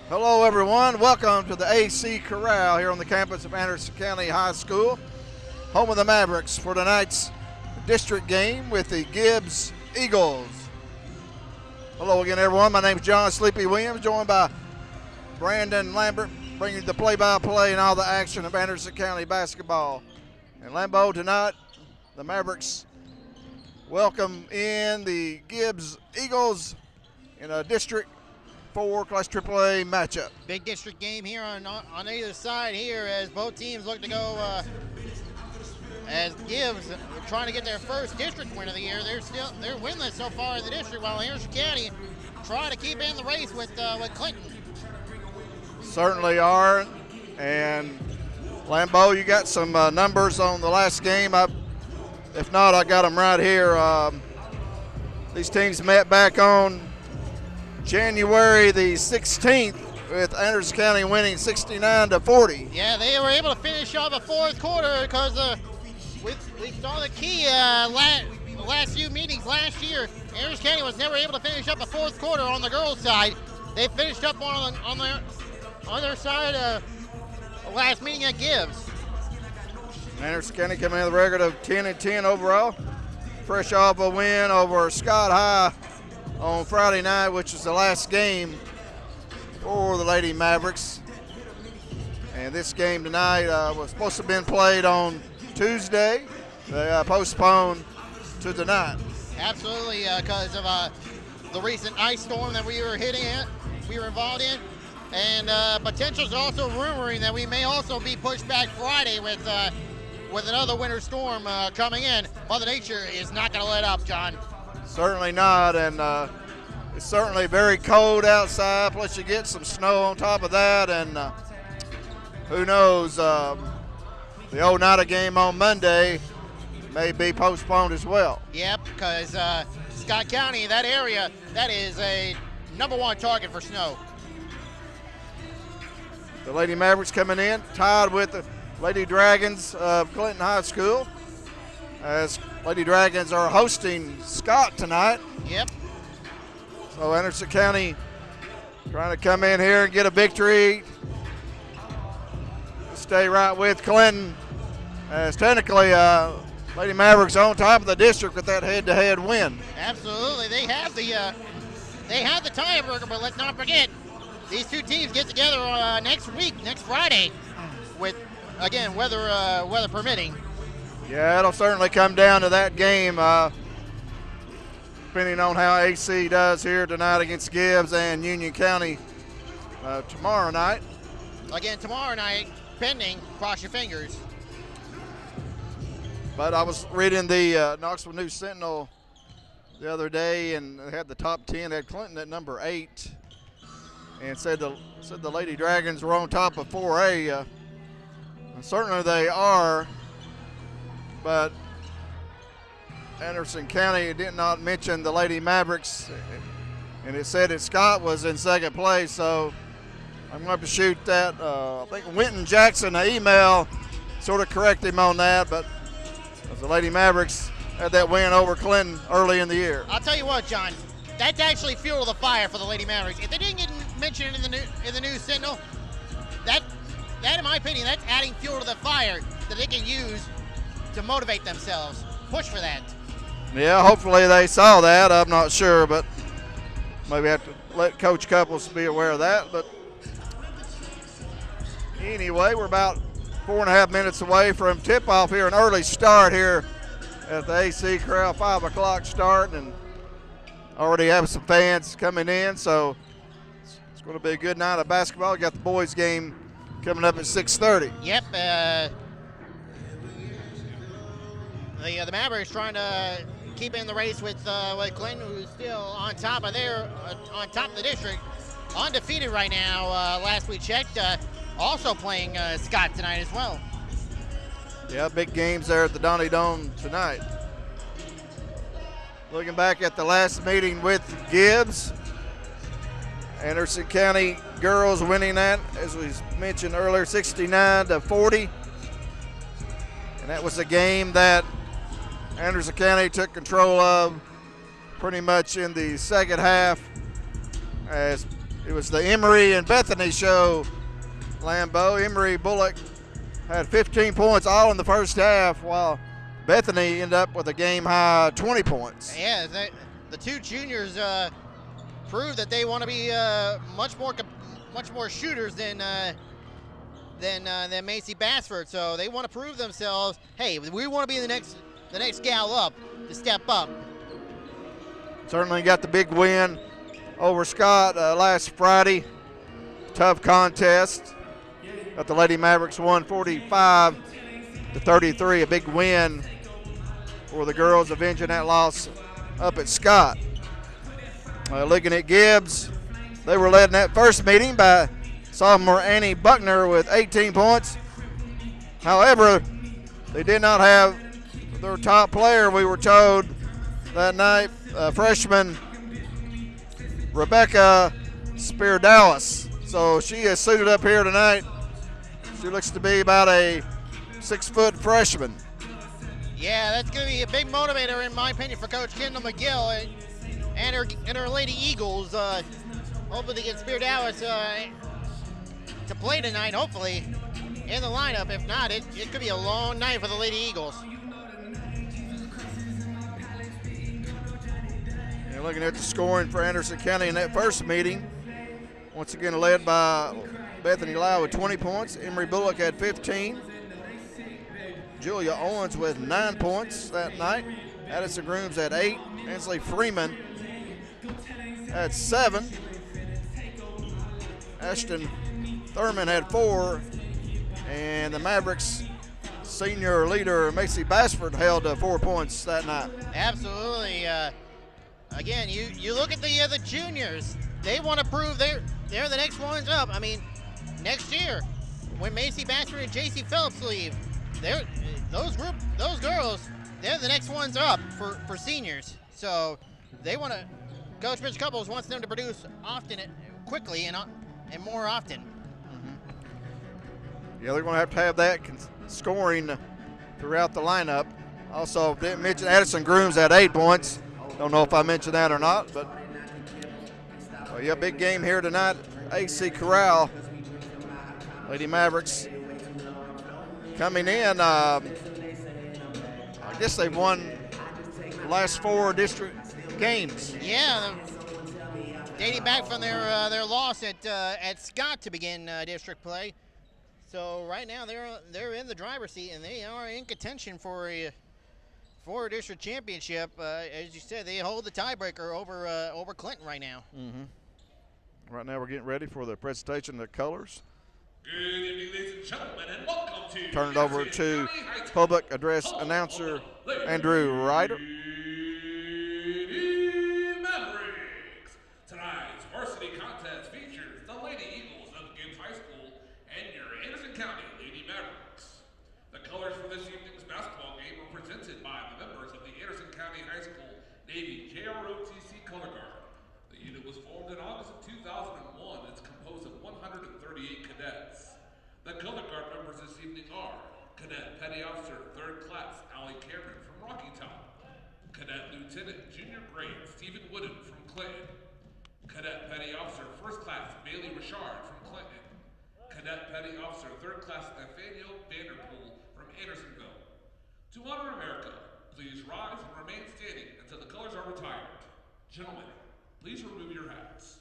Hello, everyone. Welcome to the AC Corral here on the campus of Anderson County High School, home of the Mavericks for tonight's district game with the Gibbs Eagles. Hello again, everyone. My name is John Sleepy Williams, joined by Brandon Lambert, bringing you the play-by-play and all the action of Anderson County basketball. And Lambeau, tonight, the Mavericks welcome in the Gibbs Eagles in a District 4 Class AAA matchup. Big district game here on either side here as both teams look to go as Gibbs trying to get their first district win of the year. They're winless so far in the district, while Anderson County trying to keep in the race with Clinton. Certainly are. And Lambeau, you got some numbers on the last game. If not, I got them right here. These teams met back on January the 16th with Anderson County winning 69-40. Yeah, they were able to finish off the fourth quarter because we saw the key the last few meetings last year. Anderson County was never able to finish up the fourth quarter on the girls' side. They finished up on their side the last meeting at Gibbs. Anderson County coming in with a record of 10-10 overall. Fresh off a win over Scott High on Friday night, which was the last game for the Lady Mavericks. And this game tonight was supposed to have been played on Tuesday. They postponed to tonight. Absolutely, because of the recent ice storm that we were involved in. And potentials also rumoring that we may also be pushed back Friday with another winter storm coming in. Mother Nature is not going to let up, John. Certainly not, and it's certainly very cold outside, plus you get some snow on top of that, and who knows, the Oneida game on Monday may be postponed as well. Yep, because Scott County, that area, that is a #1 target for snow. The Lady Mavericks coming in, tied with the Lady Dragons of Clinton High School, as Lady Dragons are hosting Scott tonight. Yep. So Anderson County trying to come in here and get a victory. Stay right with Clinton, as technically Lady Mavericks on top of the district with that head-to-head win. Absolutely, they have the tiebreaker, but let's not forget these two teams get together next Friday, with again weather permitting. Yeah, it'll certainly come down to that game, depending on how AC does here tonight against Gibbs and Union County tomorrow night. Again, tomorrow night, pending, cross your fingers. But I was reading the Knoxville News Sentinel the other day, and they had the top 10. They had Clinton at number 8, and said the Lady Dragons were on top of 4A. And certainly they are. But Anderson County did not mention the Lady Mavericks, and it said that Scott was in second place, so I'm going to have to shoot that. I think Winton Jackson, an email, sort of correct him on that, but the Lady Mavericks had that win over Clinton early in the year. I'll tell you what, John, that's actually fuel to the fire for the Lady Mavericks. If they didn't get mentioned in the News Sentinel, that in my opinion, that's adding fuel to the fire that they can use to motivate themselves. Push for that. Yeah, hopefully they saw that. I'm not sure, but maybe have to let Coach Couples be aware of that. But anyway, we're about 4.5 minutes away from tip-off here, an early start here at the AC Corral, 5 o'clock start, and already have some fans coming in, so it's going to be a good night of basketball. We got the boys game coming up at 6:30. Yep. The Mavericks trying to keep in the race with Clinton, who's still on top of the district, undefeated right now. Last we checked, also playing Scott tonight as well. Yeah, big games there at the Donnie Dome tonight. Looking back at the last meeting with Gibbs, Anderson County girls winning that, as we mentioned earlier, 69-40. And that was a game that Anderson County took control of pretty much in the second half, as It was the Emory and Bethany show, Lambeau. Emory Bullock had 15 points all in the first half, while Bethany ended up with a game-high 20 points. Yeah, the two juniors proved that they want to be much more shooters than Macy Bassford. So they want to prove themselves. Hey, we want to be the next gal up to step up. Certainly got the big win over Scott last Friday. Tough contest. But the Lady Mavericks won 45-33. A big win for the girls, avenging that loss up at Scott. Looking at Gibbs, they were led in that first meeting by sophomore Annie Buckner with 18 points. However, they did not have their top player, we were told that night, freshman Rebecca Speardalis. So she is suited up here tonight. She looks to be about a 6-foot freshman. Yeah, that's going to be a big motivator, in my opinion, for Coach Kendall McGill and her Lady Eagles. Hopefully they get Speardalis to play tonight, hopefully, in the lineup. If not, it could be a long night for the Lady Eagles. And looking at the scoring for Anderson County in that first meeting, once again led by Bethany Lau with 20 points. Emory Bullock had 15. Julia Owens with 9 points that night. Addison Grooms had 8. Ansley Freeman had 7. Ashton Thurman had 4. And the Mavericks senior leader Macy Bassford held 4 points that night. Absolutely. Again, you look at the juniors. They want to prove they're the next ones up. I mean, next year when Macy Bassford and J.C. Phillips leave, those girls, they're the next ones up for seniors. So they want to. Coach Mitch Couples wants them to produce often, quickly, and more often. Yeah, they're going to have that scoring throughout the lineup. Also, didn't mention Addison Grooms had 8 points. Don't know if I mentioned that or not, but yeah, big game here tonight. AC Corral. Lady Mavericks coming in. I guess they've won the last 4 district games. Yeah, dating back from their loss at Scott to begin district play. So right now they're in the driver's seat, and they are in contention for a district championship. As you said, they hold the tiebreaker over Clinton right now. Right now we're getting ready for the presentation of the colors. Good evening, ladies and gentlemen, and welcome to Turn it over to public address announcer Andrew Ryder. Mavericks. Tonight's varsity contest features the Lady Eagles of Gibbs High School and your Anderson County Lady Mavericks. The colors for this evening's basketball game were presented by the members of the Anderson County High School Navy JROTC Color Guard. The unit was formed in August of 2001. It's composed of 138 cadets. The Color Guard members this evening are Cadet Petty Officer 3rd Class Allie Cameron from Rocky Top, Cadet Lieutenant Junior Grade Stephen Wooden from Clinton, Cadet Petty Officer 1st Class Bailey Richard from Clinton, Cadet Petty Officer 3rd Class Nathaniel Vanderpool from Andersonville. To honor America, please rise and remain standing until the colors are retired. Gentlemen, please remove your hats.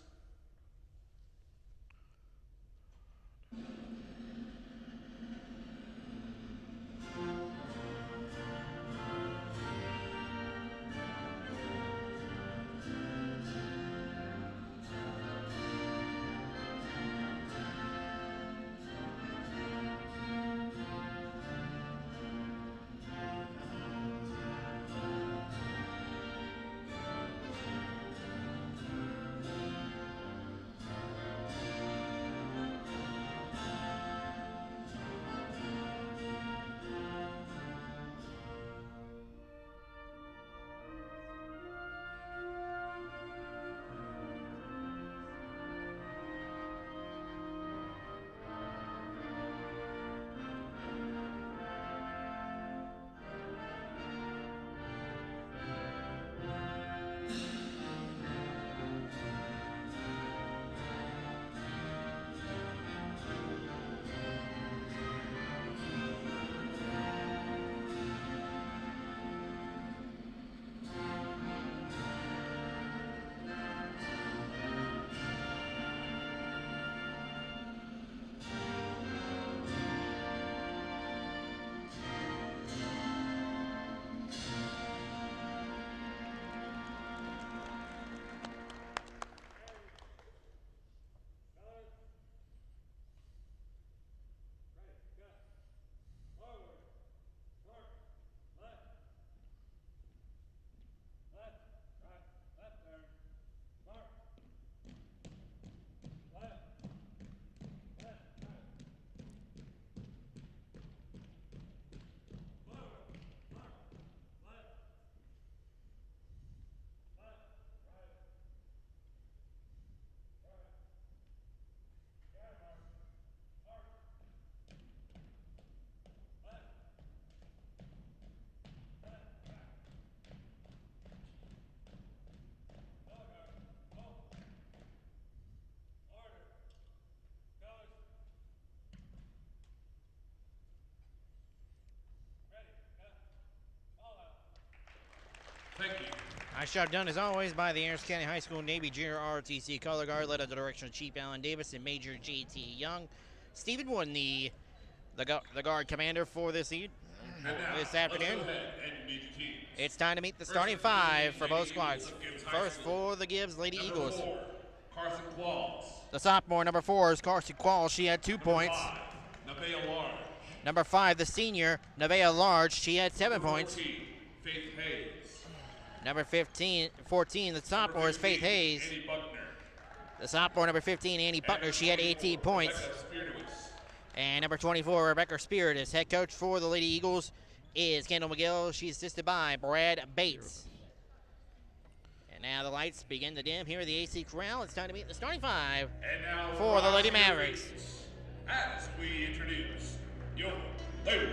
Nice job done, as always, by the Anderson County High School Navy Junior ROTC color guard, led under the direction of Chief Allen Davis and Major J.T. Young. Stephen Wooden, the guard commander for this afternoon. It's time to meet the starting five for both squads. First for the Gibbs Lady Eagles. Carson Qualls. The sophomore, number 4, is Carson Qualls. She had 2 points. Number 5, the senior, Nevaeh Large. She had 7 points. Faith Hayes. Number 14, the sophomore, is Faith Hayes. The sophomore, number 15, Annie Butler. She had 18 points. And number 24, Rebecca Spiritus. Head coach for the Lady Eagles is Kendall McGill. She's assisted by Brad Bates. And now the lights begin to dim here at the AC Corral. It's time to meet the starting five for the Lady Mavericks. As we introduce your Lady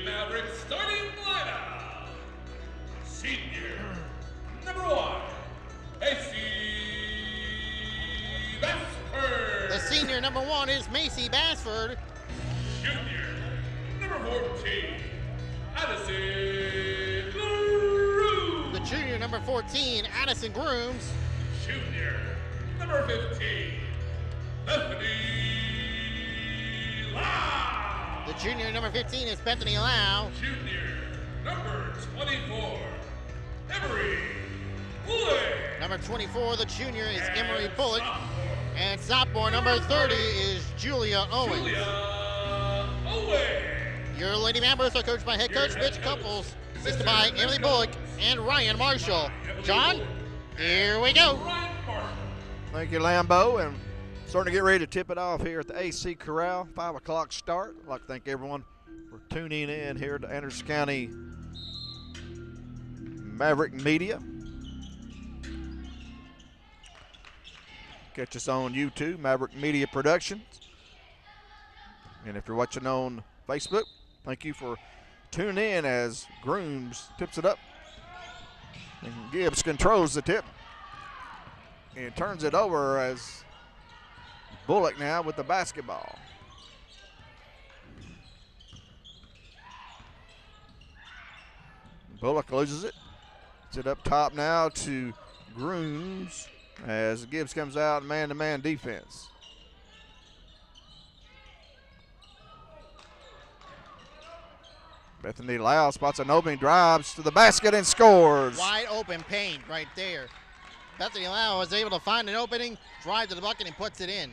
Mavericks starting lineup. Senior, number 1, AC Bassford. The senior, number 1, is Macy Bassford. Junior, number 14, Addison Grooms. The junior, number 14, Addison Grooms. Junior, number 15, Bethany Lau. The junior, number 15, is Bethany Lau. Junior, number 24, Emery Bullock. Number 24, the junior, is Emery Bullock. And sophomore, number 30, is Julia Owens. Julia Owens. Your Lady Mavericks are coached by head coach Mitch Couples, assisted by Emily Bullock and Ryan Marshall. John, here we go. Thank you, Lambeau, and starting to get ready to tip it off here at the AC Corral. 5 o'clock start. I'd like to thank everyone for tuning in here to Anderson County Maverick Media. Catch us on YouTube, Maverick Media Productions. And if you're watching on Facebook, thank you for tuning in as Grooms tips it up. And Gibbs controls the tip and turns it over as Bullock now with the basketball. Bullock loses it. It's it up top now to Grooms as Gibbs comes out man-to-man defense. Bethany Lau spots an opening, drives to the basket and scores. Wide open paint right there. Bethany Lau was able to find an opening, drive to the bucket, and puts it in.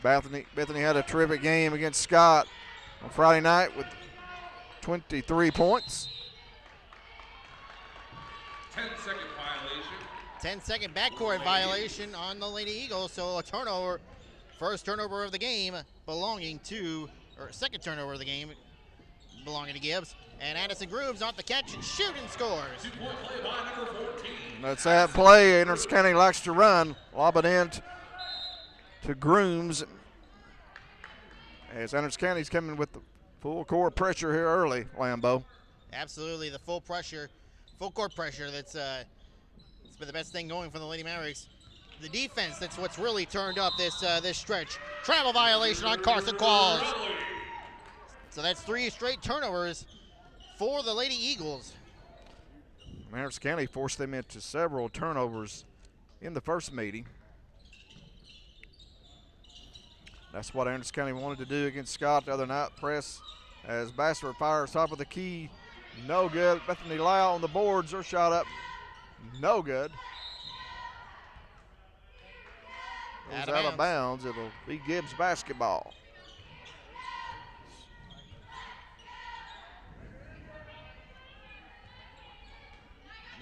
Bethany had a terrific game against Scott on Friday night with 23 points. 10-second violation. 10-second backcourt violation on the Lady Eagles, so a turnover. First turnover of the game belonging to, or second turnover of the game belonging to Gibbs. And Addison Grooms off the catch and shoot and scores. 2-point play by number 14. That's that play. Anderson County likes to run. Lob it in to Grooms. As Anderson County's coming with the full court pressure here early, Lambeau. Absolutely, the full court pressure. That's it's been the best thing going for the Lady Mavericks. The defense, that's what's really turned up this stretch. Travel violation on Carson Qualls. So that's 3 straight turnovers for the Lady Eagles. Anderson County forced them into several turnovers in the first meeting. That's what Anderson County wanted to do against Scott the other night. Press as Bassford fires top of the key. No good. Bethany Lau on the boards. Her shot up. No good. Goes out of bounds. It'll be Gibbs basketball.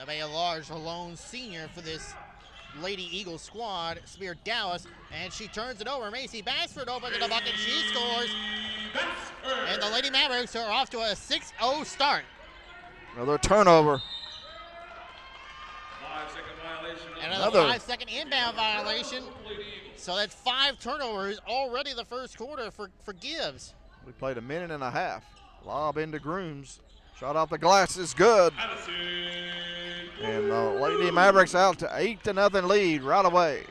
Nevaeh Large, a lone senior for this Lady Eagles squad. Spear Dallas, and she turns it over. Macy Bassford opens the bucket. She scores. And the Lady Mavericks are off to a 6-0 start. Another turnover. 5-second violation. Another 5-second inbound violation. So that's 5 turnovers already the first quarter for Gibbs. We played a minute and a half. Lob into Grooms. Shot off the glass is good. And the Lady Mavericks out to 8-0 lead right away.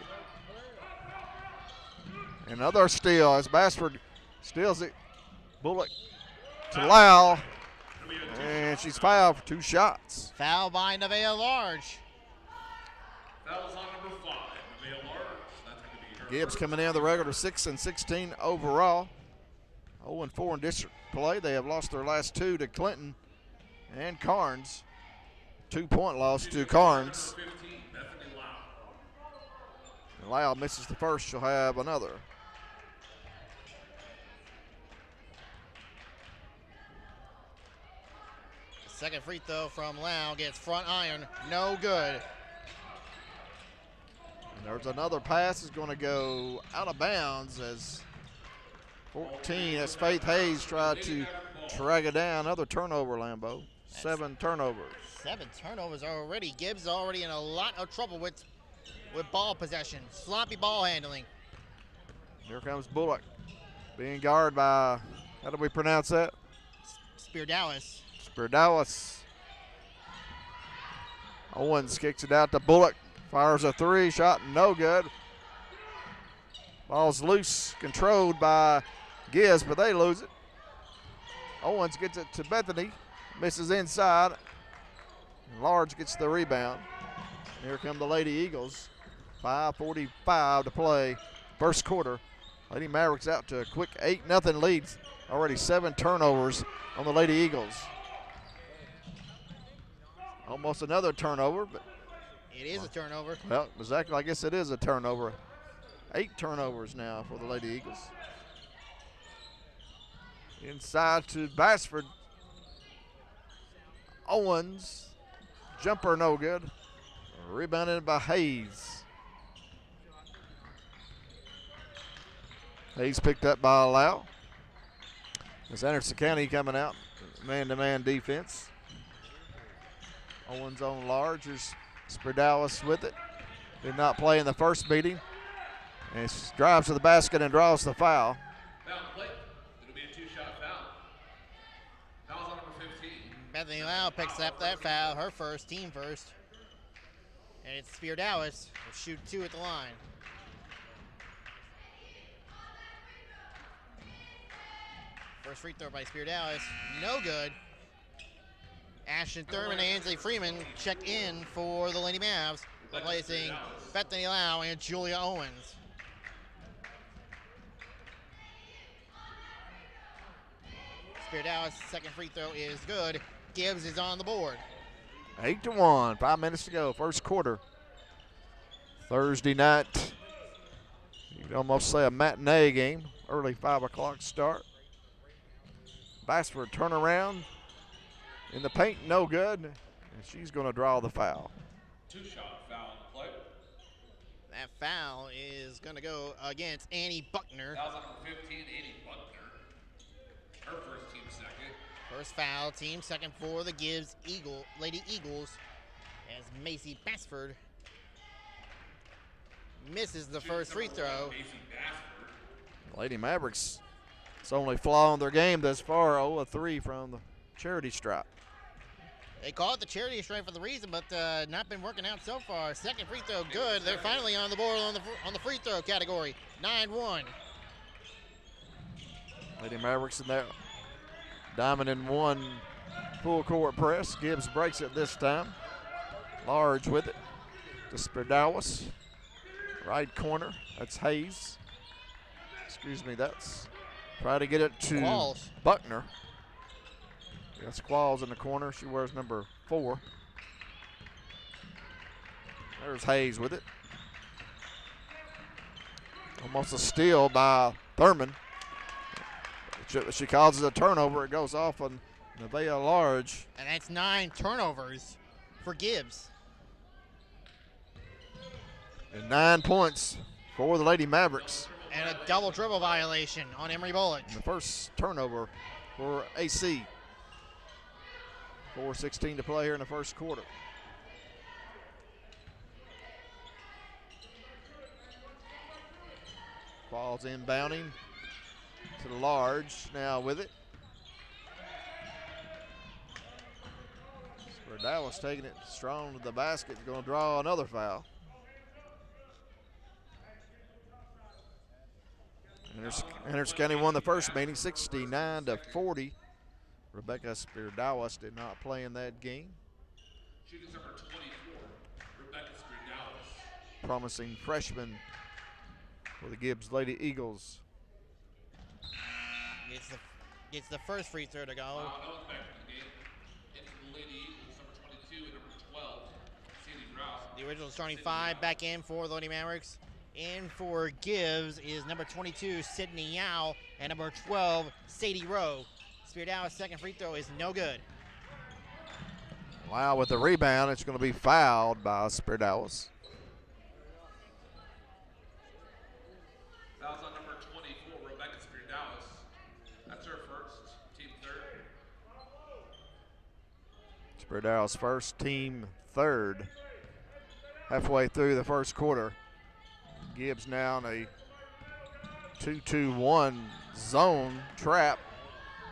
Another steal as Bassford steals it. Bullock to Lau. And she's fouled for 2 shots. Foul by Nevaeh Large. Fouls on number 5, Nevaeh Large. That's going to be her Gibbs first. coming in the regular 6-16 overall. 0-4 in district play. They have lost their last 2 to Clinton and Carnes. 2-point loss to Carnes. Number 15, Bethany Lau. Lau misses the first. She'll have another. Second free throw from Lau gets front iron. No good. And there's another pass is going to go out of bounds as 14 as Faith Hayes tried to drag it down. Another turnover, Lambeau. 7 turnovers. 7 turnovers already. Gibbs already in a lot of trouble with ball possession. Sloppy ball handling. Here comes Bullock being guarded by, how do we pronounce that? Spear-Dallas. Dallas. Owens kicks it out to Bullock. Fires a 3, shot no good. Ball's loose, controlled by Gibbs, but they lose it. Owens gets it to Bethany, misses inside. Large gets the rebound. Here come the Lady Eagles. 5:45 to play, first quarter. Lady Mavericks out to a quick 8-0 leads. Already 7 turnovers on the Lady Eagles. Almost another turnover, but It is a turnover. well, exactly. I guess it is a turnover. 8 turnovers now for the Lady Eagles. Inside to Bassford. Owens, jumper no good. Rebounded by Hayes. Hayes picked up by Lau. As Anderson County coming out, man-to-man defense. Owens on Large. Here's Spear-Dallas with it. Did not play in the first meeting. And drives to the basket and draws the foul. Foul play. It'll be a 2-shot foul. Foul's on number 15. Bethany Lau picks up that foul, her first, team first. And it's Spear-Dallas. Will shoot 2 at the line. First free throw by Spear-Dallas, no good. Ashton Thurman and Ansley Freeman check in for the Lady Mavs, replacing Bethany Lau and Julia Owens. Spear-Dallas' second free throw is good. Gibbs is on the board. 8-1, 5 minutes to go, first quarter. Thursday night. You could almost say a matinee game. Early 5 o'clock start. Bassford turnaround in the paint, no good. And she's going to draw the foul. 2-shot foul on the play. That foul is going to go against Annie Buckner. Foul's on number 15, Annie Buckner. Her first, team second. First foul, team second for the Gibbs Lady Eagles, as Macy Bassford misses the first free throw. Macy Bassford. Lady Mavericks, it's only flaw in their game thus far. 0-3 from the charity stripe. They call it the charity stripe for the reason, but not been working out so far. Second free throw, good. They're finally on the board on the free throw category. 9-1. Lady Mavericks in there. Diamond in 1 full court press. Gibbs breaks it this time. Large with it to Spear-Dallas. Right corner. That's Hayes. Excuse me, that's try to get it to Qualls. Buckner. That's Qualls in the corner. She wears number 4. There's Hayes with it. Almost a steal by Thurman. She causes a turnover. It goes off on Nevaeh Large. And that's 9 turnovers for Gibbs. And 9 points for the Lady Mavericks. And a double dribble violation on Emory Bullock. And the first turnover for AC. 4:16 to play here in the first quarter. Ball's inbounding to the Large now with it. Dallas taking it strong to the basket, going to draw another foul. Anderson County won the first meeting 69-40. Rebecca Spirdawas did not play in that game. She's number 24, Rebecca Spirdawas. Promising freshman for the Gibbs Lady Eagles. Gets the first free throw to go. No one's back in the game. It's the Lady Eagles, number 22 and number 12, Sadie Rouse. The original starting five back in for the Lady Mavericks. In for Gibbs is number 22, Sydney Yao, and number 12, Sadie Rowe. Spirdawas' second free throw is no good. Wow, with the rebound, it's going to be fouled by Spirdawas. Fouls on number 24, Rebecca Spirdawas. That's her first, team third. Spirdawas first, team third. Halfway through the first quarter. Gibbs now in a 2-2-1 zone trap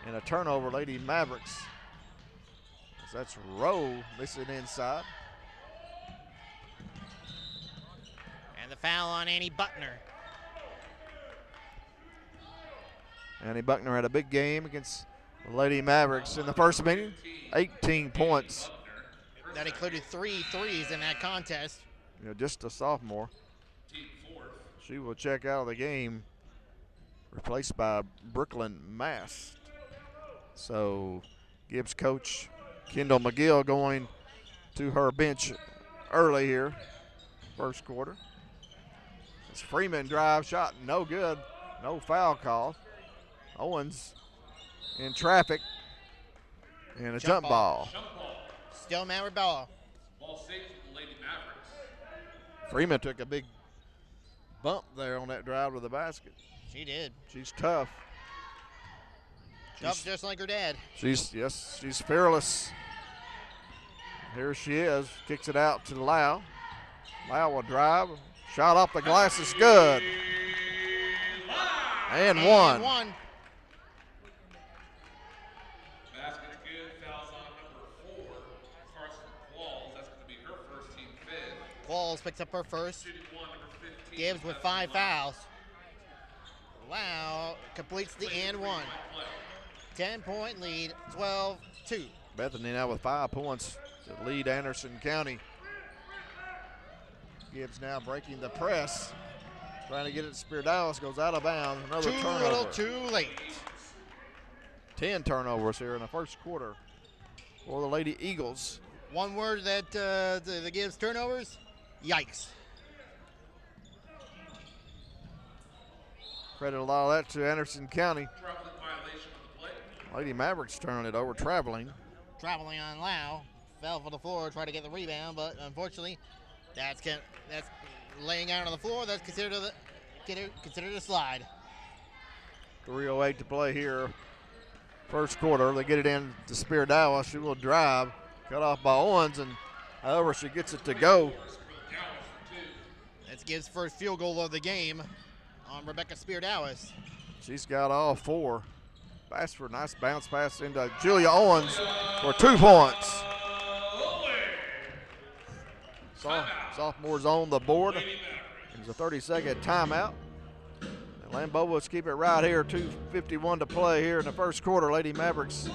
and a turnover, Lady Mavericks. That's Rowe missing inside. And the foul on Annie Buckner. Annie Buckner had a big game against the Lady Mavericks in the first meeting. 18 points. That included 3 threes in that contest. You know, just a sophomore. She will check out of the game, replaced by Brooklyn Mast. So Gibbs coach Kendall McGill going to her bench early here, first quarter. It's Freeman drive shot, no good, no foul call. Owens in traffic and a jump ball. Still Maverick ball. Ball safe for the Lady Mavericks. Freeman took a big bump there on that drive to the basket. She did. She's tough. Tough just like her dad. She's fearless. Here she is, kicks it out to Lau. Lau will drive, shot off the glass is good. And one. Basket good, fouls on number 4, Carson Qualls. That's going to be her first, team fifth. Qualls picks up her first. Shooting one, number 15. Gibbs with 5 fouls. Lau completes the and one. 10-point lead, 12-2. Bethany now with 5 points to lead Anderson County. Gibbs now breaking the press, trying to get it to Spirdawas, goes out of bounds. Another turnover. Too little, too late. 10 turnovers here in the first quarter for the Lady Eagles. One word that the Gibbs turnovers, yikes. Credit a lot of that to Anderson County. Traveling violation of the play. Lady Mavericks turning it over, traveling. Traveling on Lau, fell for the floor, tried to get the rebound, but unfortunately, that's laying out on the floor. That's considered a slide. 3:08 to play here. First quarter, they get it in to Spirdawas. She will drive, cut off by Owens, and however she gets it to go. That's Gibbs' first field goal of the game on Rebecca Spirdawas. She's got all 4. Bassford, nice bounce pass into Julia Owens for 2 points. Sophomores on the board. It's a 30-second timeout. And Lambovas keep it right here. 2:51 to play here in the first quarter. Lady Mavericks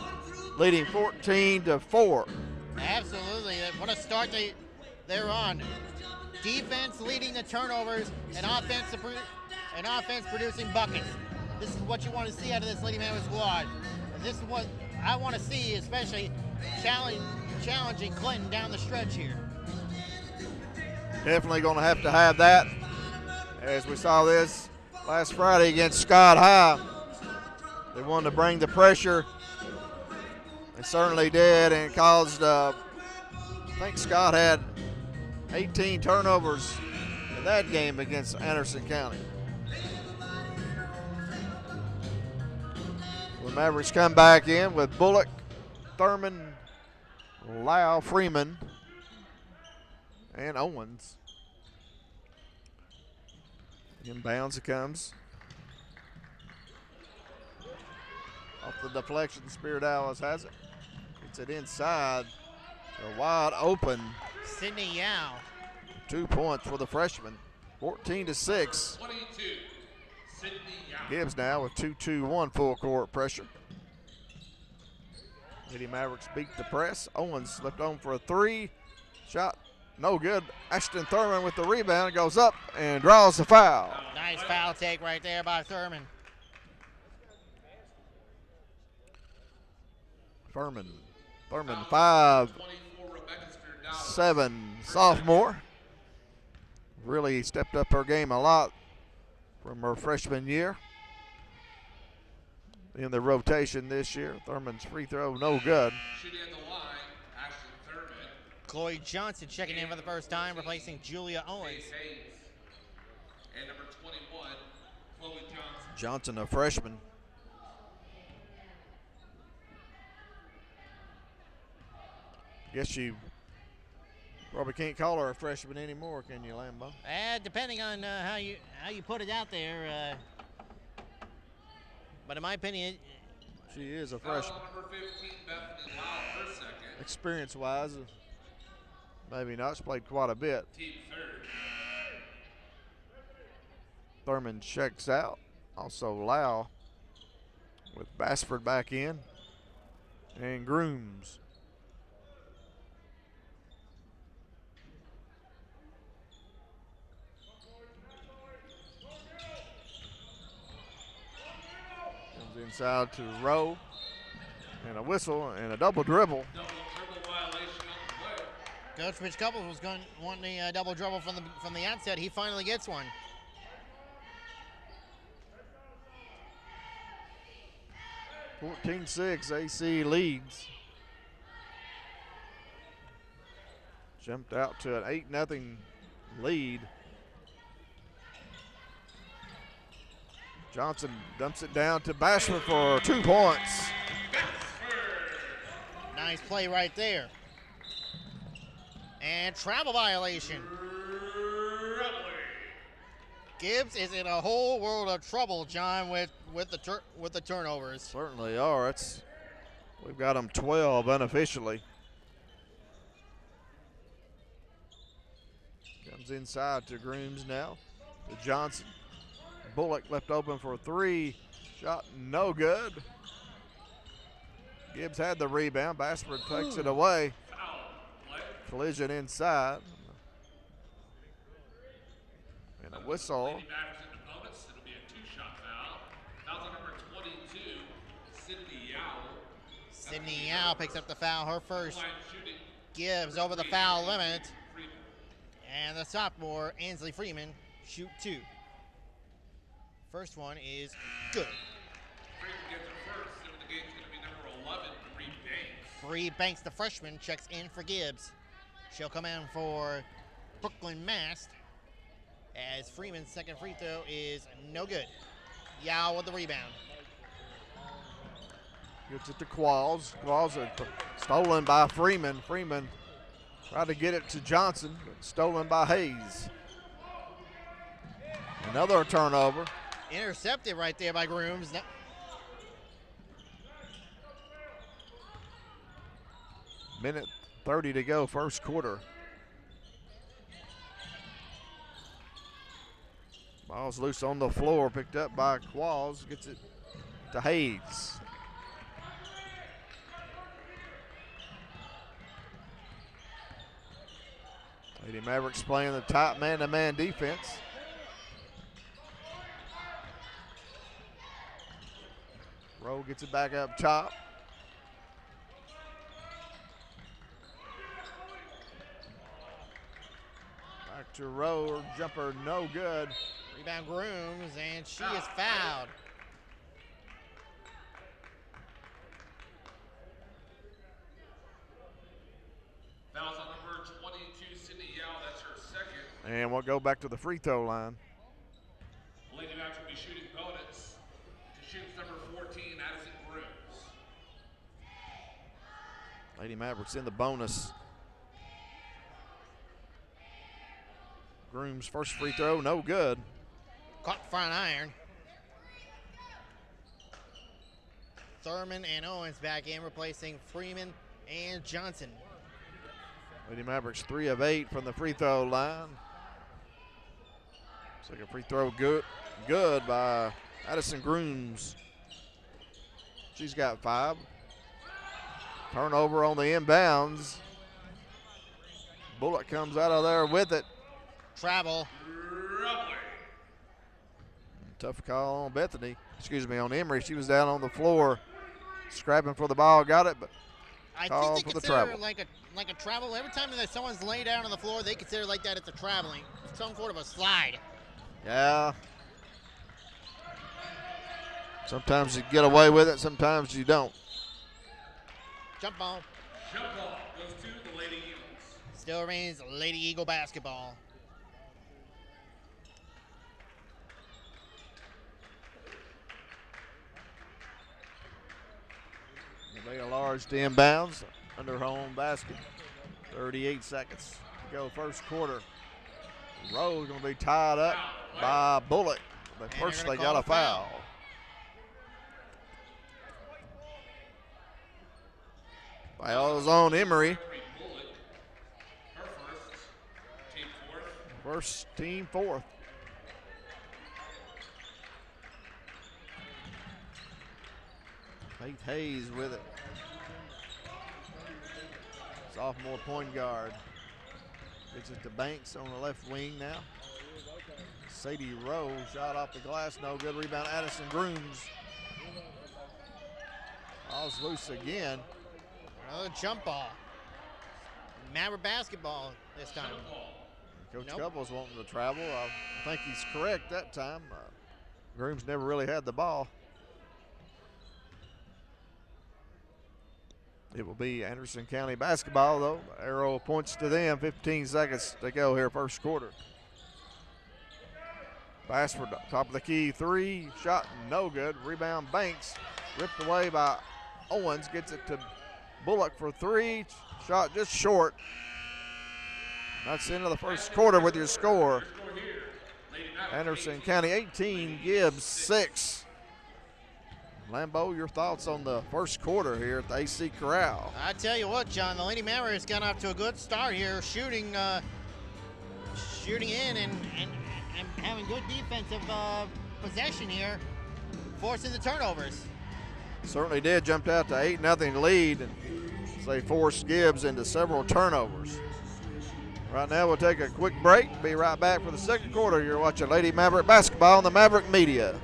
leading 14-4. Absolutely. What a start they're on. Defense leading the turnovers and offense producing buckets. This is what you want to see out of this Lady Mavericks squad. And this is what I want to see, especially challenging Clinton down the stretch here. Definitely going to have that, as we saw this last Friday against Scott High. They wanted to bring the pressure. They certainly did, and caused, I think Scott had 18 turnovers in that game against Anderson County. The Mavericks come back in with Bullock, Thurman, Lau, Freeman, and Owens. Inbounds it comes. Off the deflection, Spirdawas has it. Gets it inside. They're wide open. Sydney Yao. 2 points for the freshman. 14-6. 22, Sydney Yao. Gibbs now with 2-2-1 full court pressure. Lady Mavericks beat the press. Owens slipped on for a three. Shot no good. Ashton Thurman with the rebound goes up and draws the foul. Nice foul take right there by Thurman. Thurman 5'7" sophomore. Really stepped up her game a lot from her freshman year. In the rotation this year, Thurman's free throw no good. Shooting at the line, Ashton Thurman. Chloe Johnson checking in for the first time, replacing Julia Owens. And number 21, Chloe Johnson. Johnson, a freshman. Guess you probably can't call her a freshman anymore, can you, Lambo? Depending on how you put it out there. But in my opinion, she is a freshman. Number 15, Bethany Lau, her second. Experience-wise, maybe not. She's played quite a bit. Team third. Thurman checks out. Also Lau with Bassford back in. And Grooms. Inside to Rowe, and a whistle and a double dribble. Double dribble violation on the play. Coach Mitch Couples was wanting the double dribble from the outset. He finally gets one. (14-6) AC leads. Jumped out to an 8-0 lead. Johnson dumps it down to Bashford for 2 points. Nice play right there. And travel violation. Gibbs is in a whole world of trouble, John, with the turnovers. Certainly are. We've got them 12 unofficially. Comes inside to Grooms now. To Johnson. Bullock left open for a three. Shot no good. Gibbs had the rebound. Bassford takes it away. Collision inside. And a whistle. It'll be a two-shot foul. Foul's on number 22, Sydney Yao. Sydney Yao picks up the foul, her first. Gibbs over the foul limit. And the sophomore, Ansley Freeman, shoot 2. First one is good. Freeman gets it first. The game's going to be number 11, Bree Banks. Bree Banks, the freshman, checks in for Gibbs. She'll come in for Brooklyn Mast, as Freeman's second free throw is no good. Yao with the rebound. Gets it to Qualls. Qualls stolen by Freeman. Freeman tried to get it to Johnson, but stolen by Hayes. Another turnover. Intercepted right there by Grooms. Minute 30 to go, first quarter. Ball's loose on the floor, picked up by Qualls, gets it to Hayes. Lady Mavericks playing the top man-to-man defense. Rowe gets it back up top. Back to Rowe, jumper no good. Rebound Grooms, and she is fouled. Fouls on number 22, Sydney Yao. That's her second. And we'll go back to the free throw line. Lady Mavericks will be shooting bonus. To shoots number 14, Addison Grooms. Lady Mavericks in the bonus. Grooms' first free throw, no good. Caught front iron. Thurman and Owens back in, replacing Freeman and Johnson. Lady Mavericks 3 of 8 from the free throw line. Second free throw good by Addison Grooms. She's got 5. Turnover on the inbounds. Bullock comes out of there with it. Travel. Tough call on Bethany. Excuse me, on Emery. She was down on the floor scrapping for the ball. Got it, but I call think they for the consider travel. like a travel. Every time that someone's laying down on the floor, they consider like that it's a traveling. Some sort of a slide. Yeah. Sometimes you get away with it, sometimes you don't. Jump ball. Jump ball goes to the Lady Eagles. Still remains Lady Eagle basketball. They are large to inbounds under home basket. 38 seconds to go first quarter. Rose going to be tied up by Bullock. But first they got a foul. Foul's on Emery. First team fourth. Faith Hayes with it. Sophomore point guard. Gets it to Banks on the left wing now. Sadie Rowe shot off the glass, no good. Rebound, Addison Grooms. Ball's loose again. Another jump ball. Maverick basketball this time. Coach Couples wanting to travel. I think he's correct that time. Grooms never really had the ball. It will be Anderson County basketball, though. The arrow points to them. 15 seconds to go here, first quarter. Bassford, top of the key, three. Shot, no good. Rebound, Banks. Ripped away by Owens. Gets it to Bullock for three. Shot just short. That's the end of the first quarter with your score. Anderson County 18, Gibbs 6. Lambeau, your thoughts on the first quarter here at the AC Corral? I tell you what, John, the Lady Mavericks got off to a good start here, shooting in and having good defensive possession here, forcing the turnovers. Certainly did. Jumped out to 8-0 lead, and they forced Gibbs into several turnovers. Right now we'll take a quick break. Be right back for the second quarter. You're watching Lady Maverick basketball on the Maverick Media.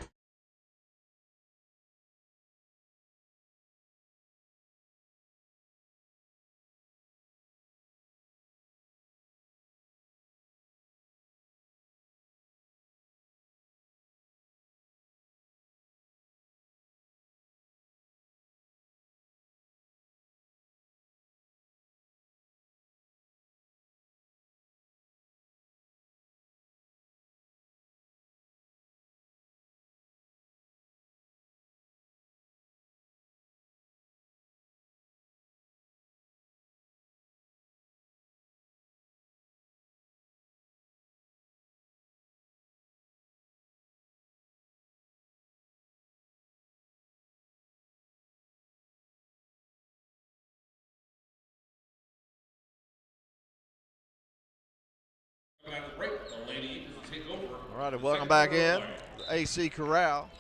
All right, and welcome back in. The AC Corral.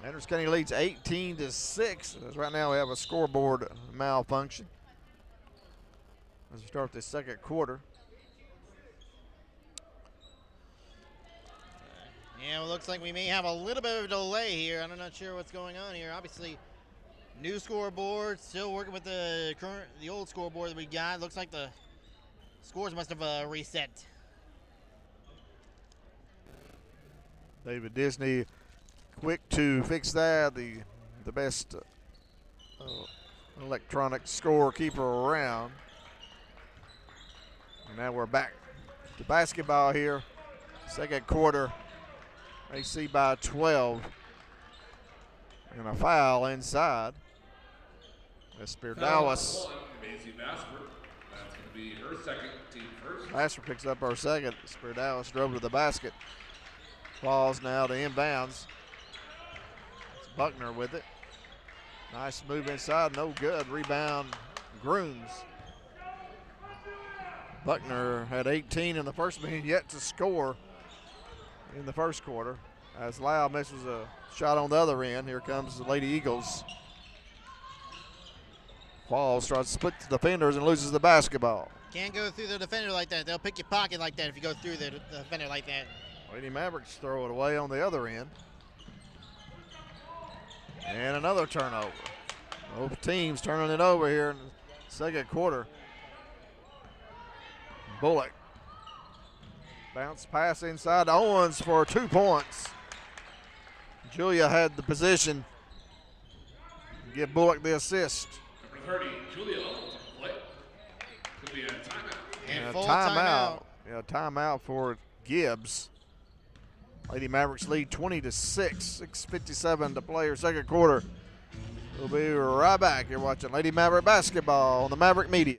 Anderson County leads 18-6. Right now we have a scoreboard malfunction as we start this second quarter. Yeah, it looks like we may have a little bit of a delay here. I'm not sure what's going on here. Obviously, new scoreboard, still working with the old scoreboard that we got. Looks like the scores must have reset. David Disney quick to fix that. The best electronic score keeper around. And now we're back to basketball here. Second quarter. AC by 12. And a foul inside. That's Spirdalis. That's going to be her second, team first. Bassford picks up our second. Spirdalis drove to the basket. Falls now to inbounds. It's Buckner with it. Nice move inside, no good. Rebound, Grooms. Buckner had 18 in the first minute, yet to score in the first quarter. As Lau misses a shot on the other end, here comes the Lady Eagles. Falls, tries to split the defenders and loses the basketball. Can't go through the defender like that. They'll pick your pocket like that if you go through the defender like that. Lady Mavericks throw it away on the other end. And another turnover. Both teams turning it over here in the second quarter. Bullock. Bounce pass inside to Owens for 2 points. Julia had the position. Give Bullock the assist. Number 30, Julia Owens on play. Could be a timeout. And a full timeout. Yeah, timeout for Gibbs. Lady Mavericks lead 20-6. 6:57 to play her second quarter. We'll be right back. You're watching Lady Maverick basketball on the Maverick Media.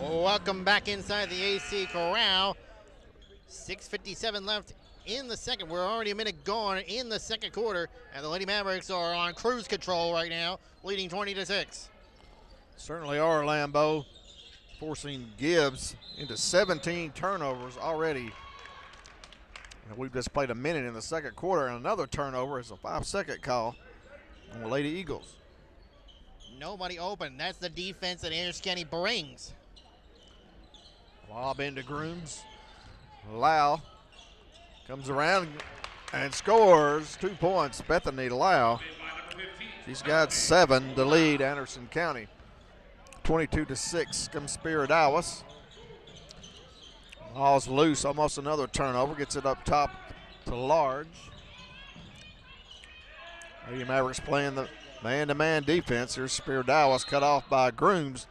Welcome back inside the AC Corral. 6:57 left in the second. We're already a minute gone in the second quarter, and the Lady Mavericks are on cruise control right now, leading 20-6. Certainly are, Lambeau, forcing Gibbs into 17 turnovers already. And we've just played a minute in the second quarter, and another turnover is a 5-second call on the Lady Eagles. Nobody open. That's the defense that Ayers County brings. Lob into Grooms. Lau comes around and scores 2 points. Bethany Lau. She's got 7 to lead Anderson County. 22-6 comes Spiridawas. Ball's loose, almost another turnover. Gets it up top to Large. Lady Mavericks playing the man-to-man defense. Here's Spiridawas cut off by Grooms.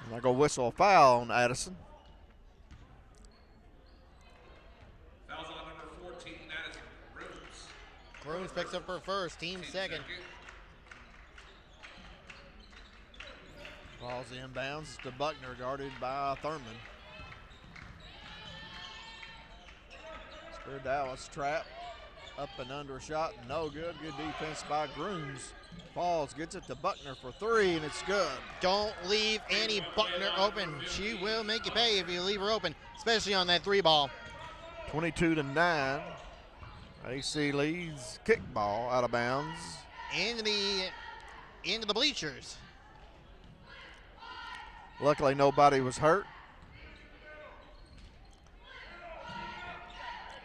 They're going to whistle a foul on Addison. Fouls on number 14, Addison Grooms. Grooms picks up her first, team second. Ball's inbounds to Buckner, guarded by Thurman. Spiridawas trap, up and under shot, no good. Good defense by Grooms. Falls, gets it to Buckner for 3, and it's good. Don't leave Annie Buckner open. She will make you pay if you leave her open, especially on that 3 ball. 22-9. AC leads kickball out of bounds. Into the bleachers. Luckily, nobody was hurt.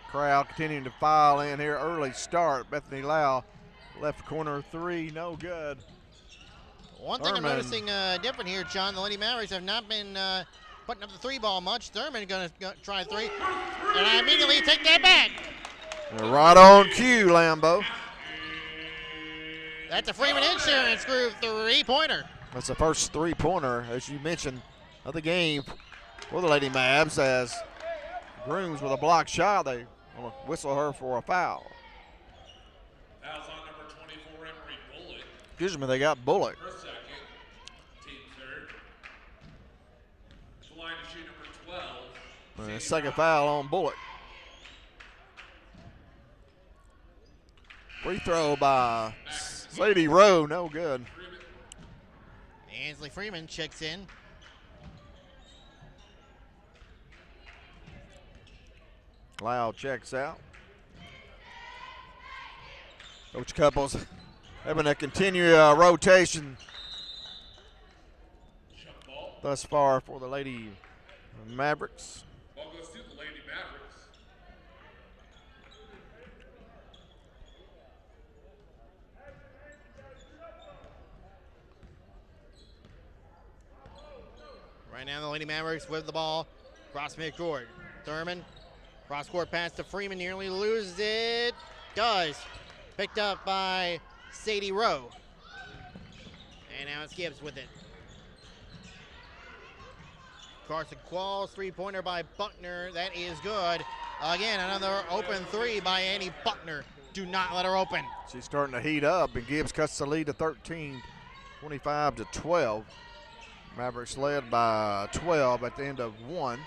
Crowd continuing to file in here. Early start. Bethany Lau, left corner 3, no good. One thing I'm noticing different here, John, the Lady Mavericks have not been putting up the 3 ball much. Thurman going to try 3, and I immediately take that back. They're right on cue, Lambeau. That's a Freeman Insurance Group 3-pointer. That's the first 3-pointer, as you mentioned, of the game for the Lady Mavs. As Grooms with a block shot, they want to whistle her for a foul. Fouls on number 24, Emery Bullock. Excuse me, they got Bullock. Her second, team third. The line to shoot number 12. And second foul on Bullock. Free throw by Sadie Rowe, no good. Ansley Freeman checks in. Lau checks out. Coach Couples having a continued rotation thus far for the Lady Mavericks. Ball goes to the Lady Mavericks. Right now, the Lady Mavericks with the ball. Cross midcourt. Thurman, cross-court pass to Freeman, nearly loses it. Does. Picked up by Sadie Rowe. And now it's Gibbs with it. Carson Qualls, three-pointer by Buckner. That is good. Again, another open three by Annie Buckner. Do not let her open. She's starting to heat up, and Gibbs cuts the lead to 13, 25 to 12. Mavericks led by 12 at the end of one.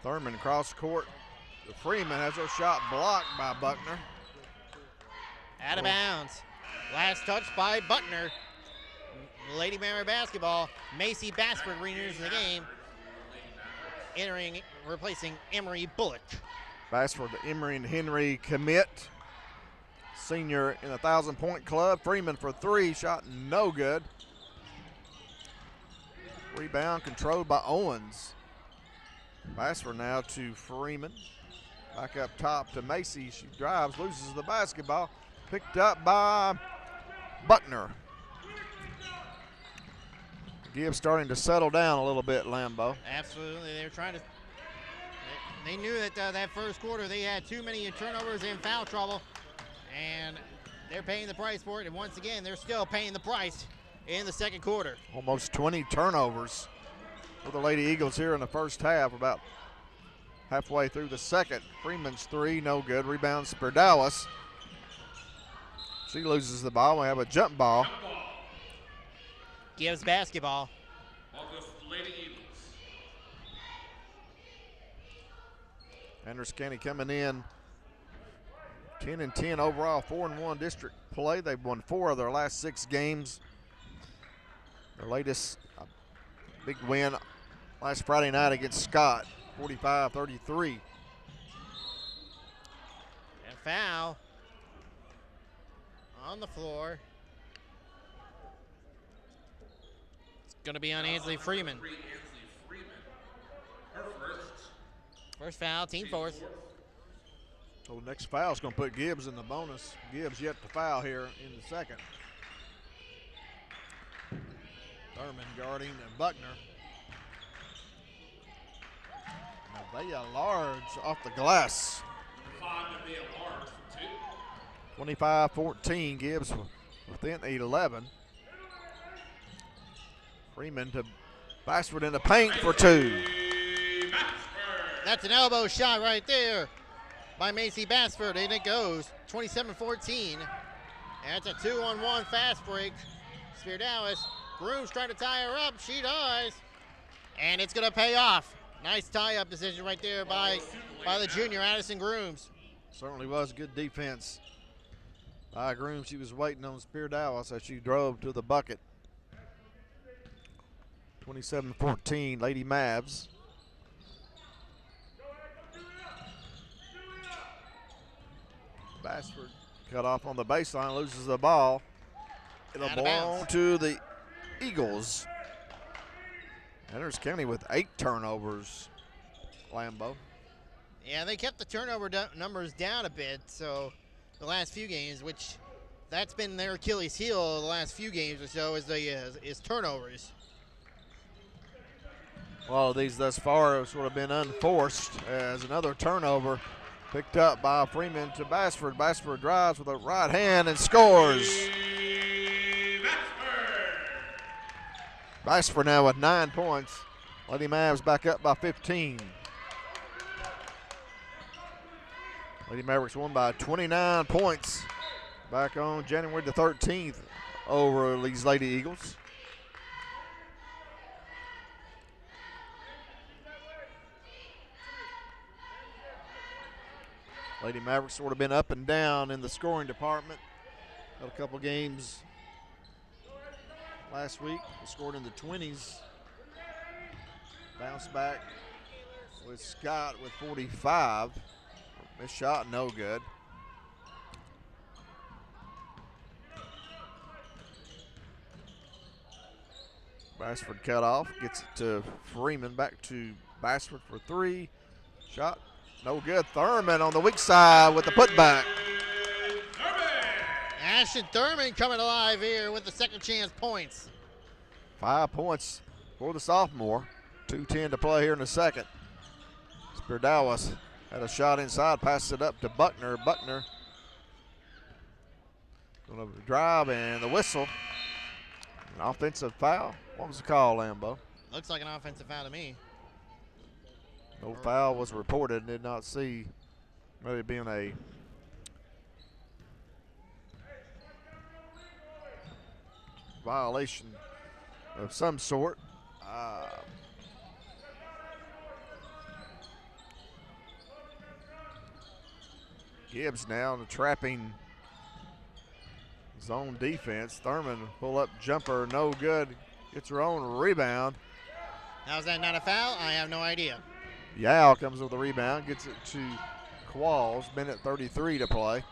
Thurman cross court to Freeman, has her shot blocked by Buckner. Out of bounds. Last touch by Buckner. Lady Maverick basketball. Macy Bassford re-enters the game, replacing Emery Bullock. Bassford, the Emery and Henry commit. Senior in the 1,000-point club. Freeman for three, shot no good. Rebound controlled by Owens. Bassford now to Freeman. Back up top to Macy. She drives, loses the basketball. Picked up by Buckner. Gibbs starting to settle down a little bit, Lambeau. Absolutely. They were trying to. They knew that that first quarter they had too many turnovers and foul trouble, and they're paying the price for it. And once again, they're still paying the price in the second quarter. Almost 20 turnovers for the Lady Eagles here in the first half, about halfway through the second. Freeman's three, no good. Rebounds Sperdalis. She loses the ball. We have a jump ball. Gibbs basketball. Ball goes to the Lady Eagles. Anderson County coming in 10-10 overall, 4-1 district play. They've won 4 of their last 6 games. Their latest big win last Friday night against Scott, 45-33. And foul on the floor. It's going to be on Ansley Freeman. Ansley Freeman. Her first. First foul, team fourth. So the next foul is going to put Gibbs in the bonus. Gibbs yet to foul here in the second. Thurman guarding Buckner. They are large off the glass. 25-14, Gibbs within 11. Freeman to Bassford in the paint for 2. That's an elbow shot right there by Macy Bassford, and it goes 27-14. That's a 2-on-1 fast break. Sperdalis, Grooms trying to tie her up. She does, and it's going to pay off. Nice tie-up decision right there by the junior, Addison Grooms. Certainly was good defense by Grooms. She was waiting on Sperdalis as she drove to the bucket. 27-14, Lady Mavs. Bassford cut off on the baseline, loses the ball. It'll belong to the Eagles. Anderson County with 8 turnovers, Lambeau. Yeah, they kept the turnover numbers down a bit, so the last few games, which that's been their Achilles heel the last few games or so, is turnovers. Well, these thus far have sort of been unforced, as another turnover picked up by Freeman to Bassford. Bassford drives with a right hand and scores. Bassford now with 9 points. Lady Mavs back up by 15. Lady Mavericks won by 29 points back on January the 13th over these Lady Eagles. Lady Mavericks sort of been up and down in the scoring department. Had a couple games last week. They scored in the 20s. Bounce back with Scott with 45. This shot no good. Bassford cut off, gets it to Freeman, back to Bassford for 3. Shot no good. Thurman on the weak side with the putback. Ashton Thurman coming alive here with the second chance points. 5 points for the sophomore. 2:10 to play here in the second. Spirdawas had a shot inside, passed it up to Buckner. Buckner going to drive, and the whistle. An offensive foul. What was the call, Lambo? Looks like an offensive foul to me. No foul was reported. Did not see really being a violation of some sort. Gibbs now trapping zone defense. Thurman pull up jumper, no good. Gets her own rebound. How's that not a foul? I have no idea. Yao comes with the rebound, gets it to Qualls. Minute 33 to play.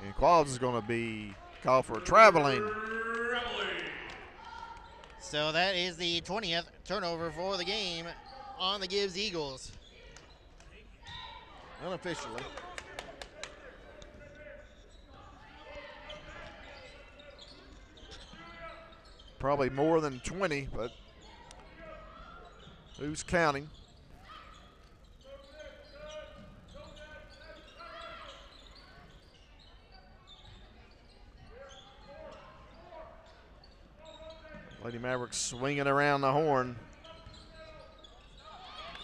And Qualls is going to be called for traveling. So that is the 20th turnover for the game on the Gibbs Eagles. Unofficially. Probably more than 20, but who's counting? Lady Mavericks swinging around the horn.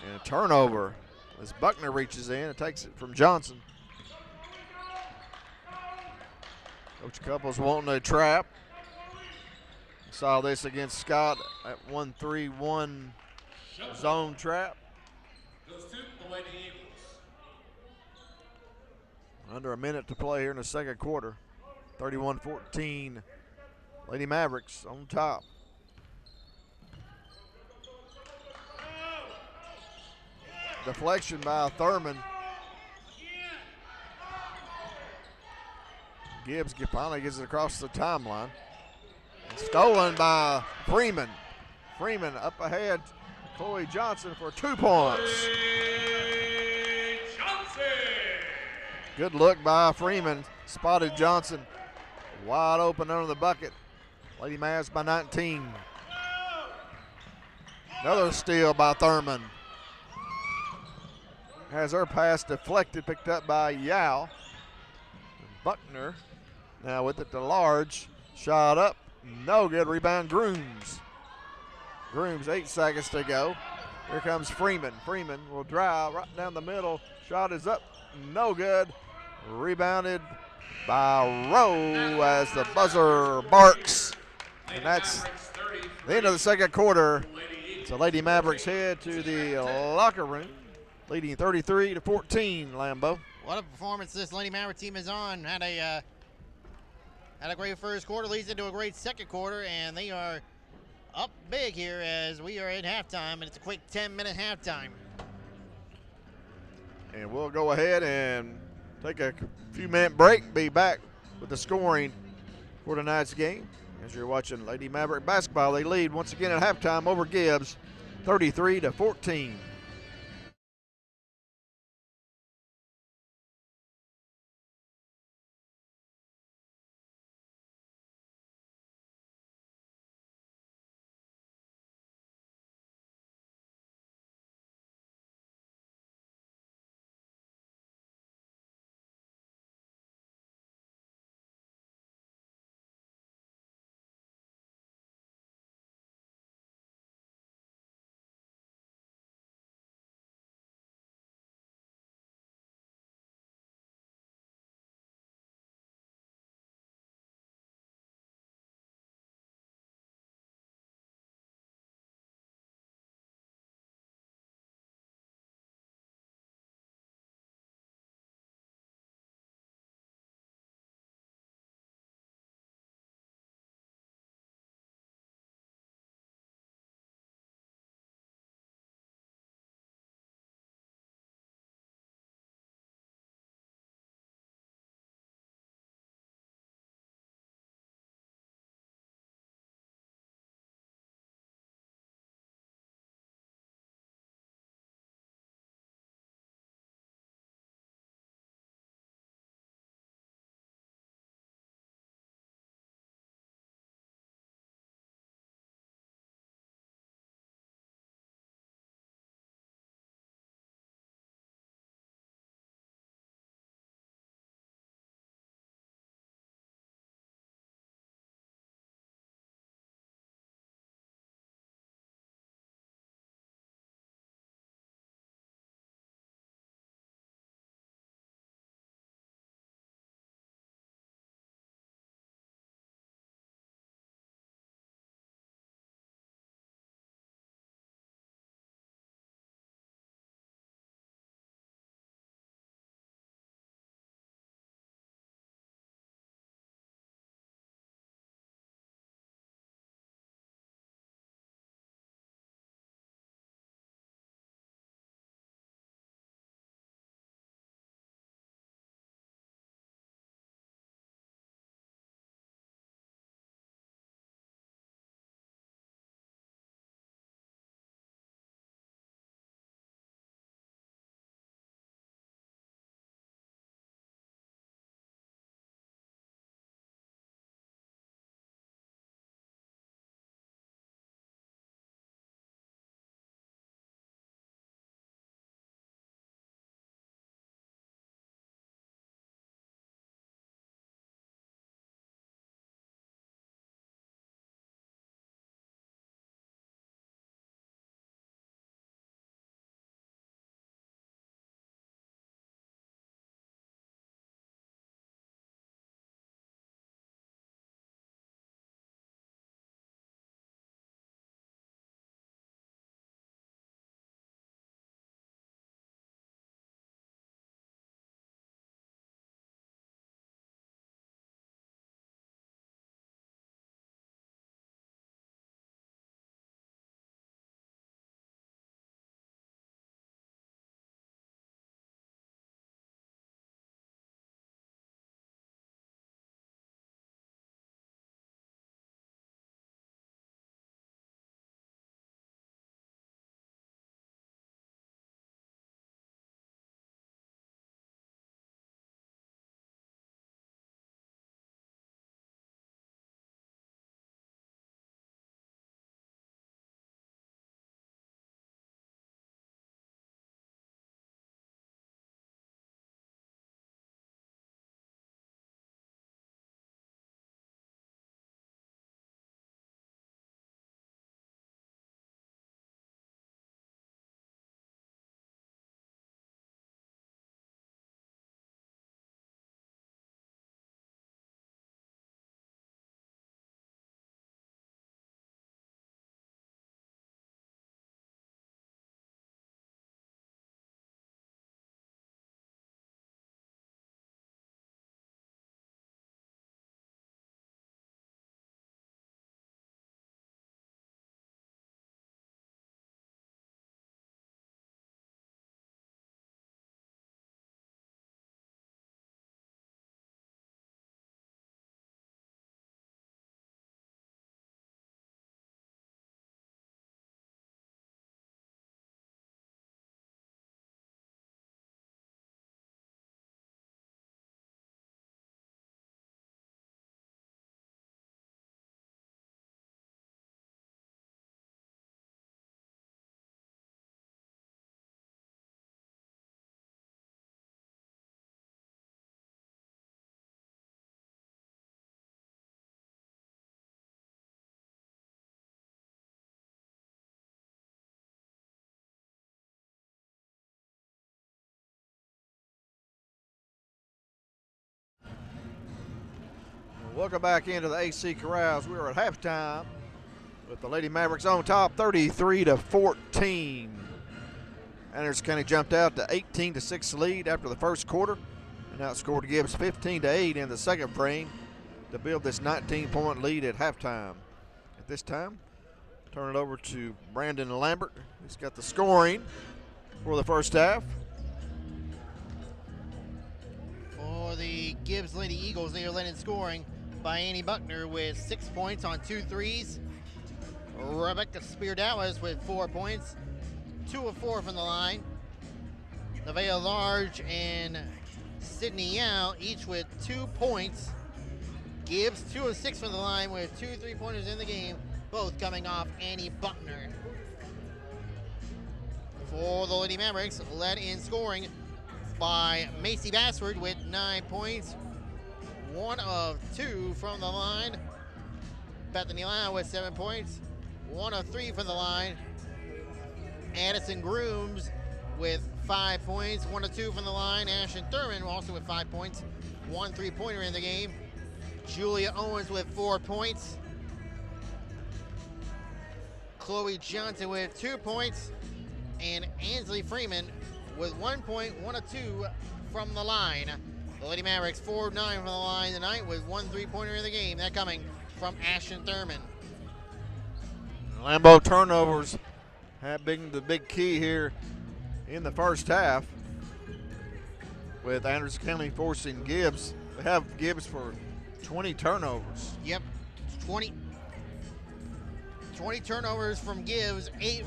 And a turnover as Buckner reaches in and takes it from Johnson. Coach Couples wanting a trap. Saw this against Scott at 1-3-1 zone trap. Goes to the Lady Eagles. Under a minute to play here in the second quarter. 31-14. Lady Mavericks on top. Deflection by Thurman. Gibbs finally gets it across the timeline. Stolen by Freeman. Freeman up ahead. Chloe Johnson for 2 points. Good look by Freeman. Spotted Johnson wide open under the bucket. Lady Mavs by 19. Another steal by Thurman. Has her pass deflected, picked up by Yao. Buckner now with it to Large. Shot up. No good. Rebound Grooms. Grooms, 8 seconds to go. Here comes Freeman. Freeman will drive right down the middle. Shot is up. No good. Rebounded by Rowe as the buzzer barks. And that's the end of the second quarter. So Lady Mavericks head to the locker room, leading 33-14, Lambo. What a performance this Lady Maverick team is on. Had a great first quarter, leads into a great second quarter, and they are up big here as we are at halftime, and it's a quick 10-minute halftime. And we'll go ahead and take a few-minute break, be back with the scoring for tonight's game. As you're watching Lady Maverick basketball, they lead once again at halftime over Gibbs, 33-14. Welcome back into the AC Corrals. We are at halftime with the Lady Mavericks on top, 33-14. Anderson County jumped out to 18-6 lead after the first quarter and outscored Gibbs 15-8 in the second frame to build this 19-point lead at halftime. At this time, turn it over to Brandon Lambert. He's got the scoring for the first half. For the Gibbs Lady Eagles, they are led in scoring by Annie Buckner with 6 points on 2 threes. Rebecca Spear-Dallas with 4 points, 2 of 4 from the line. Nevaeh Large and Sydney Yao each with 2 points. Gibbs 2 of 6 from the line with 2 3-pointers in the game, both coming off Annie Buckner. For the Lady Mavericks, led in scoring by Macy Bassford with 9 points, 1 of 2 from the line. Bethany Lau with 7 points, 1 of 3 from the line. Addison Grooms with 5 points, 1 of 2 from the line. Ashton Thurman also with 5 points, 1 3-pointer in the game. Julia Owens with 4 points. Chloe Johnson with 2 points. And Ansley Freeman with 1 point, 1 of 2 from the line. The Lady Mavericks 4 of 9 from the line tonight with 1 3-pointer in the game. That coming from Ashton Thurman. Lambeau turnovers have been the big key here in the first half, with Anderson County forcing Gibbs. They have Gibbs for 20 turnovers. Yep, 20 turnovers from Gibbs, 8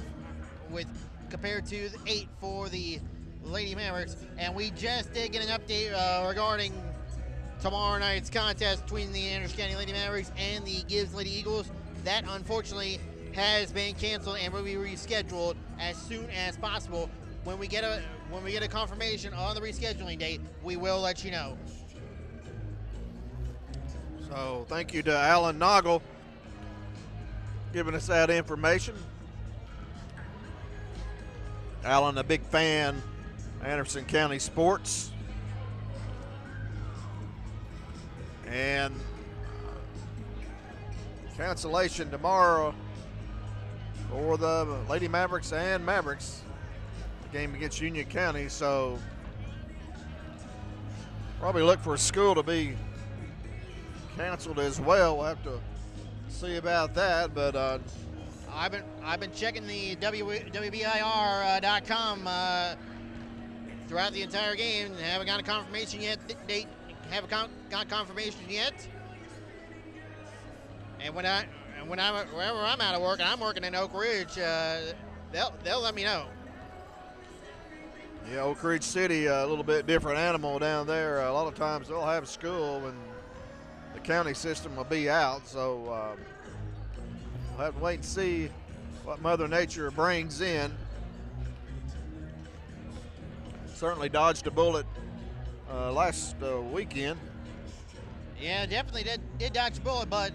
with compared to 8 for the Lady Mavericks. And we just did get an update regarding tomorrow night's contest between the Anderson County Lady Mavericks and the Gibbs Lady Eagles. That unfortunately has been canceled and will be rescheduled as soon as possible. When we get a confirmation on the rescheduling date, we will let you know. So thank you to Alan Noggle giving us that information. Alan, a big fan of Anderson County sports. And cancellation tomorrow for the Lady Mavericks and Mavericks, the game against Union County. So probably look for a school to be canceled as well. We'll have to see about that. But I've been checking the WBIR.com throughout the entire game. Haven't got a confirmation yet. They haven't got confirmation yet. And wherever I'm out of work, and I'm working in Oak Ridge, they'll let me know. Yeah, Oak Ridge City, a little bit different animal down there. A lot of times they'll have school and the county system will be out. So we'll have to wait and see what Mother Nature brings in. Certainly dodged a bullet last weekend. Yeah, definitely did dodge a bullet, but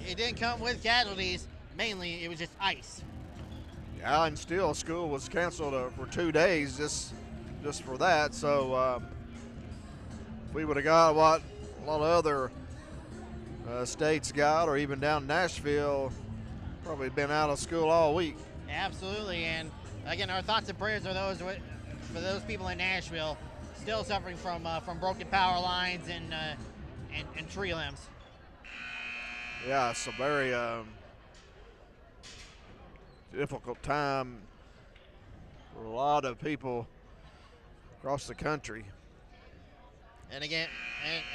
it didn't come with casualties. Mainly, it was just ice. Yeah, and still school was canceled for 2 days just for that. So we would have got what a lot of other states got, or even down in Nashville, probably been out of school all week. Absolutely, and again, our thoughts and prayers are for those people in Nashville still suffering from broken power lines and tree limbs. Yeah, it's a very difficult time for a lot of people across the country. And again,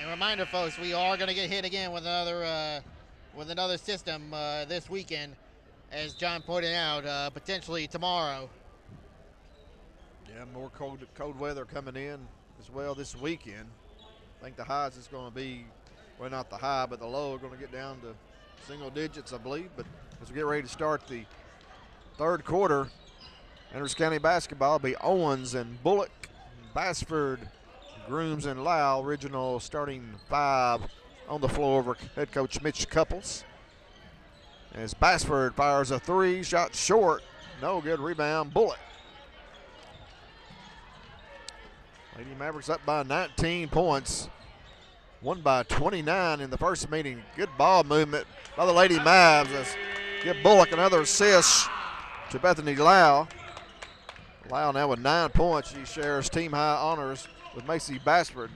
and reminder, folks, we are going to get hit again with another system this weekend, as John pointed out, potentially tomorrow. Yeah, more cold weather coming in as well this weekend. I think the highs is going to be, well, not the high, but the low are going to get down to single digits, I believe. But as we get ready to start the third quarter, Anderson County basketball will be Owens and Bullock, Bassford, Grooms, and Lau, original starting 5 on the floor for head coach Mitch Couples. As Bassford fires a 3, shot short, no good, rebound, Bullock. Lady Mavericks up by 19 points, won by 29 in the first meeting. Good ball movement by the Lady Mavs. Let's give Bullock another assist to Bethany Lau. Lau now with 9 points. She shares team high honors with Macy Bassford.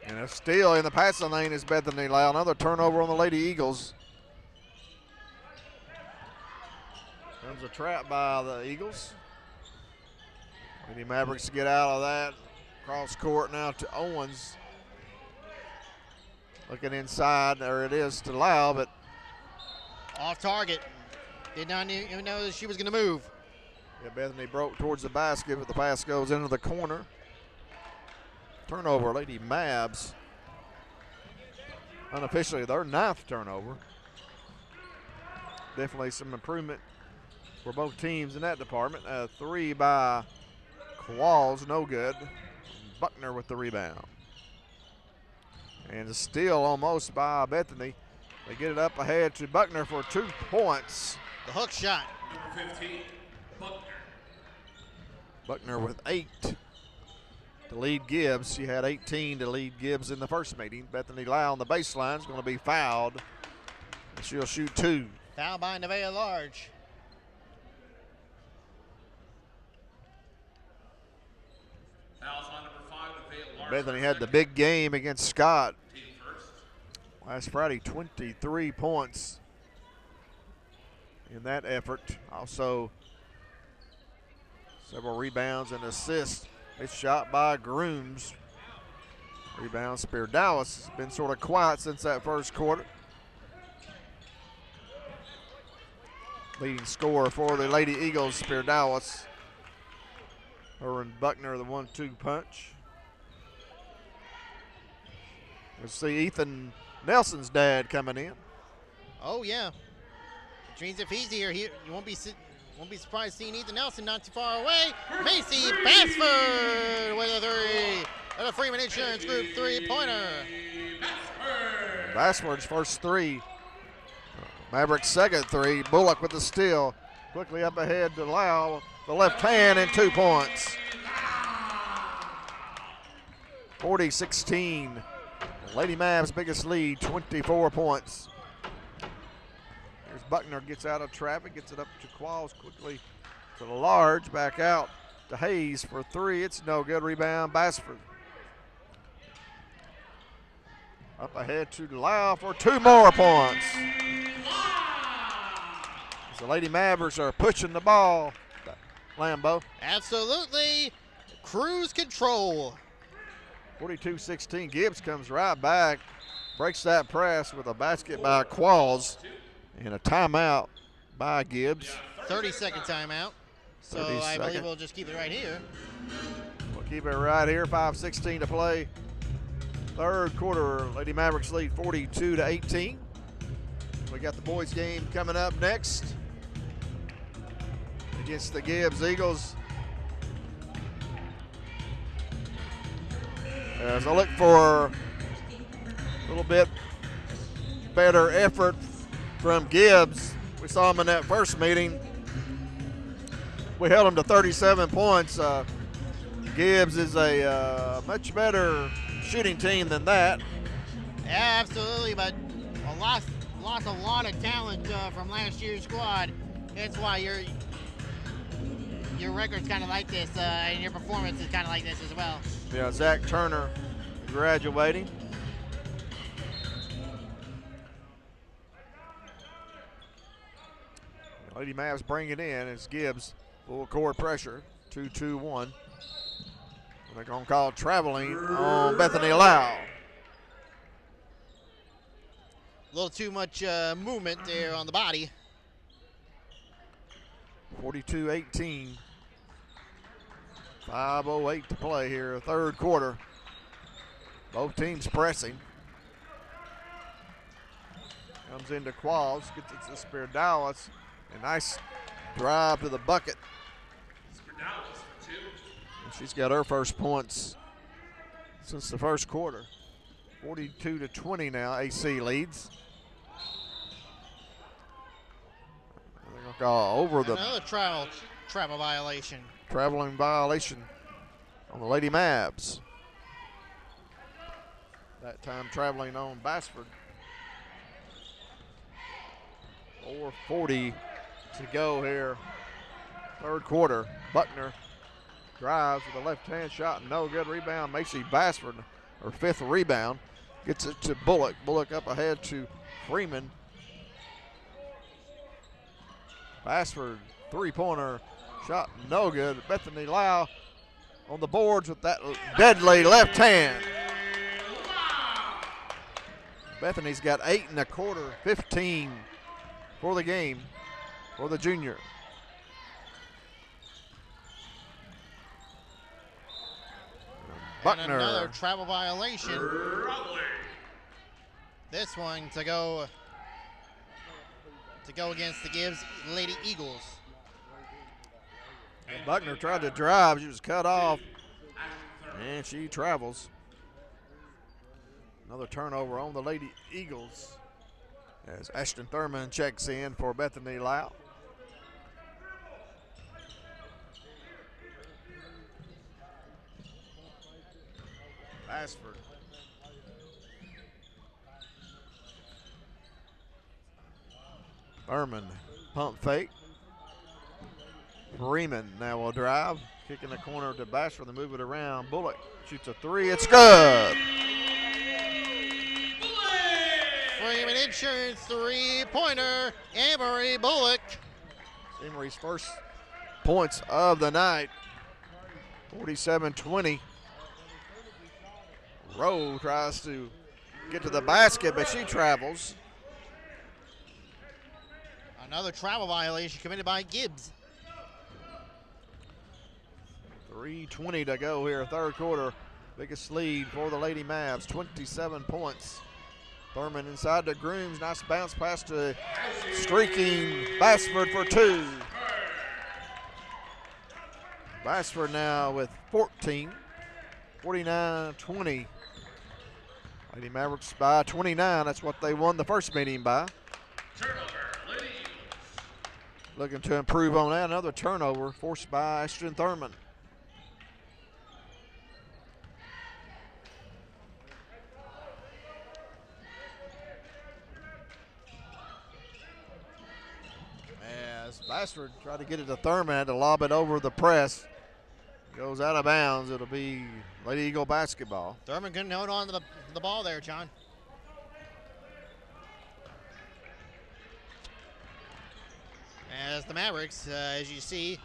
And a steal in the passing lane is Bethany Lau. Another turnover on the Lady Eagles. Comes a trap by the Eagles. Lady Mavericks to get out of that. Cross court now to Owens. Looking inside, there it is to Lau, but off target. Did not even know that she was going to move. Yeah, Bethany broke towards the basket, but the pass goes into the corner. Turnover, Lady Mavs. Unofficially, their 9th turnover. Definitely some improvement for both teams in that department. 3 by Qualls, no good. Buckner with the rebound. And a steal almost by Bethany. They get it up ahead to Buckner for 2 points. The hook shot. Number 15, Buckner. Buckner with 8 to lead Gibbs. She had 18 to lead Gibbs in the first meeting. Bethany Lau on the baseline is going to be fouled. And she'll shoot 2. Foul by Nevaeh Large. Fouls on number 5, Nevaeh Large. Bethany had the big game against Scott Team first. last Friday, 23 points in that effort. Also, several rebounds and assists. It's shot by Grooms. Rebound, Spirdalis has been sort of quiet since that first quarter. Leading scorer for the Lady Eagles, Spirdalis. Her and Buckner, the 1-2 punch. We'll see Ethan Nelson's dad coming in. Oh yeah, which means if he's here, you won't be surprised seeing Ethan Nelson not too far away. Macy Bassford with a 3. And a Freeman Insurance Group 3-pointer. Bassford's first 3. Mavericks' second 3. Bullock with the steal. Quickly up ahead to Lau. The left hand and 2 points. 40-16. Lady Mavs' biggest lead, 24 points. Here's Buckner, gets out of traffic, gets it up to Qualls quickly to the Large, back out to Hayes for 3. It's no good. Rebound, Bassford. Up ahead to Lau for 2 more points. The Lady Mavericks are pushing the ball. Lambeau. Absolutely. Cruise control. 42-16. Gibbs comes right back, breaks that press with a basket by Qualls and a timeout by Gibbs. 30-second timeout. So I believe we'll just keep it right here. We'll keep it right here. 5:16 to play. Third quarter, Lady Mavericks lead 42-18. We got the boys game coming up next against the Gibbs Eagles. As I look for a little bit better effort from Gibbs. We saw him in that first meeting. We held him to 37 points. Gibbs is a much better shooting team than that. Yeah, absolutely, but lost a lot of talent from last year's squad. That's why your record's kind of like this, and your performance is kind of like this as well. Yeah, Zach Turner graduating. Lady Mavs bring it in as Gibbs, full court pressure, 2-2-1. They're going to call traveling on Bethany Lau. A little too much movement there on the body. 42-18. 5:08 to play here, third quarter. Both teams pressing. Comes into Qualls, gets it to Spirdalis. A nice drive to the bucket. Spirdalis for 2. And she's got her first points since the first quarter. 42-20 now, AC leads. They're going to call over the Another travel violation. traveling violation. on the Lady Mavs. That time traveling on Bassford. 4:40 to go here. Third quarter. Buckner drives with a left-hand shot. No good. Rebound. Macy Bassford, her 5th rebound. Gets it to Bullock. Bullock up ahead to Freeman. Bassford, 3-pointer shot. No good. Bethany Lau on the boards with that deadly left hand. Bethany's got 8 1/4, 15 for the game for the junior. Buckner. And another travel violation. This one to go against the Gibbs Lady Eagles. And Buckner tried to drive. She was cut off, and she travels. Another turnover on the Lady Eagles as Ashton Thurman checks in for Bethany Lau. Bassford. Thurman, pump fake. Freeman now will drive. Kick in the corner to Bassford. They move it around. Bullock shoots a 3. It's good. Freeman Insurance 3-pointer. Emery Bullock. Emery's first points of the night. 47-20. Rowe tries to get to the basket, but she travels. Another travel violation committed by Gibbs. 3:20 to go here, third quarter. Biggest lead for the Lady Mavs, 27 points. Thurman inside to Grooms. Nice bounce pass to streaking Bassford for 2. Bassford now with 14. 49-20. Lady Mavericks by 29. That's what they won the first meeting by. Looking to improve on that. Another turnover forced by Ashton Thurman. As Bassford tried to get it to Thurman, had to lob it over the press. Goes out of bounds. It'll be Lady Eagle basketball. Thurman couldn't hold on to the ball there, John. As the Mavericks, as you see,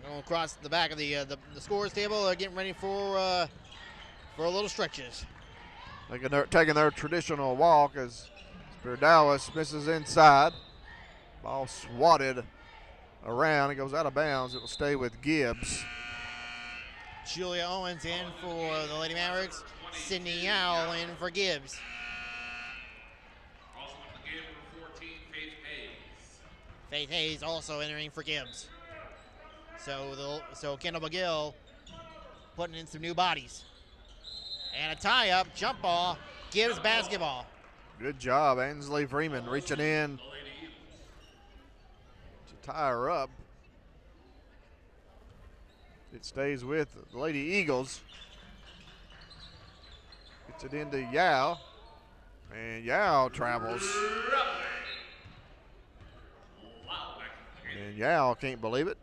going across the back of the scores table, getting ready for a little stretches. Taking their traditional walk as Spiridalis misses inside. Ball swatted around. It goes out of bounds. It will stay with Gibbs. Julia Owens in for the Lady Mavericks. Sydney Yowell in for Gibbs. Also in the game for 14, Faith Hayes. Faith Hayes also entering for Gibbs. So Kendall McGill putting in some new bodies. And a tie-up, jump ball, Gibbs basketball. Good job, Ainsley Freeman reaching in to tie her up. It stays with the Lady Eagles. Gets it into Yao. And Yao travels. And Yao can't believe it.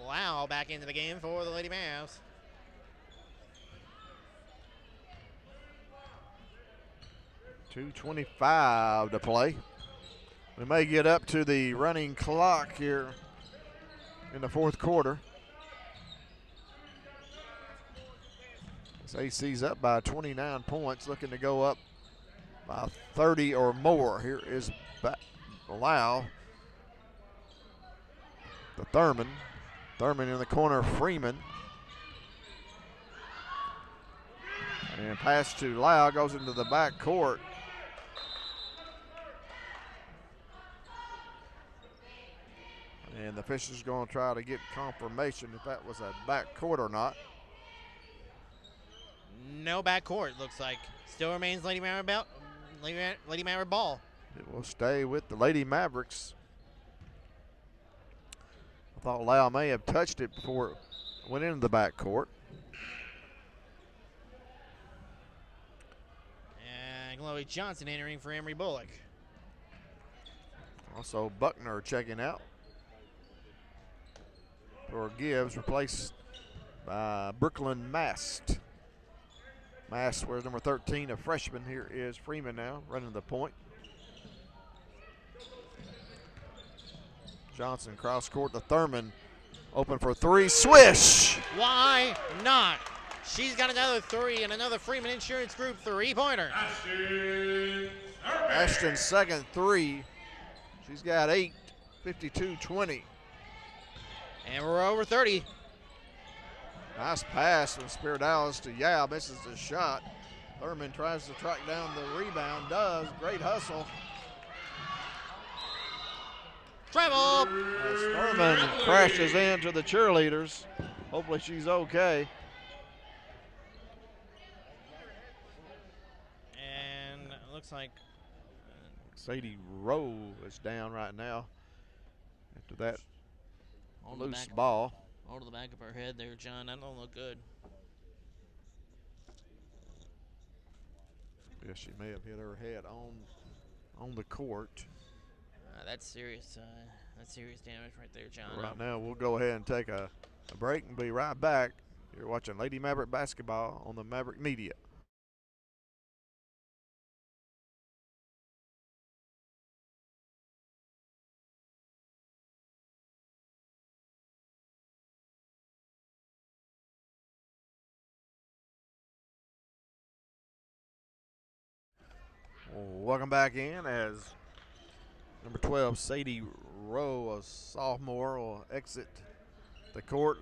Wow, back into the game for the Lady Mavs. .225 to play. We may get up to the running clock here in the fourth quarter. This AC's up by 29 points, looking to go up by 30 or more. Here is Lau. The Thurman. Thurman in the corner, Freeman. And pass to Lau, goes into the back court. And the official's going to try to get confirmation if that was a back court or not. No back court, looks like. Still remains Lady Maverick ball. It will stay with the Lady Mavericks. I thought Lau may have touched it before it went into the backcourt. And Chloe Johnson entering for Emery Bullock. Also Buckner checking out for Gibbs, replaced by Brooklyn Mast. Mast wears number 13, a freshman. Here is Freeman now running the point. Johnson cross court to Thurman. Open for three, swish! Why not? She's got another three and another Freeman Insurance Group three-pointer. Ashton's second three. She's got 8, 52-20. And we're over 30. Nice pass from Spiridalis to Yao, misses the shot. Thurman tries to track down the rebound, does. Great hustle. Travel! As Thurman crashes into the cheerleaders. Hopefully she's okay. And it looks like Sadie Rowe is down right now after that loose ball. All to the back of her head there, John. That don't look good. Yeah, she may have hit her head on the court. That's serious. That's serious damage right there, John. Right now, we'll go ahead and take a break and be right back. You're watching Lady Maverick basketball on the Maverick Media. Welcome back in as number 12, Sadie Rowe, a sophomore, will exit the court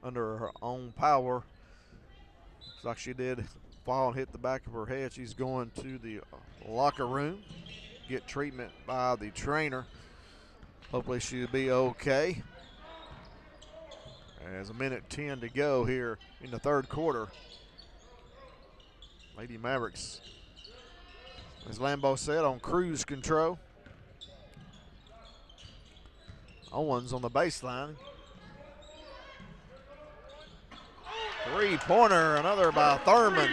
under her own power. Looks like she did fall and hit the back of her head. She's going to the locker room, get treatment by the trainer. Hopefully she'll be okay. As a minute 10 to go here in the third quarter. Lady Mavericks, as Lambeau said, on cruise control. Owens on the baseline. Three-pointer, another by Thurman.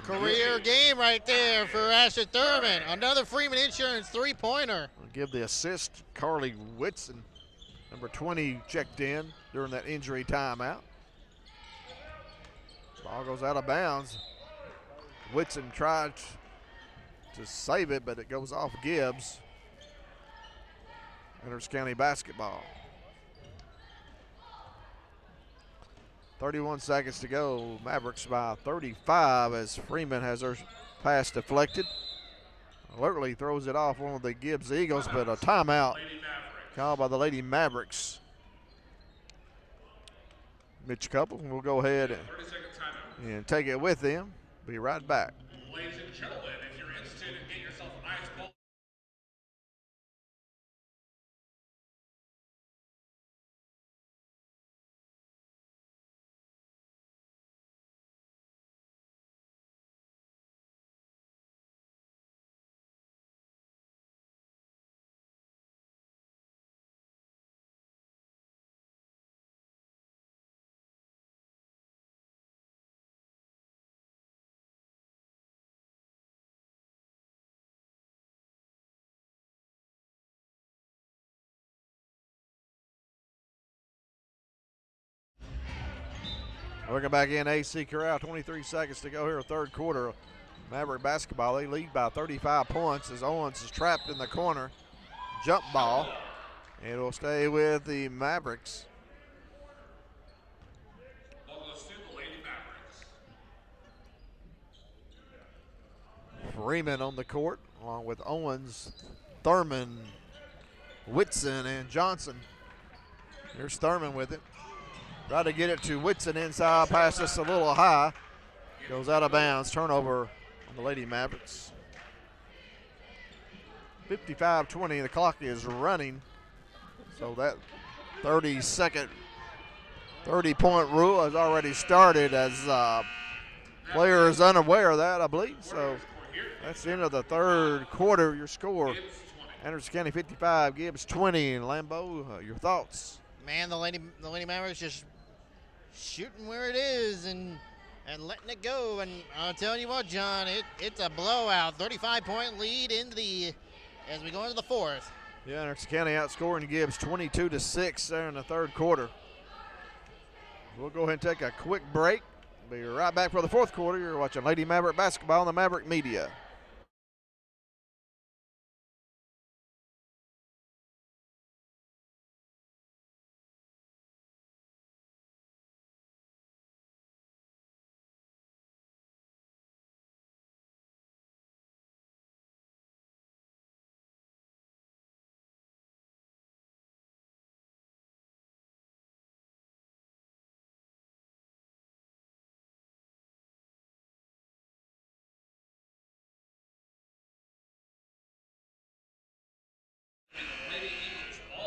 Career game right there for Asher Thurman. Another Freeman Insurance three-pointer. I'll give the assist, Carly Whitson. Number 20 checked in during that injury timeout. Ball goes out of bounds. Whitson tried to save it, but it goes off Gibbs. Enters County basketball. 31 seconds to go. Mavericks by 35 as Freeman has her pass deflected. Alertly throws it off one of the Gibbs Eagles, but a timeout called by the Lady Mavericks. Mitch Couple will go ahead and take it with them. Be right back. Ladies and gentlemen, if you're interested in getting yourself a nice ball. Welcome back in, AC Corral. 23 seconds to go here, third quarter. Maverick basketball, they lead by 35 points as Owens is trapped in the corner. Jump ball. It'll stay with the Mavericks. Freeman on the court, along with Owens, Thurman, Whitson, and Johnson. Here's Thurman with it. Try to get it to Whitson inside, pass just a little high. Goes out of bounds, turnover on the Lady Mavericks. 55-20, the clock is running. So that 30-point rule has already started as player is unaware of that, I believe. So that's the end of the third quarter. Your score, Anderson County 55, Gibbs 20. And Lambeau, your thoughts? Man, the Lady Mavericks just shooting where it is and letting it go. And I'll tell you what, John, it's a blowout. 35-point lead as we go into the fourth. Yeah, Anderson County outscoring Gibbs 22-6 there in the third quarter. We'll go ahead and take a quick break. Be right back for the fourth quarter. You're watching Lady Maverick basketball on the Maverick Media.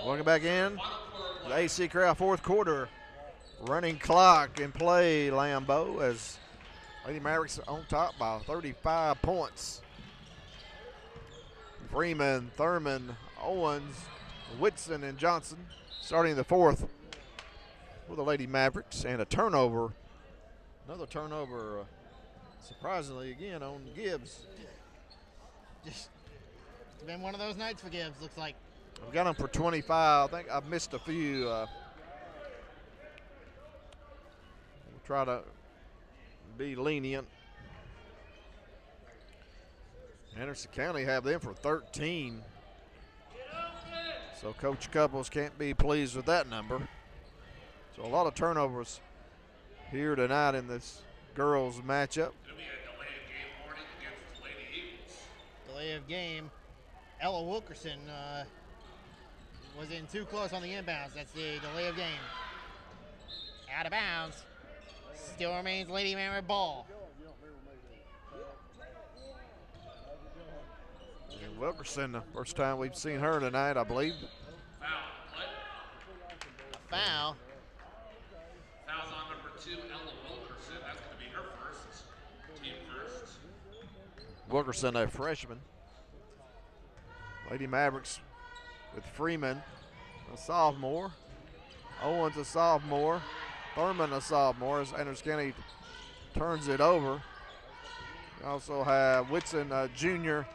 Welcome back in. The AC Corral fourth quarter. Running clock in play, Lambeau, as Lady Mavericks on top by 35 points. Freeman, Thurman, Owens, Whitson, and Johnson starting the fourth for the Lady Mavericks. And a turnover. Another turnover, surprisingly, again, on Gibbs. Just been one of those nights for Gibbs, looks like. I've got him for 25. I think I've missed a few. We'll try to be lenient. Anderson County have them for 13. So Coach Couples can't be pleased with that number. So a lot of turnovers here tonight in this girls matchup. Delay of game. Ella Wilkerson was in too close on the inbounds. That's the delay of game. Out of bounds. Still remains Lady Maverick ball. And Wilkerson, the first time we've seen her tonight, I believe. A foul. Foul's on number 2, Ella Wilkerson. That's going to be her first. Team first. Wilkerson, a freshman. Lady Mavericks with Freeman, a sophomore. Owens, a sophomore. Thurman, a sophomore, as Anderson County turns it over. We also have Whitson, a junior,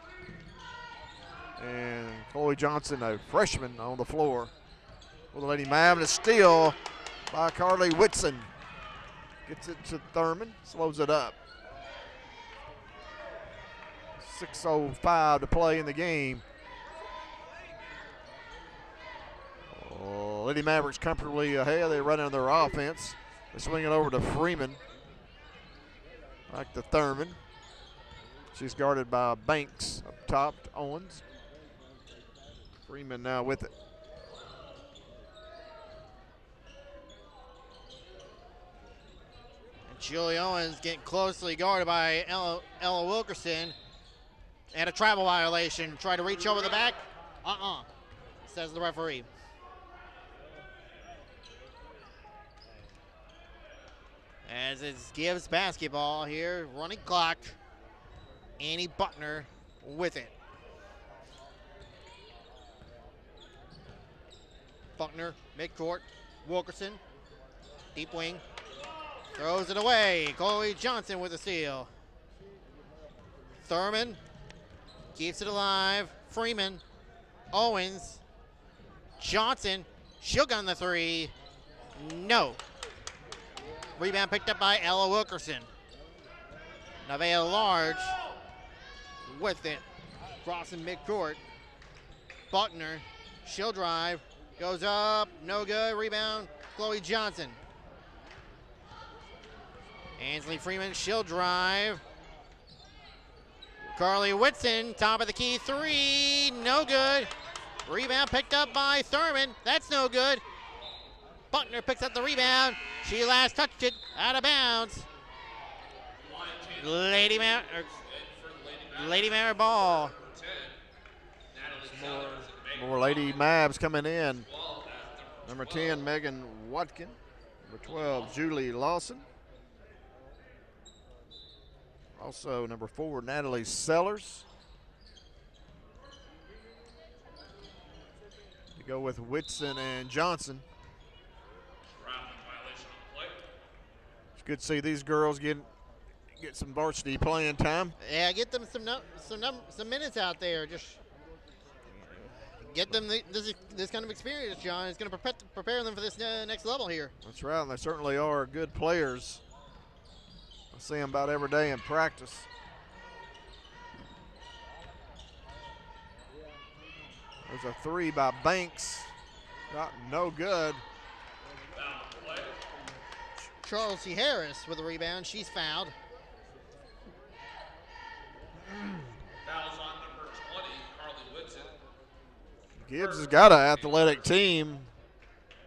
and Chloe Johnson, a freshman, on the floor. For the Lady Mavericks, a steal by Carly Whitson. Gets it to Thurman, slows it up. 6:05 to play in the game. Lady Mavericks comfortably ahead. They run on their offense. They swing it over to Freeman. Back to Thurman. She's guarded by Banks up top to Owens. Freeman now with it. And Julie Owens getting closely guarded by Ella Wilkerson. And a travel violation. Try to reach over the back. Says the referee. As it Gibbs basketball here, running clock. Annie Buckner with it. Buckner, midcourt. Wilkerson, deep wing. Throws it away. Chloe Johnson with the steal. Thurman keeps it alive. Freeman, Owens, Johnson. She'll gun the three. No. Rebound picked up by Ella Wilkerson. Nevaeh Large with it. Crossing midcourt. Buckner, she'll drive. Goes up, no good. Rebound, Chloe Johnson. Ansley Freeman, she'll drive. Carly Whitson, top of the key, three, no good. Rebound picked up by Thurman, that's no good. Buckner picks up the rebound. She last touched it, out of bounds. Lady Maverick ball. More Lady Mavs coming in. Number 10, Megan Watkin. Number 12, Julie Lawson. Also, number 4, Natalie Sellers. To go with Whitson and Johnson. Good to see these girls get some varsity playing time. Yeah, get them some minutes out there. Just get them this kind of experience, John. It's going to prepare them for this next level here. That's right, and they certainly are good players. I see them about every day in practice. There's a three by Banks. No good. Charles C. Harris with a rebound. She's fouled. Fouls on number 20, Carly Whitson. Gibbs has got an athletic team,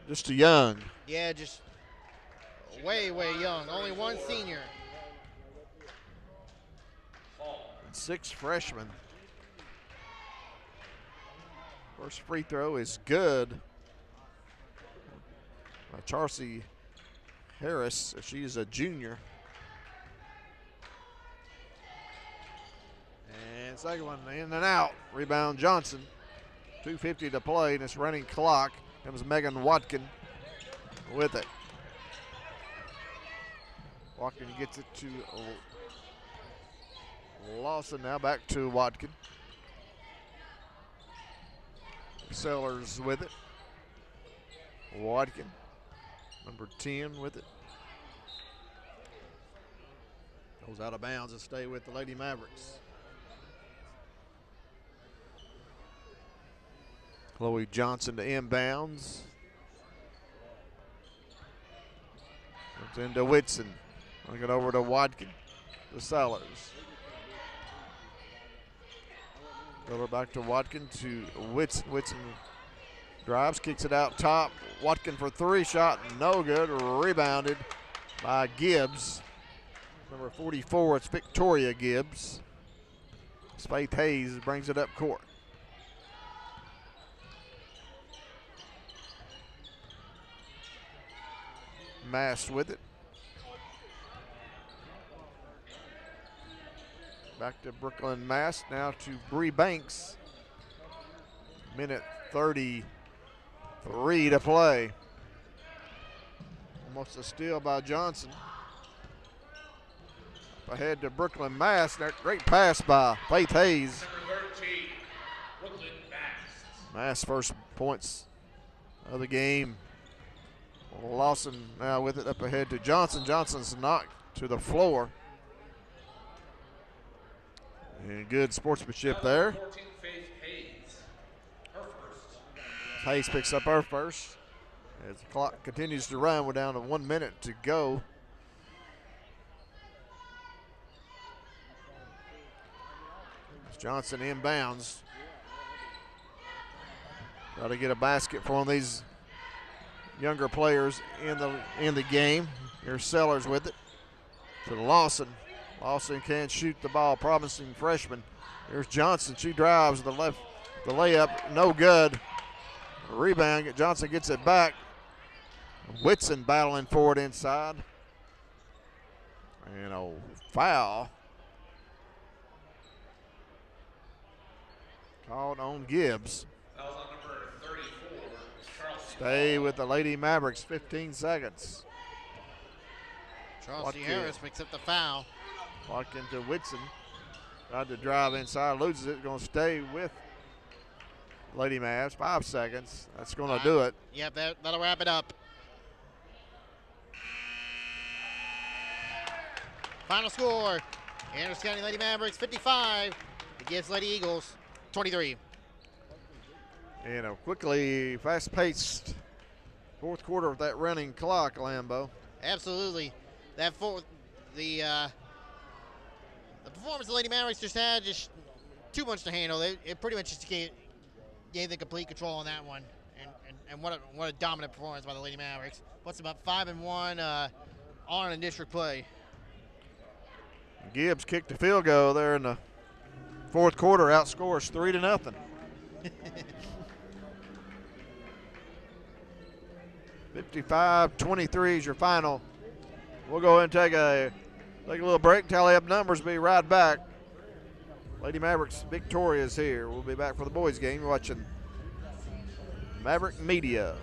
just too young. Yeah, just way young. Only one senior. And 6 freshmen. First free throw is good. Charcy Harris, she's a junior. And second one in and out. Rebound Johnson. 2:50 to play in this running clock. Comes Megan Watkin with it. Watkin gets it to Lawson, now back to Watkin. Sellers with it. Watkin, number 10 with it. Goes out of bounds and stay with the Lady Mavericks. Chloe Johnson to inbounds. Comes into Whitson. Bring it over to Watkin. The Sellers. Over back to Watkin to Whitson. Whitson drives, kicks it out top. Watkin for 3, shot no good. Rebounded by Gibbs. Number 44, it's Victoria Gibbs. Faith Hayes brings it up court. Mass with it. Back to Brooklyn Mass, now to Bree Banks. Minute 33 to play. Almost a steal by Johnson. Up ahead to Brooklyn Mass. That great pass by Faith Hayes. Number 13, Brooklyn Mass. Mass first points of the game. Lawson now with it up ahead to Johnson. Johnson's knocked to the floor. And good sportsmanship there. 14, Faith Hayes. Her first. Hayes picks up her first. As the clock continues to run, we're down to 1 minute to go. As Johnson inbounds. Got to get a basket for one of these younger players in the game. Here's Sellers with it to Lawson. Lawson can't shoot the ball, promising freshman. Here's Johnson. She drives the layup, no good. Rebound. Johnson gets it back. Whitson battling for it inside. And a foul called on Gibbs. Fouls on number 34, Charles. Stay with the Lady Mavericks, 15 seconds. Charles C. Harris picks up the foul. Walk into Whitson. Tried to drive inside, loses it. Going to stay with Lady Mavs. 5 seconds. That's going to do it. Yep, that'll wrap it up. Final score: Anderson County Lady Mavericks 55. The Gibbs Lady Eagles 23. And a quickly, fast-paced fourth quarter with that running clock, Lambo. Absolutely. The performance the Lady Mavericks just had just too much to handle. It pretty much just gave the complete control on that one, and what a dominant performance by the Lady Mavericks. What's about 5-1 on in district play. Gibbs kicked the field goal there in the fourth quarter, outscores 3-0. 55-23 is your final. We'll go ahead and take a little break, tally up numbers, be right back. Lady Mavericks Victoria's here. We'll be back for the boys game. You're watching Maverick Media.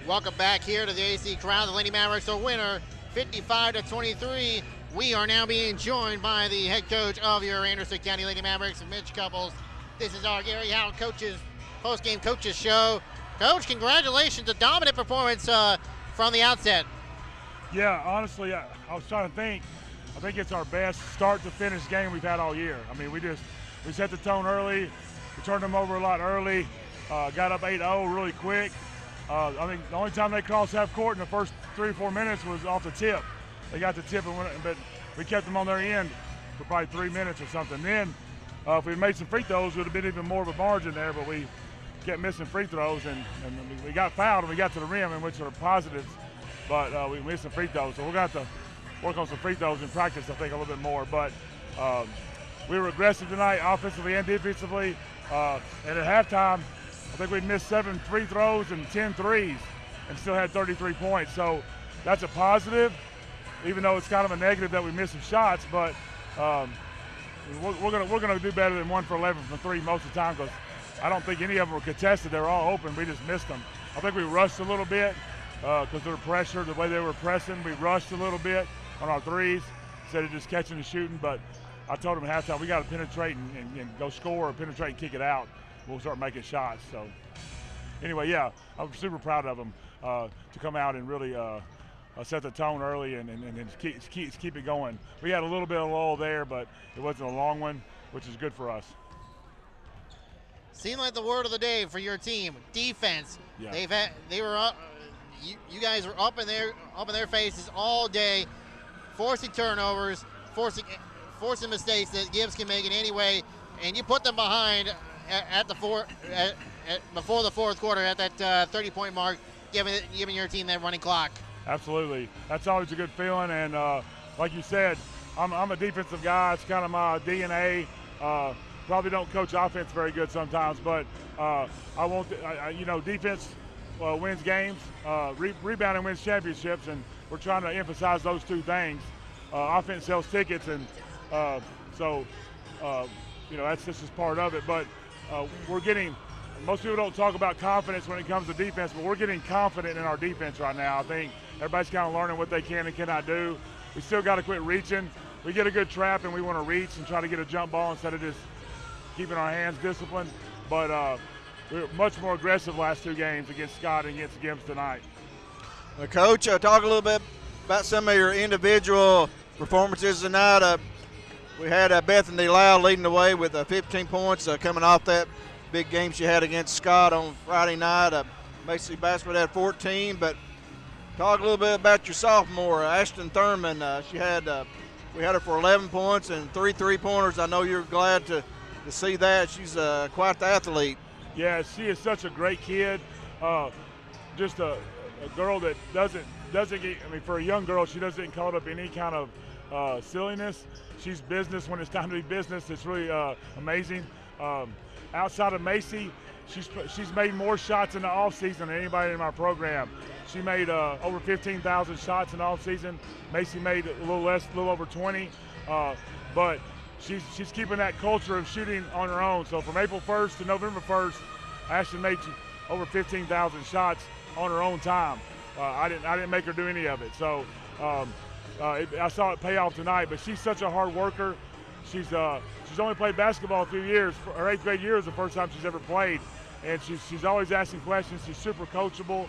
Welcome back here to the AC Crowd. The Lady Mavericks are winner, 55-23. We are now being joined by the head coach of your Anderson County Lady Mavericks, Mitch Couples. This is our Gary Howell post-game coaches show. Coach, congratulations, a dominant performance from the outset. Yeah, honestly, I was trying to think. I think it's our best start-to-finish game we've had all year. I mean, we set the tone early. We turned them over a lot early. Got up 8-0 really quick. I think the only time they crossed half court in the first 3 or 4 minutes was off the tip. They got the tip, but we kept them on their end for probably 3 minutes or something. Then, if we made some free throws, it would have been even more of a margin there, but we kept missing free throws, and we got fouled and we got to the rim, in which are positives, but we missed some free throws. So we're going to have to work on some free throws in practice, I think, a little bit more. But we were aggressive tonight, offensively and defensively. And at halftime, I think we'd missed 7 free throws and 10 threes and still had 33 points. So that's a positive, even though it's kind of a negative that we missed some shots. But we're gonna do better than 1 for 11 from 3 most of the time, because I don't think any of them were contested. They were all open. We just missed them. I think we rushed a little bit because they were pressured. The way they were pressing, we rushed a little bit on our threes instead of just catching and shooting. But I told them at halftime, we got to penetrate and go score, or penetrate and kick it out. We'll start making shots. So anyway, yeah, I'm super proud of them to come out and really set the tone early and keep it going. We had a little bit of lull there, but it wasn't a long one, which is good for us. Seemed like the word of the day for your team, defense. Yeah. They were up. You guys were up in their faces all day, forcing turnovers, forcing mistakes that Gibbs can make in any way, and you put them behind before the fourth quarter at that 30-point mark, giving your team that running clock. Absolutely, that's always a good feeling, and like you said, I'm a defensive guy. It's kind of my DNA. Probably don't coach offense very good sometimes, but defense wins games, rebounding wins championships, and we're trying to emphasize those 2 things. Offense sells tickets, and that's just part of it. But we're getting, most people don't talk about confidence when it comes to defense, but we're getting confident in our defense right now. I think everybody's kind of learning what they can and cannot do. We still got to quit reaching. We get a good trap and we want to reach and try to get a jump ball instead of just keeping our hands disciplined. But we're much more aggressive last 2 games against Scott and against Gibbs tonight. Coach, talk a little bit about some of your individual performances tonight. We had Bethany Lau leading the way with 15 points coming off that big game she had against Scott on Friday night. Macy Bassford had 14, but talk a little bit about your sophomore, Ashton Thurman. We had her for 11 points and 3 3-pointers. I know you're glad to see that. She's quite the athlete. Yeah, she is such a great kid. Just a girl that doesn't get, for a young girl, she doesn't get caught up in any kind of silliness. She's business when it's time to be business. It's really amazing. Outside of Macy, she's made more shots in the offseason than anybody in our program. She made over 15,000 shots in the offseason. Macy made a little less, a little over 20. But she's keeping that culture of shooting on her own. So from April 1st to November 1st, Ashton made over 15,000 shots on her own time. I didn't make her do any of it. So I saw it pay off tonight. But she's such a hard worker. She's only played basketball a few years. Her 8th grade year is the first time she's ever played, and she's always asking questions. She's super coachable.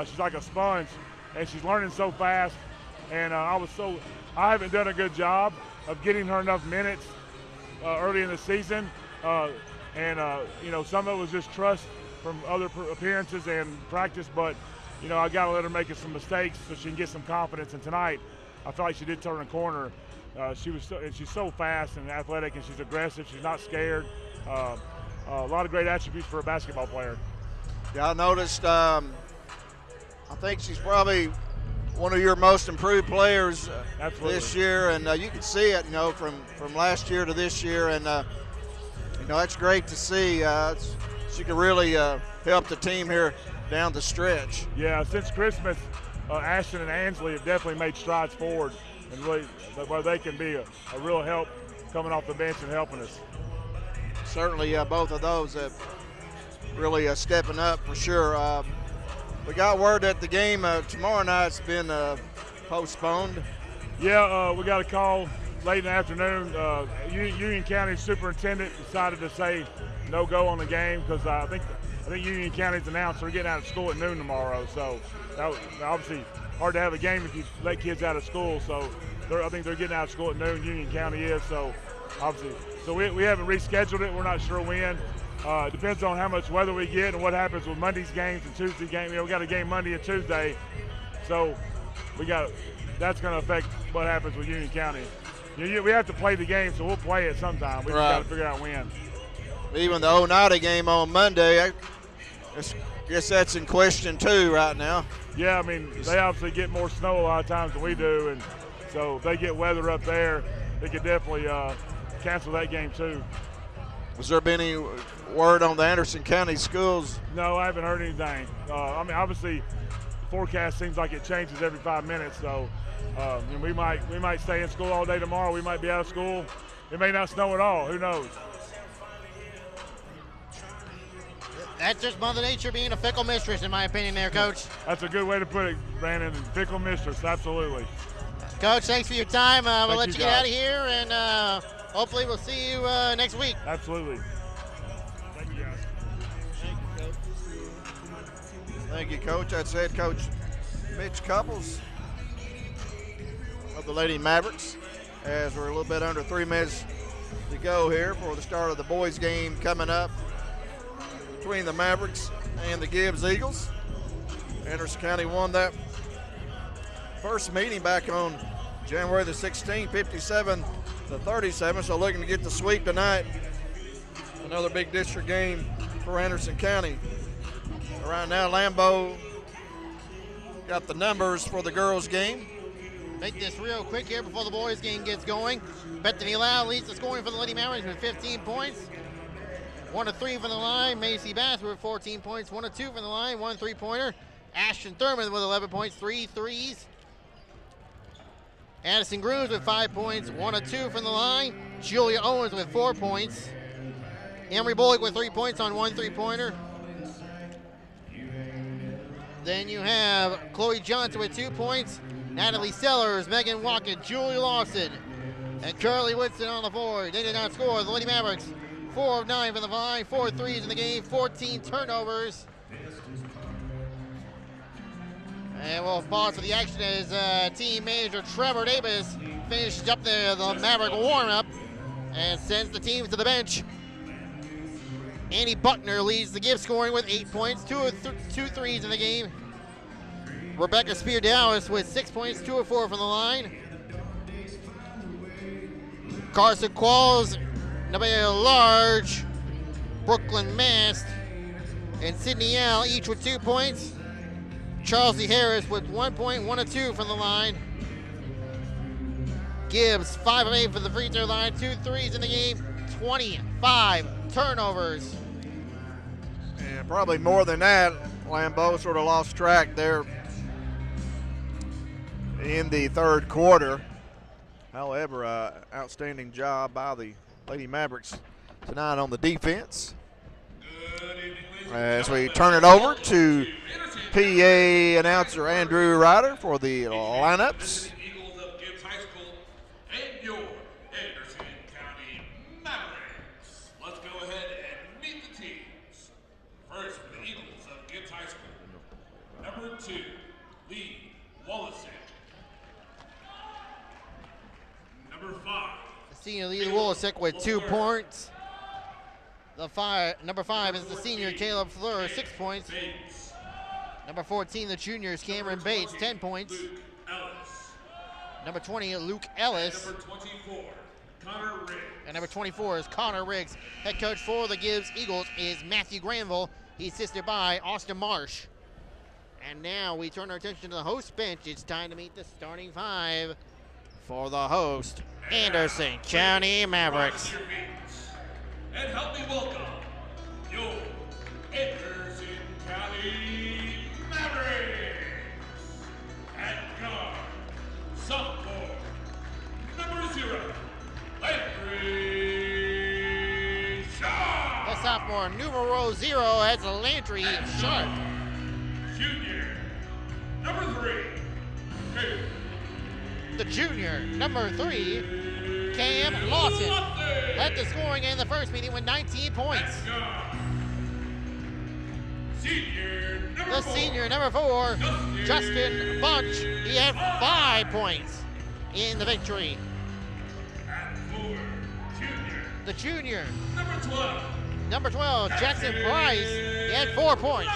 She's like a sponge, and she's learning so fast. And I haven't done a good job of getting her enough minutes early in the season. Some of it was just trust from other appearances and practice, but I got to let her make some mistakes so she can get some confidence. And tonight, I felt like she did turn a corner. She's so fast and athletic, and she's aggressive. She's not scared. A lot of great attributes for a basketball player. Yeah, I noticed. I think she's probably one of your most improved players this year, and you can see it, from last year to this year, and that's great to see. She can really help the team here down the stretch. Yeah, since Christmas, Ashton and Ansley have definitely made strides forward, and really where they can be a real help coming off the bench and helping us. Certainly, both of those really stepping up for sure. We got word that the game tomorrow night's been postponed. Yeah, we got a call late in the afternoon. Union County superintendent decided to say no go on the game because I think Union County's announced they're getting out of school at noon tomorrow. So that was obviously hard to have a game if you let kids out of school. So I think they're getting out of school at noon. Union County is, so obviously. So we haven't rescheduled it. We're not sure when. It depends on how much weather we get and what happens with Monday's games and Tuesday's game. We got a game Monday and Tuesday, so that's going to affect what happens with Union County. We have to play the game, so we'll play it sometime. We just got to figure out when. Even the Oneida game on Monday, I guess that's in question too right now. Yeah, I mean, they obviously get more snow a lot of times than we do, and so if they get weather up there, they could definitely cancel that game too. Has there been any word on the Anderson County schools? No, I haven't heard anything. I mean, obviously, the forecast seems like it changes every 5 minutes, so we might stay in school all day tomorrow. We might be out of school. It may not snow at all. Who knows? That's just Mother Nature being a fickle mistress, in my opinion there, Coach. That's a good way to put it, Brandon. Fickle mistress, absolutely. Coach, thanks for your time. We'll let you get guys. out of here, and hopefully we'll see you next week. Absolutely. Thank you, guys. Thank you, Coach. That's head coach Mitch Couples of the Lady Mavericks, as we're a little bit under 3 minutes to go here for the start of the boys game coming up between the Mavericks and the Gibbs Eagles. Anderson County won that first meeting back on January the 16th, 57-37, so looking to get the sweep tonight. Another big district game for Anderson County. Right now, Lambeau got the numbers for the girls' game. Make this real quick here before the boys' game gets going. Bethany Lau leads the scoring for the Lady Mavericks with 15 points. 1 of 3 from the line. Macy Bass with 14 points. 1 of 2 from the line. 1 3-pointer. Ashton Thurman with 11 points. 3 threes. Addison Grooms with 5 points. 1 of 2 from the line. Julia Owens with 4 points. Emery Bullock with 3 points on 1 3-pointer. Then you have Chloe Johnson with 2 points. Natalie Sellers, Megan Watkins, Julie Lawson, and Curly Whitson on the board. They did not score. The Lady Mavericks, 4 of 9 from the line, 4 threes in the game, 14 turnovers. And we'll pause for the action as team manager Trevor Davis finishes up the Maverick warm-up and sends the team to the bench. Annie Buckner leads the Gibbs scoring with 8 points, 2 threes in the game. Rebecca Spear-Dallas with 6 points, 2 of 4 from the line. Carson Qualls, Nevaeh Large, Brooklyn Mast, and Sydney Al each with 2 points. Charles E. Harris with 1 point, 1 of 2 from the line. Gibbs, 5 of 8 from the free throw line, 2 threes in the game, 25 turnovers. And probably more than that, Lambeau sort of lost track there in the third quarter. However, outstanding job by the Lady Mavericks tonight on the defense. As we turn it over to PA announcer Andrew Ryder for the lineups. Eagles of Gibbs High School and your Anderson County Mavericks. Let's go ahead and meet the teams. First for the Eagles of Gibbs High School. Number 2, Lee Wallison. Number 5. Senior Lee Wolasek with 2 points. Number 5 is the senior Caleb Fleur, 6 points. Number 14, the juniors Cameron Bates, 10 points. Number 20, Luke Ellis. Number 24, Connor Riggs. And number 24 is Connor Riggs. Head coach for the Gibbs Eagles is Matthew Granville. He's assisted by Austin Marsh. And now we turn our attention to the host bench. It's time to meet the starting 5 for the host, Anderson County Mavericks. And help me welcome your Anderson County Mavericks. At guard, sophomore, number 0, Landry Sharp. The sophomore, numero 0, has Landry Sharp. Junior, the junior, number 3, Cam Lawson, led the scoring in the first meeting with 19 points. The senior, number 4, Justin Bunch, he had 5 points in the victory. The junior, number 12, Jackson Price, he had 4 points.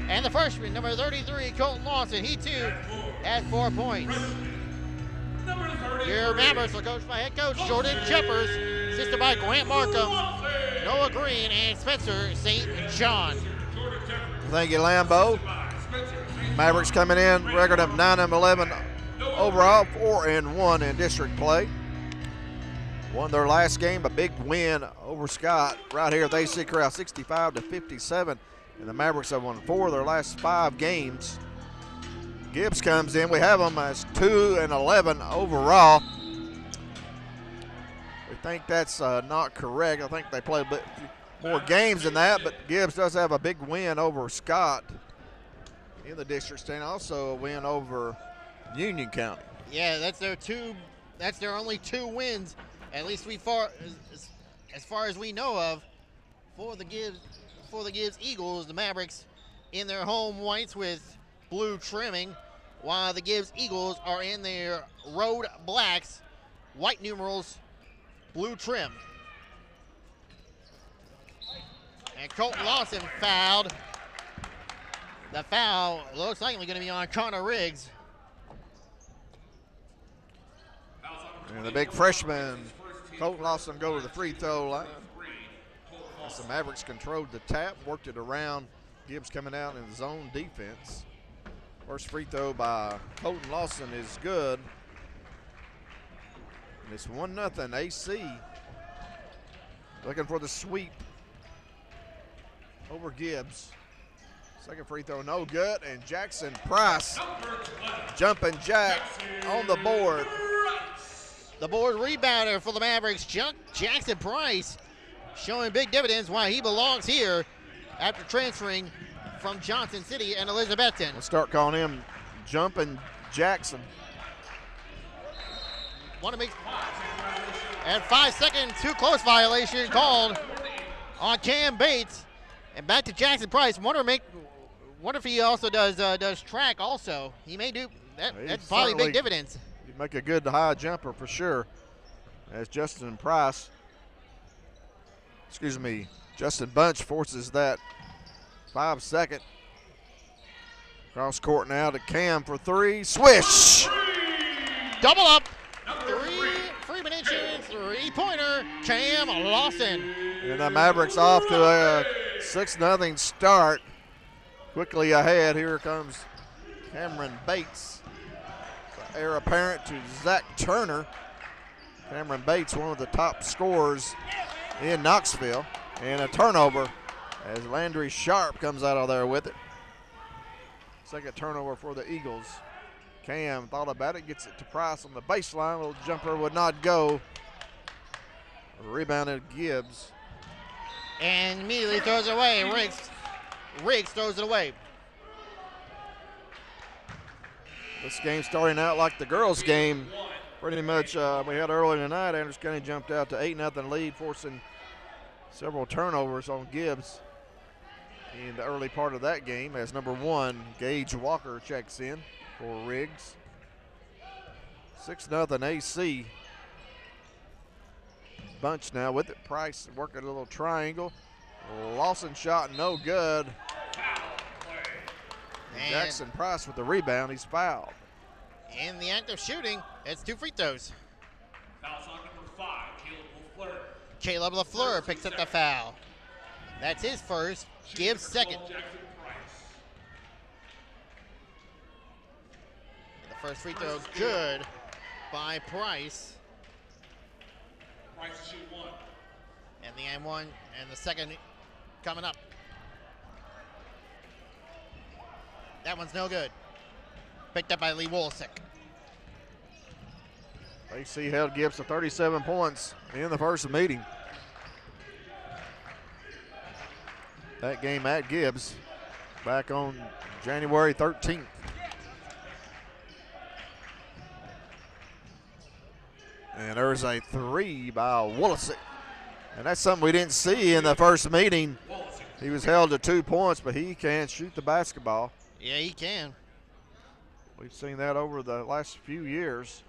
And the freshman, number 33, Colton Lawson, he too had 4 points. Your Mavericks are coached by head coach Jordan Jeffers, assisted by Grant Markham, Noah Green, and Spencer St. John. Thank you, Lambeau. Mavericks coming in, record of 9-11 overall, 4-1 in district play. Won their last game, a big win over Scott right here at the AC Corral, 65-57. And the Mavericks have won 4 of their last 5 games. Gibbs comes in. We have them as 2-11 overall. We think that's not correct. I think they played a bit more games than that, but Gibbs does have a big win over Scott in the district stand. Also a win over Union County. Yeah, that's their only 2 wins, at least as far as we know of, for the Gibbs Eagles. The Mavericks in their home whites with blue trimming, while the Gibbs Eagles are in their road blacks, white numerals, blue trim. And Colton Lawson fouled. The foul looks likely going to be on Connor Riggs. And the big freshman, Colton Lawson, go to the free throw line. As the Mavericks controlled the tap, worked it around. Gibbs coming out in zone defense. First free throw by Colton Lawson is good. And it's 1-0 AC. Looking for the sweep over Gibbs. Second free throw, no good. And Jackson Price, jumping jack on the board. The board rebounder for the Mavericks, Jackson Price, showing big dividends why he belongs here after transferring from Johnson City and Elizabethton. We'll start calling him Jumping Jackson. And 5-second too close violation called on Cam Bates. And back to Jackson Price. Wonder if he also does track also. He may do that. That's probably big dividends. He'd make a good high jumper for sure. As Justin Bunch forces that 5-second. Cross court now to Cam for 3. Swish! Double up. 3 Freeman Insurance 3-pointer. Cam Lawson. And the Mavericks off to a 6-0 start. Quickly ahead. Here comes Cameron Bates. The heir apparent to Zach Turner. Cameron Bates, one of the top scorers in Knoxville. And a turnover as Landry Sharp comes out of there with it. Second turnover for the Eagles. Cam thought about it, gets it to Price on the baseline. Little jumper would not go. Rebounded Gibbs. And immediately throws it away. Riggs throws it away. This game starting out like the girls' game. Pretty much we had earlier tonight. Anderson County jumped out to 8-0 lead, forcing several turnovers on Gibbs in the early part of that game as number 1, Gage Walker, checks in for Riggs. 6-0 AC. Bunch now with it. Price working a little triangle. Lawson shot no good. And Jackson Price with the rebound. He's fouled. In the act of shooting, it's 2 free throws. Foul's on number 5, Caleb LaFleur. Caleb LaFleur picks up the foul. That's his first. Gibbs second. The first free throw good by Price. Price to shoot 1. And the M1 and the second coming up. That one's no good. Picked up by Lee Wolsick. AC held Gibbs to 37 points in the first meeting. That game at Gibbs back on January 13th. And there's a three by Wolisic. And that's something we didn't see in the first meeting. He was held to 2 points, but he can shoot the basketball. Yeah, he can. We've seen that over the last few years.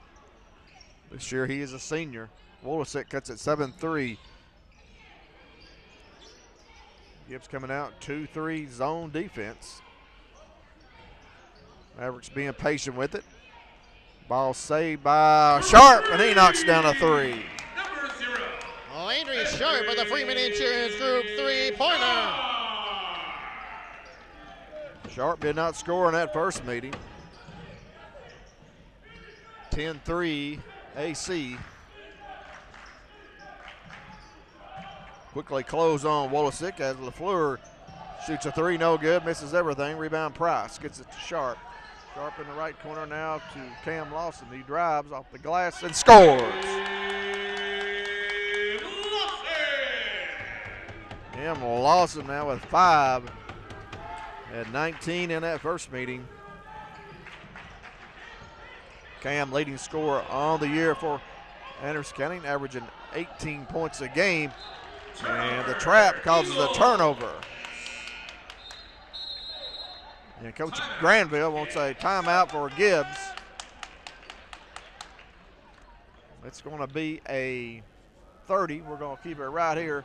This year he is a senior. Wolisic cuts at 7-3. Gibbs coming out, 2-3 zone defense. Mavericks being patient with it. Ball saved by Sharp, and he knocks down a three. Well, Andrea Sharp with the Freeman Insurance Group three-pointer. Sharp did not score in that first meeting. 10-3 AC. Quickly close on Wolisic as LaFleur shoots a three, no good, misses everything. Rebound Price, gets it to Sharp. Sharp in the right corner now to Cam Lawson. He drives off the glass and scores. Cam Lawson now with 5. Had 19 in that first meeting. Cam leading scorer on the year for Anderson County, averaging 18 points a game. And the trap causes a turnover. And Coach Granville wants a timeout for Gibbs. It's going to be a 30. We're going to keep it right here.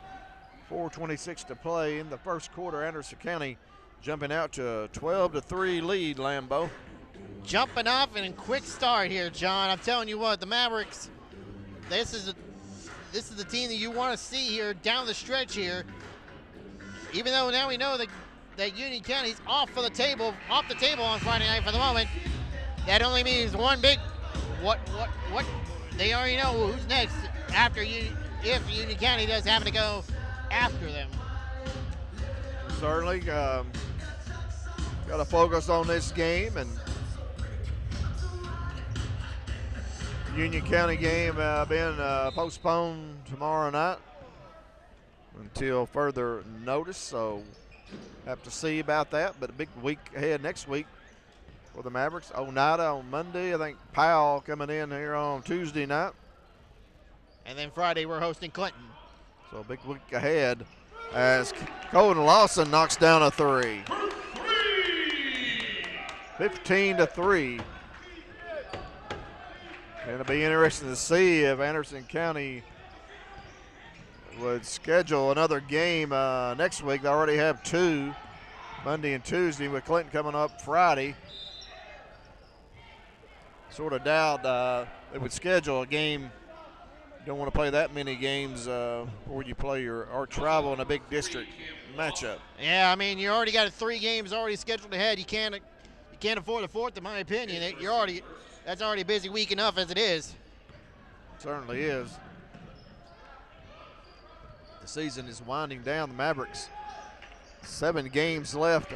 4:26 to play in the first quarter. Anderson County jumping out to a 12-3 lead, Lambeau. Jumping off and a quick start here, John. I'm telling you what, the Mavericks, this is the team that you want to see here down the stretch here. Even though now we know that Union County's off the table on Friday night for the moment, that only means one big what they already know who's next after if Union County does happen to go after them. Certainly got to focus on this game, and Union County game being postponed tomorrow night until further notice, so have to see about that. But a big week ahead next week for the Mavericks. Oneida on Monday. I think Powell coming in here on Tuesday night. And then Friday we're hosting Clinton. So a big week ahead as Colton Lawson knocks down a three. 15-3. It'll be interesting to see if Anderson County would schedule another game next week. They already have 2, Monday and Tuesday, with Clinton coming up Friday. Sort of doubt they would schedule a game. Don't want to play that many games before you play your arch rival in a big district matchup. Yeah, I mean, you already got 3 games already scheduled ahead. You can't afford a fourth, in my opinion. That's already a busy week enough as it is. It certainly is. The season is winding down. The Mavericks, 7 games left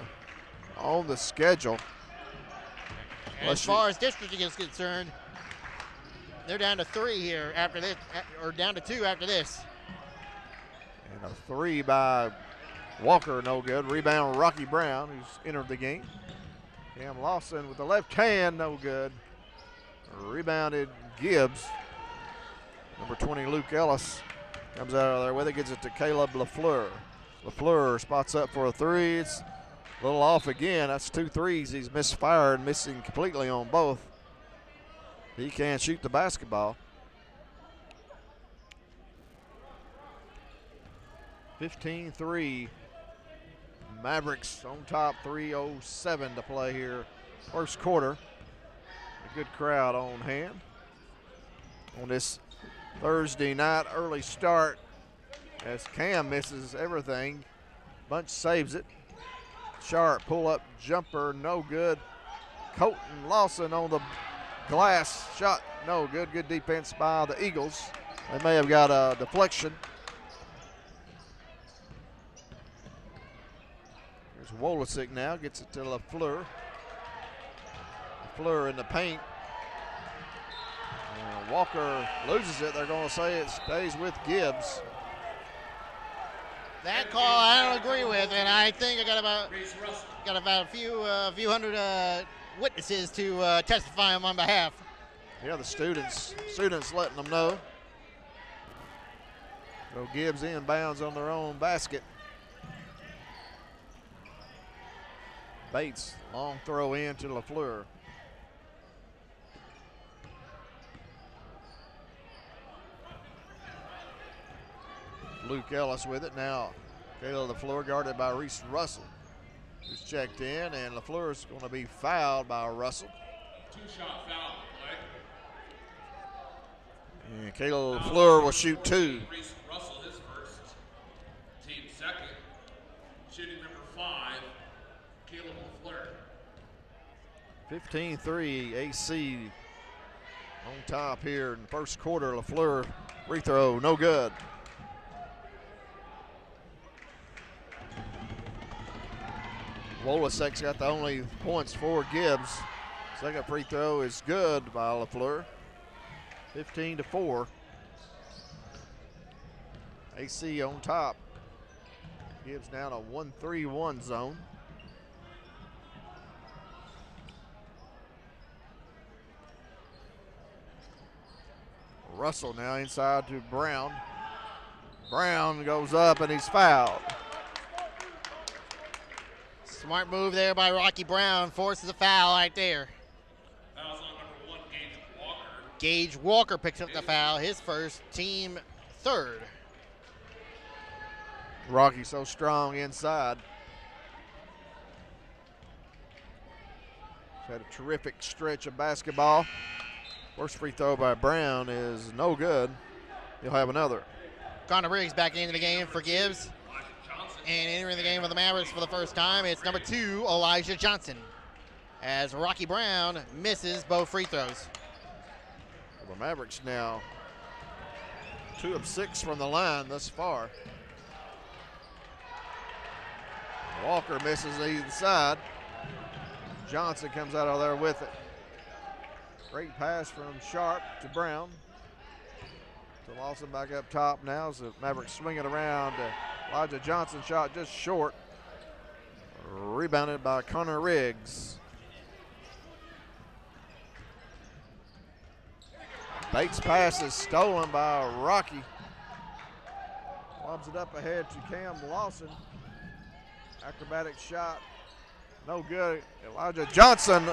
on the schedule. And as far as districting is concerned, they're down to 3 here after this, or down to 2 after this. And a 3 by Walker, no good. Rebound Rocky Brown, who's entered the game. Cam Lawson with the left hand, no good. Rebounded Gibbs. Number 20, Luke Ellis, comes out of there with it, gets it to Caleb LaFleur. LaFleur spots up for a 3. It's a little off again. That's 2 threes he's misfired, missing completely on both. He can't shoot the basketball. 15-3. Mavericks on top, 3:07 to play here. First quarter. A good crowd on hand on this Thursday night early start as Cam misses everything. Bunch saves it. Sharp pull-up jumper, no good. Colton Lawson on the glass shot, no good. Good defense by the Eagles. They may have got a deflection. Here's Wolisic now, gets it to LaFleur. LaFleur in the paint. Walker loses it. They're going to say it stays with Gibbs. That call I don't agree with, and I think I got about a few hundred witnesses to testify on my behalf. Yeah, the students letting them know. So Gibbs inbounds on their own basket. Bates, long throw in to LaFleur. Luke Ellis with it now. Caleb LaFleur guarded by Reese Russell, who's checked in, and LaFleur is going to be fouled by Russell. Two-shot foul play. And Caleb LaFleur will shoot two. Reese Russell, his first. Team second. Shooting number 5, Caleb LaFleur. 15-3 AC on top here in the first quarter. LaFleur free throw, no good. Wolasek's got the only points for Gibbs. Second free throw is good by LaFleur. 15-4. AC on top. Gibbs down a 1-3-1 zone. Russell now inside to Brown. Brown goes up and he's fouled. Smart move there by Rocky Brown. Forces a foul right there. Fouls on number 1, Gage Walker. Gage Walker picks up the foul. His first, team third. Rocky so strong inside. He's had a terrific stretch of basketball. First free throw by Brown is no good. He'll have another. Connor Riggs back into the game for Gibbs. And entering the game for the Mavericks for the first time, it's number 2, Elijah Johnson, as Rocky Brown misses both free throws. Well, the Mavericks now 2 of 6 from the line thus far. Walker misses either side. Johnson comes out of there with it. Great pass from Sharp to Brown. To Lawson back up top now as the Mavericks swing it around. Elijah Johnson shot just short. Rebounded by Connor Riggs. Bates' pass is stolen by Rocky. Lobs it up ahead to Cam Lawson. Acrobatic shot. No good. Elijah Johnson,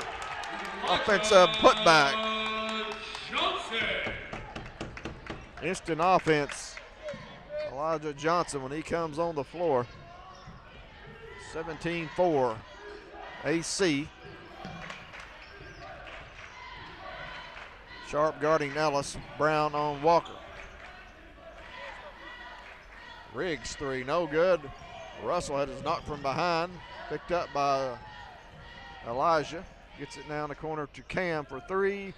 offensive putback. Instant offense. Elijah Johnson when he comes on the floor. 17-4 AC. Sharp guarding Ellis. Brown on Walker. Riggs 3, no good. Russell had his knock from behind. Picked up by Elijah. Gets it now in the corner to Cam for 3.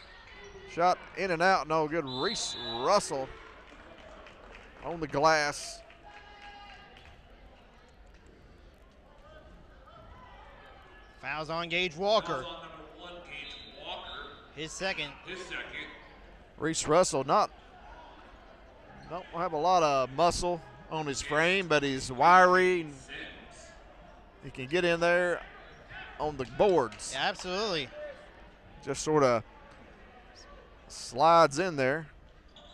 Shot in and out, no good. Reese Russell on the glass. Fouls on Gage Walker. Fouls on number 1, Gage Walker. His second. Reese Russell don't have a lot of muscle on his frame, but he's wiry. He can get in there on the boards. Yeah, absolutely. Just sort of slides in there.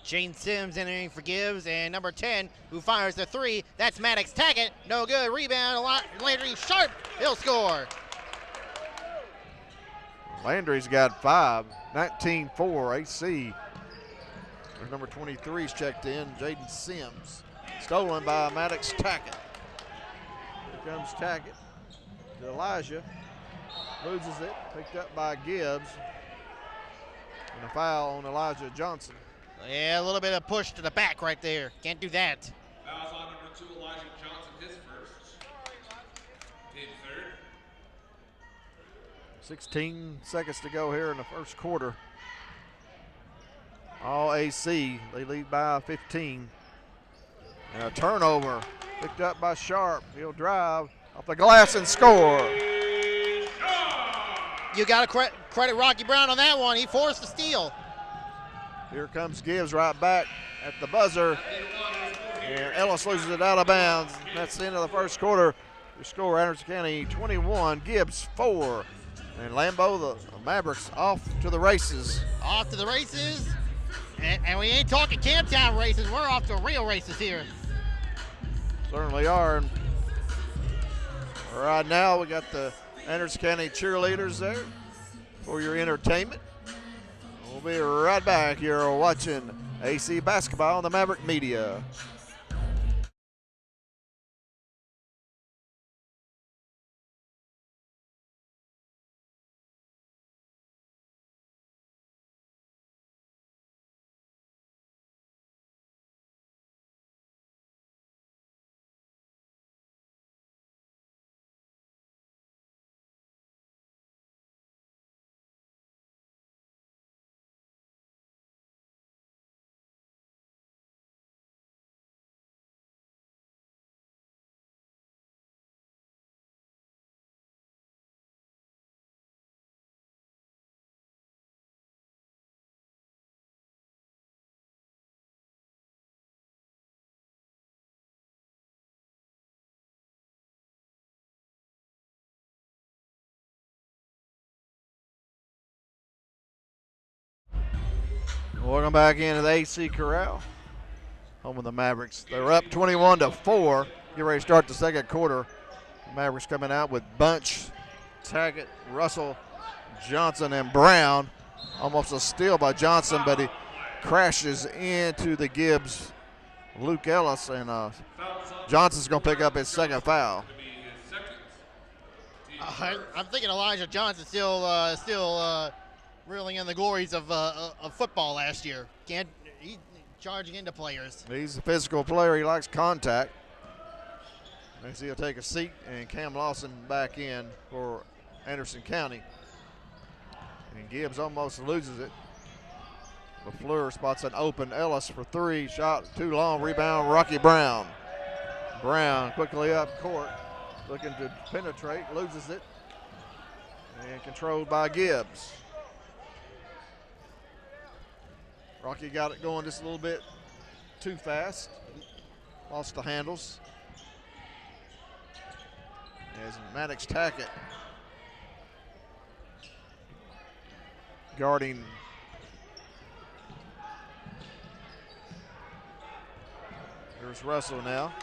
Shane Sims entering for Gibbs, and number 10, who fires the 3, that's Maddox Tackett. No good. Rebound, Landry Sharp. He'll score. Landry's got 5. 19-4 AC. There's number 23's checked in, Jaden Sims. Stolen by Maddox Tackett. Here comes Tackett to Elijah. Loses it. Picked up by Gibbs. And a foul on Elijah Johnson. Yeah, a little bit of push to the back right there. Can't do that. Fouls on number 2, Elijah Johnson, his first. Team third. 16 seconds to go here in the first quarter. All AC. They lead by 15. And a turnover picked up by Sharp. He'll drive off the glass and score. You got to credit Rocky Brown on that one. He forced the steal. Here comes Gibbs right back at the buzzer. And Ellis loses it out of bounds. That's the end of the first quarter. The score, Anderson County 21, Gibbs 4. And Lambeau, the Mavericks, off to the races. Off to the races. And we ain't talking Camptown races. We're off to real races here. Certainly are. And right now, we got the Anderson County cheerleaders there for your entertainment. We'll be right back here watching AC basketball on the Maverick Media. Welcome back into the AC Corral, home of the Mavericks. They're up 21-4. Get ready to start the second quarter. The Mavericks coming out with Bunch, Taggett, Russell, Johnson, and Brown. Almost a steal by Johnson, but he crashes into the Gibbs, Luke Ellis, and Johnson's going to pick up his second foul. I'm thinking Elijah Johnson still reeling in the glories of football last year. He's charging into players. He's a physical player. He likes contact. As he'll take a seat, and Cam Lawson back in for Anderson County. And Gibbs almost loses it. LaFleur spots an open Ellis for three. Shot too long. Rebound, Rocky Brown. Brown quickly up court, looking to penetrate, loses it. And controlled by Gibbs. Rocky got it going just a little bit too fast. Lost the handles. As Maddox Tackett guarding here's Russell now.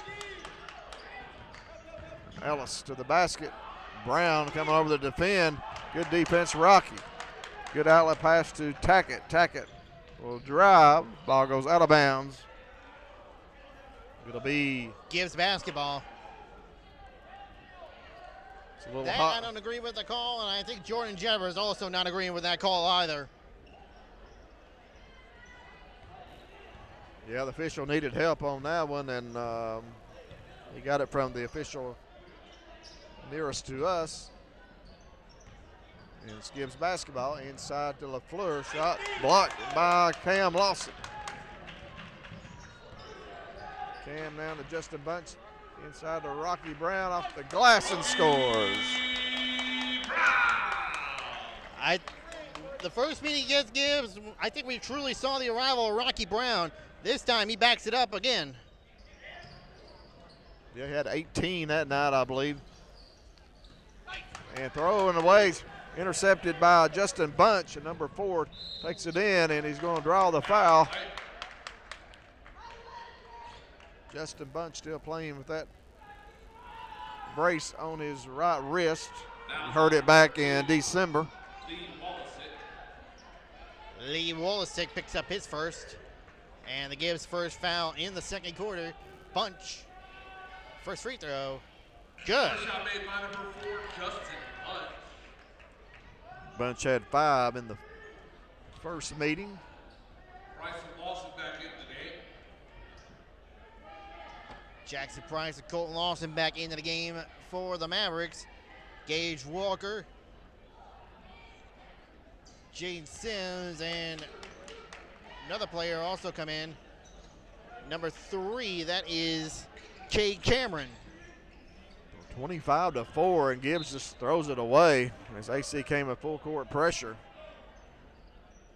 Ellis to the basket. Brown coming over to defend. Good defense, Rocky. Good outlet pass to Tackett. Tackett will drive. Ball goes out of bounds. It'll be Gibbs basketball. It's a little that hot. I don't agree with the call, and I think Jordan Jebber is also not agreeing with that call either. Yeah, the official needed help on that one, and he got it from the official nearest to us. And it's Gibbs basketball inside to LaFleur. Shot blocked by Cam Lawson. Cam down to Justin Bunch. Inside to Rocky Brown off the glass and scores. The first meeting against Gibbs, I think we truly saw the arrival of Rocky Brown. This time he backs it up again. Yeah, he had 18 that night, I believe. And throwing away, intercepted by Justin Bunch. And number 4 takes it in, and he's going to draw the foul. Justin Bunch still playing with that brace on his right wrist. He hurt it back in December. Lee Wolisick picks up his first. And the Gibbs first foul in the second quarter. Bunch. First free throw. Good. Shot made by number 4, Justin Bunch. Bunch had 5 in the first meeting. Bryson Lawson back in the game. Jackson Price and Colton Lawson back into the game for the Mavericks. Gage Walker, Jaden Sims, and another player also come in. Number 3, that is Cade Cameron. 25-4, and Gibbs just throws it away as AC came with full court pressure.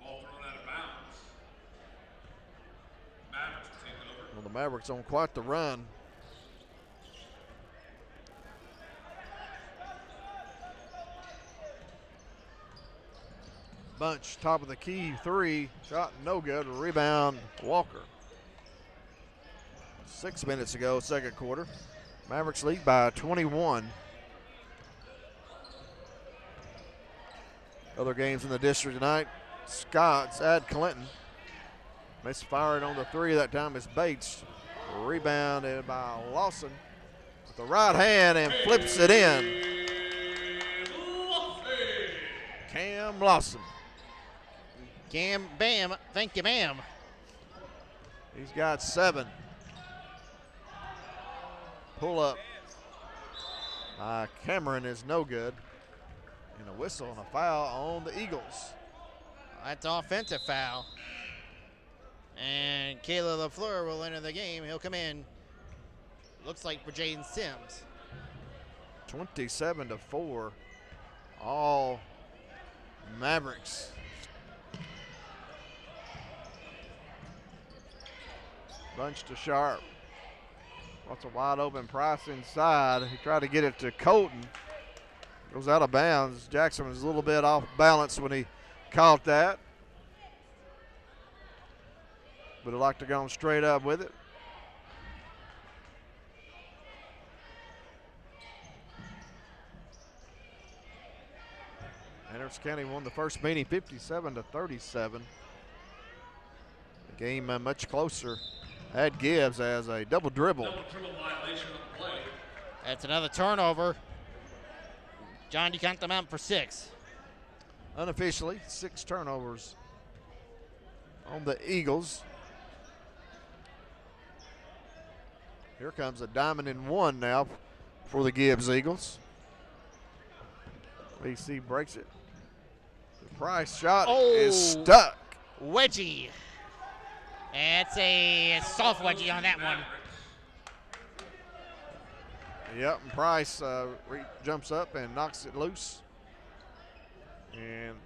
Ball thrown out of bounds. Mavericks will take it over. Well, the Mavericks on quite the run. Bunch, top of the key, three. Shot no good. Rebound, Walker. 6 minutes ago, second quarter. Mavericks lead by 21. Other games in the district tonight. Scott's at Clinton. Misfiring on the three that time is Bates. Rebounded by Lawson with the right hand and flips it in. Cam Lawson. Cam Bam, thank you, ma'am. He's got 7. Pull up by Cameron is no good. And a whistle and a foul on the Eagles. That's an offensive foul. And Kayla LaFleur will enter the game. He'll come in. Looks like for Jaden Sims. 27-4. All Mavericks. Bunch to Sharp. What's a wide open Price inside. He tried to get it to Colton. Goes out of bounds. Jackson was a little bit off balance when he caught that. Would have liked to go straight up with it. Anderson County won the first meeting 57-37. The game much closer. Had Gibbs as a double dribble. Double dribble violation of the play. That's another turnover. John, you count them out for 6. Unofficially, 6 turnovers on the Eagles. Here comes a diamond in one now for the Gibbs Eagles. BC breaks it. The Price shot is stuck. Wedgie. It's a soft wedgie on that one. Yep, and Price jumps up and knocks it loose. And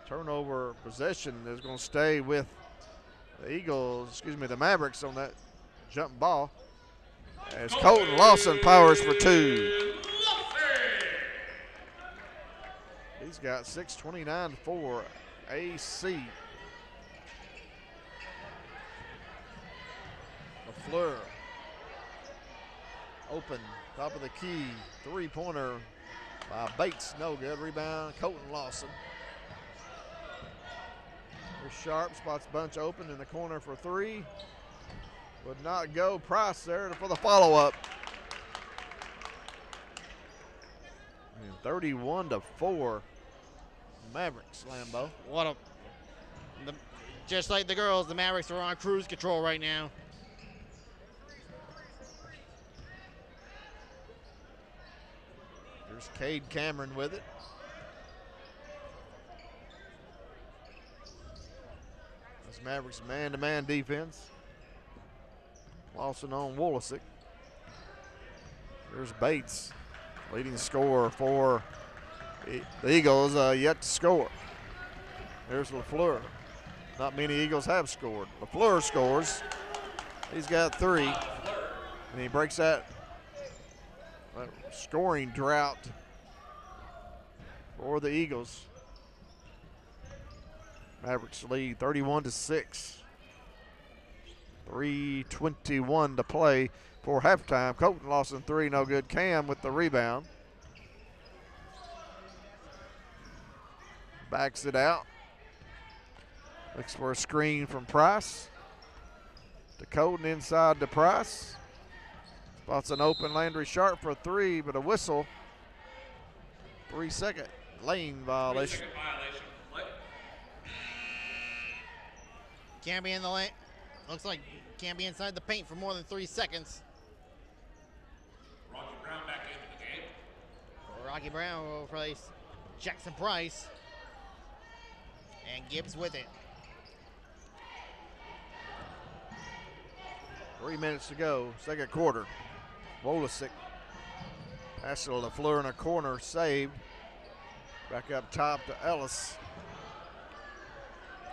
turnover possession is going to stay with the Eagles, the Mavericks on that jump ball. As Colton Lawson powers for 2. He's got 6:29 for AC. LaFleur. Open, top of the key, 3-pointer by Bates, no good. Rebound, Colton Lawson. Here's Sharp, spots Bunch open in the corner for 3. Would not go. Price there for the follow-up. 31-4, Mavericks, Lambeau. Just like the girls, the Mavericks are on cruise control right now. There's Cade Cameron with it. This Mavericks man-to-man defense. Lawson on Wolisick. There's Bates, leading scorer for the Eagles, yet to score. There's LaFleur. Not many Eagles have scored. LaFleur scores. He's got 3, and he breaks that scoring drought for the Eagles. Mavericks lead 31-6. 3:21 to play for halftime. Colton Lawson 3, no good. Cam with the rebound. Backs it out. Looks for a screen from Price. To Colton inside to Price. Spots an open Landry Sharp for 3, but a whistle. 3-second lane violation. 3-second violation of the play. Can't be in the lane. Looks like can't be inside the paint for more than 3 seconds. Rocky Brown back into the game. Rocky Brown will replace Jackson Price. And Gibbs with it. 3 minutes to go, second quarter. Wolisick. Pass to LaFleur in a corner, saved. Back up top to Ellis.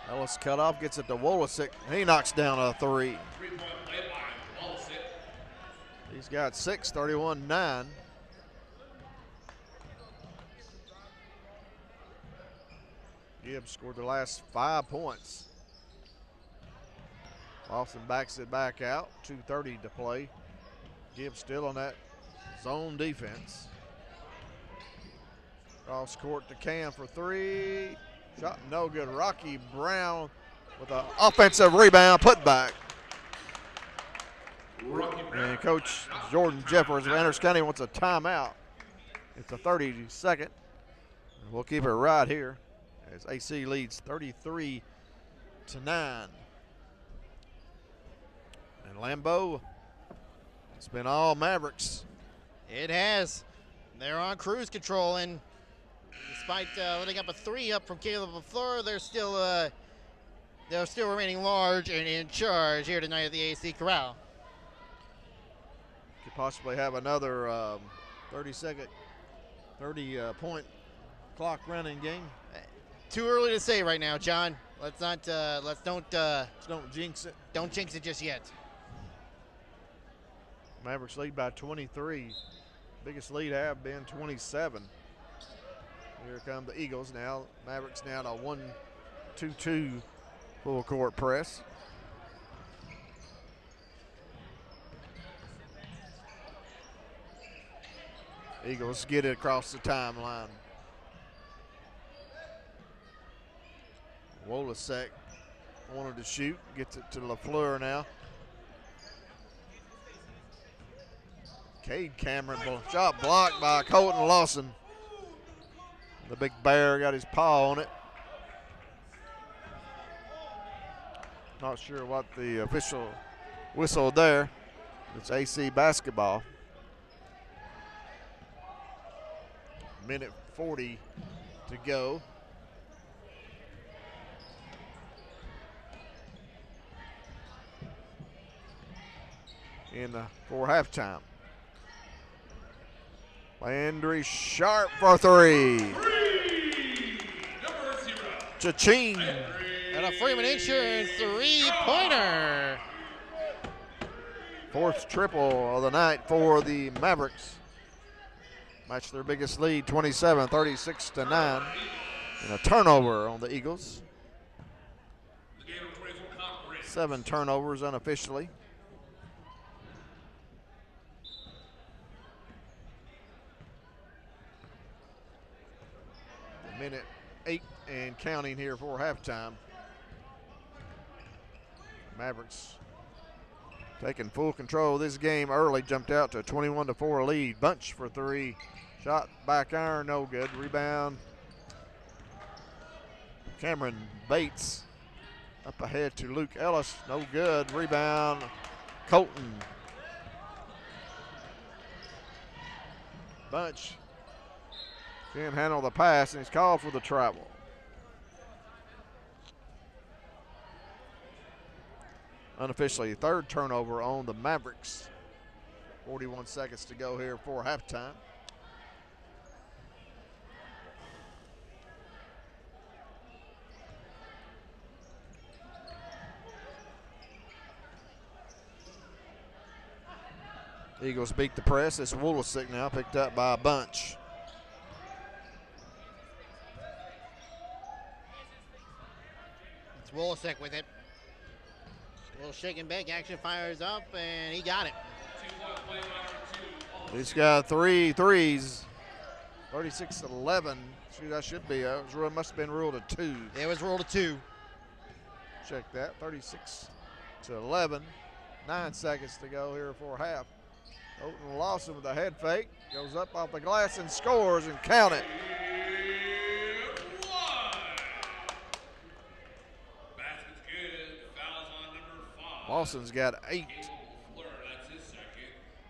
Ellis cut off, gets it to Wolisick. He knocks down a 3. 3-point play by Wolisick. He's got 6, 31-9. Gibbs scored the last 5 points. Lawson backs it back out. 2:30 to play. Gibbs still on that zone defense. Cross court to Cam for 3. Shot no good. Rocky Brown with an offensive rebound putback. And Coach Jordan Jeffers of Andrews County wants a timeout. It's a 30-second. We'll keep it right here as AC leads 33-9. And Lambeau, it's been all Mavericks. It has. They're on cruise control, and despite letting up a 3 up from Caleb LaFleur, they're still remaining large and in charge here tonight at the AC Corral. Could possibly have another 30-point clock running game. Too early to say right now, John. Don't jinx it. Don't jinx it just yet. Mavericks lead by 23. Biggest lead have been 27. Here come the Eagles now. Mavericks now in a 1-2-2 full court press. Eagles get it across the timeline. Wolasek wanted to shoot, gets it to LaFleur now. Cade Cameron, shot blocked by Colton Lawson. The big bear got his paw on it. Not sure what the official whistled there. It's AC basketball. Minute 40 to go. For halftime. Landry Sharp for 3. Cha-ching. And a Freeman Insurance 3-pointer. 4th triple of the night for the Mavericks. Match their biggest lead, 36-9. And a turnover on the Eagles. 7 turnovers unofficially. Minute 8 and counting here for halftime. Mavericks taking full control of this game early, jumped out to a 21-4 lead. Bunch for 3. Shot back iron, no good. Rebound. Cameron Bates up ahead to Luke Ellis, no good. Rebound, Colton. Bunch can't handle the pass, and he's called for the travel. Unofficially, 3rd turnover on the Mavericks. 41 seconds to go here for halftime. Eagles beat the press. It's Wolasek now, picked up by a Bunch. It's Wolasek with it. A little shake and bake action, fires up, and he got it. He's got 3 threes. 36-11. Shoot, that should be. Must have been ruled a 2. It was ruled a 2. Check that. 36-11. 9 seconds to go here for half. Colton Lawson with a head fake. Goes up off the glass and scores, and count it. Lawson's got 8.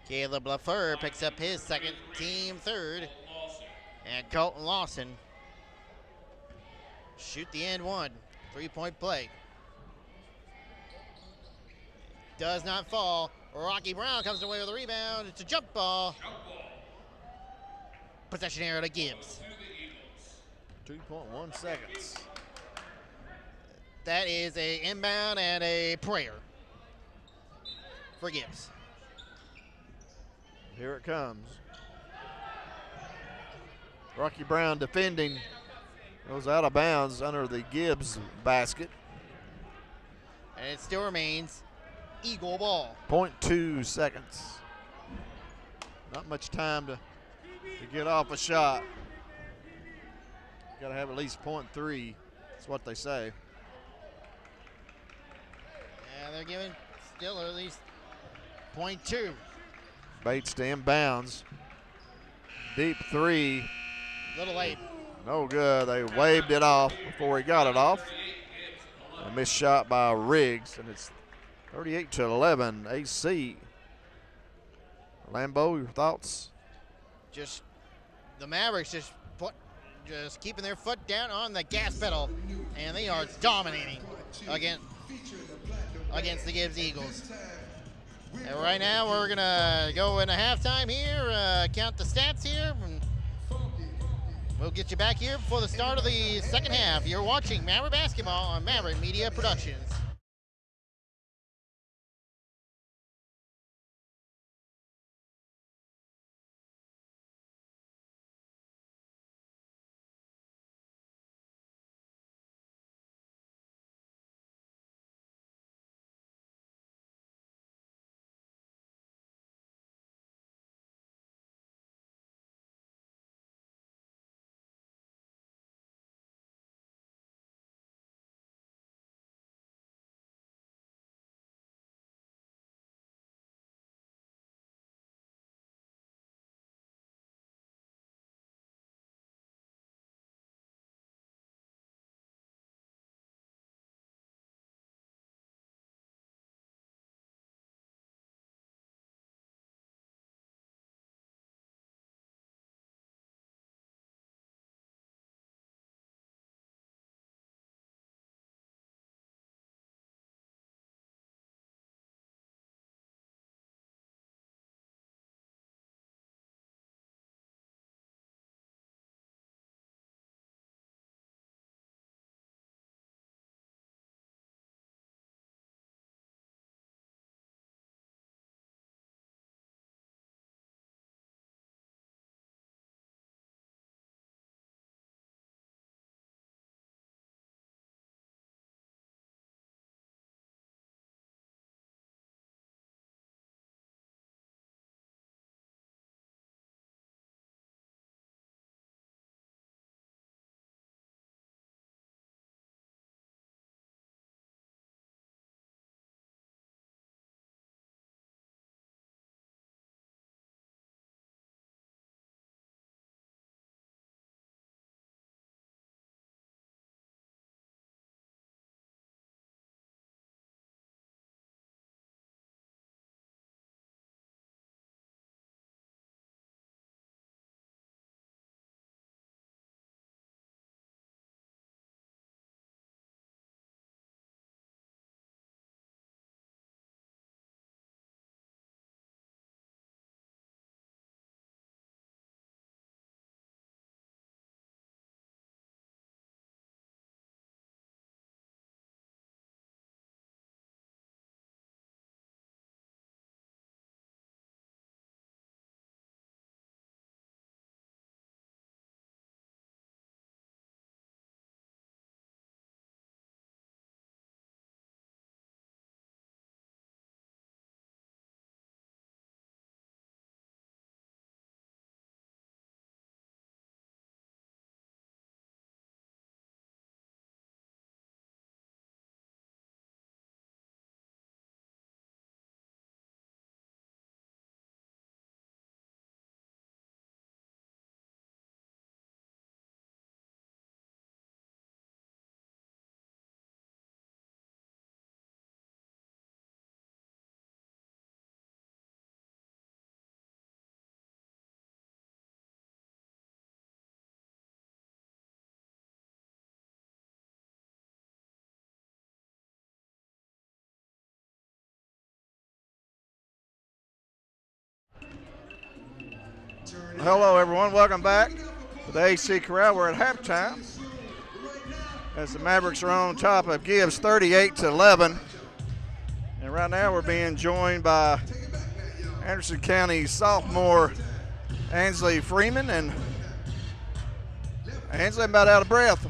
Caleb LaFleur picks up his 2nd, team 3rd. And Colton Lawson shoot the end 1. 3-point play. Does not fall. Rocky Brown comes away with a rebound. It's a jump ball. Possession error to Gibbs. 2.1 seconds. That is a inbound and a prayer for Gibbs. Here it comes. Rocky Brown defending. Goes out of bounds under the Gibbs basket. And it still remains Eagle ball. 0.2 seconds. Not much time to get off a shot. Got to have at least 0.3. That's what they say. Yeah, they're giving still at least 0.2. Bates to inbounds. Deep three. Little late. No good. They waved it off before he got it off. A missed shot by Riggs, and it's 38-11 AC. Lambeau, your thoughts? Just the Mavericks just keeping their foot down on the gas pedal, and they are dominating against the Gibbs Eagles. And right now we're gonna go into halftime here, count the stats here, and we'll get you back here before the start of the second half. You're watching Maverick Basketball on Maverick Media Productions. Hello, everyone. Welcome back to the AC Corral. We're at halftime as the Mavericks are on top of Gibbs 38-11. And right now we're being joined by Anderson County sophomore Ansley Freeman and Ansley, I'm about out of breath.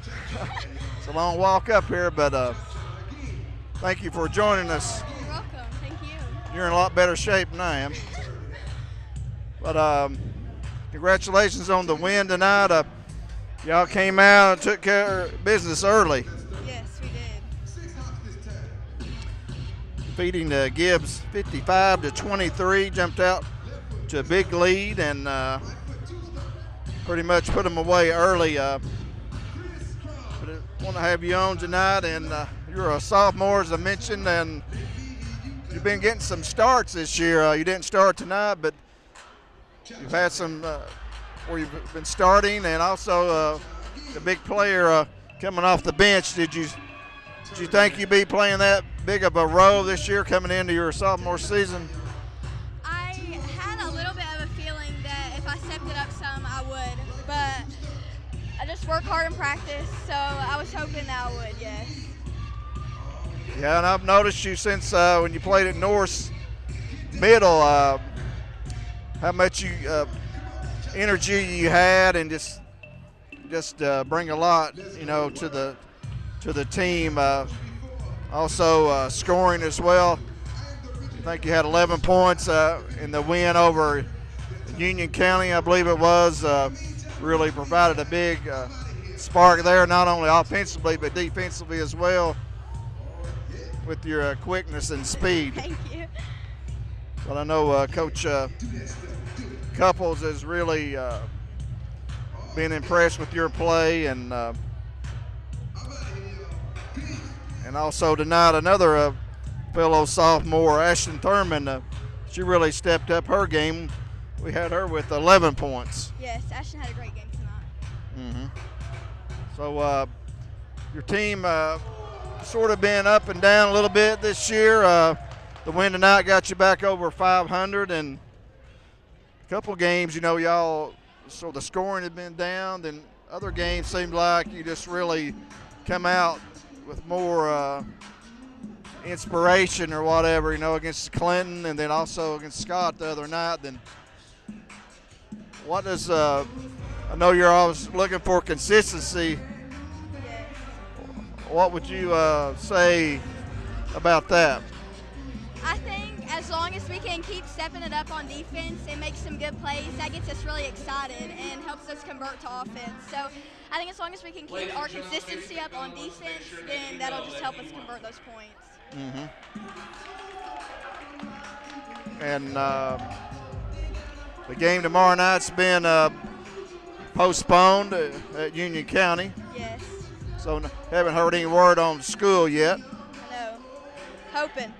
It's a long walk up here, but thank you for joining us. You're welcome. Thank you. You're in a lot better shape than I am. But congratulations on the win tonight. Y'all came out and took care of business early. Yes, we did. Defeating the Gibbs 55-23, jumped out to a big lead and pretty much put them away early. But I want to have you on tonight, and you're a sophomore, as I mentioned, and you've been getting some starts this year. You didn't start tonight, but you've had some where you've been starting, and also the big player coming off the bench. Did you think you'd be playing that big of a role this year coming into your sophomore season? I had a little bit of a feeling that if I stepped it up some, I would. But I just work hard in practice, so I was hoping that I would, yes. Yeah, and I've noticed you since when you played at North Middle, how much energy you had, and just bring a lot, to the team. Also scoring as well. I think you had 11 points in the win over Union County, I believe it was. Really provided a big spark there, not only offensively but defensively as well, with your quickness and speed. Thank you. But I know Coach Couples has really been impressed with your play, and also tonight another fellow sophomore, Ashton Thurman. She really stepped up her game. We had her with 11 points. Yes, Ashton had a great game tonight. So your team sort of been up and down a little bit this year. The win tonight got you back over 500, and a couple games, y'all, so the scoring had been down. Then other games seemed like you just really come out with more inspiration or whatever, against Clinton and then also against Scott the other night. Then what does I know you're always looking for consistency. Yes. What would you say about that? I think as long as we can keep stepping it up on defense and make some good plays, that gets us really excited and helps us convert to offense. So I think as long as we can keep our consistency up on defense, then that'll just help us convert those points. And the game tomorrow night's been postponed at Union County. Yes. So haven't heard any word on school yet. No. Hoping.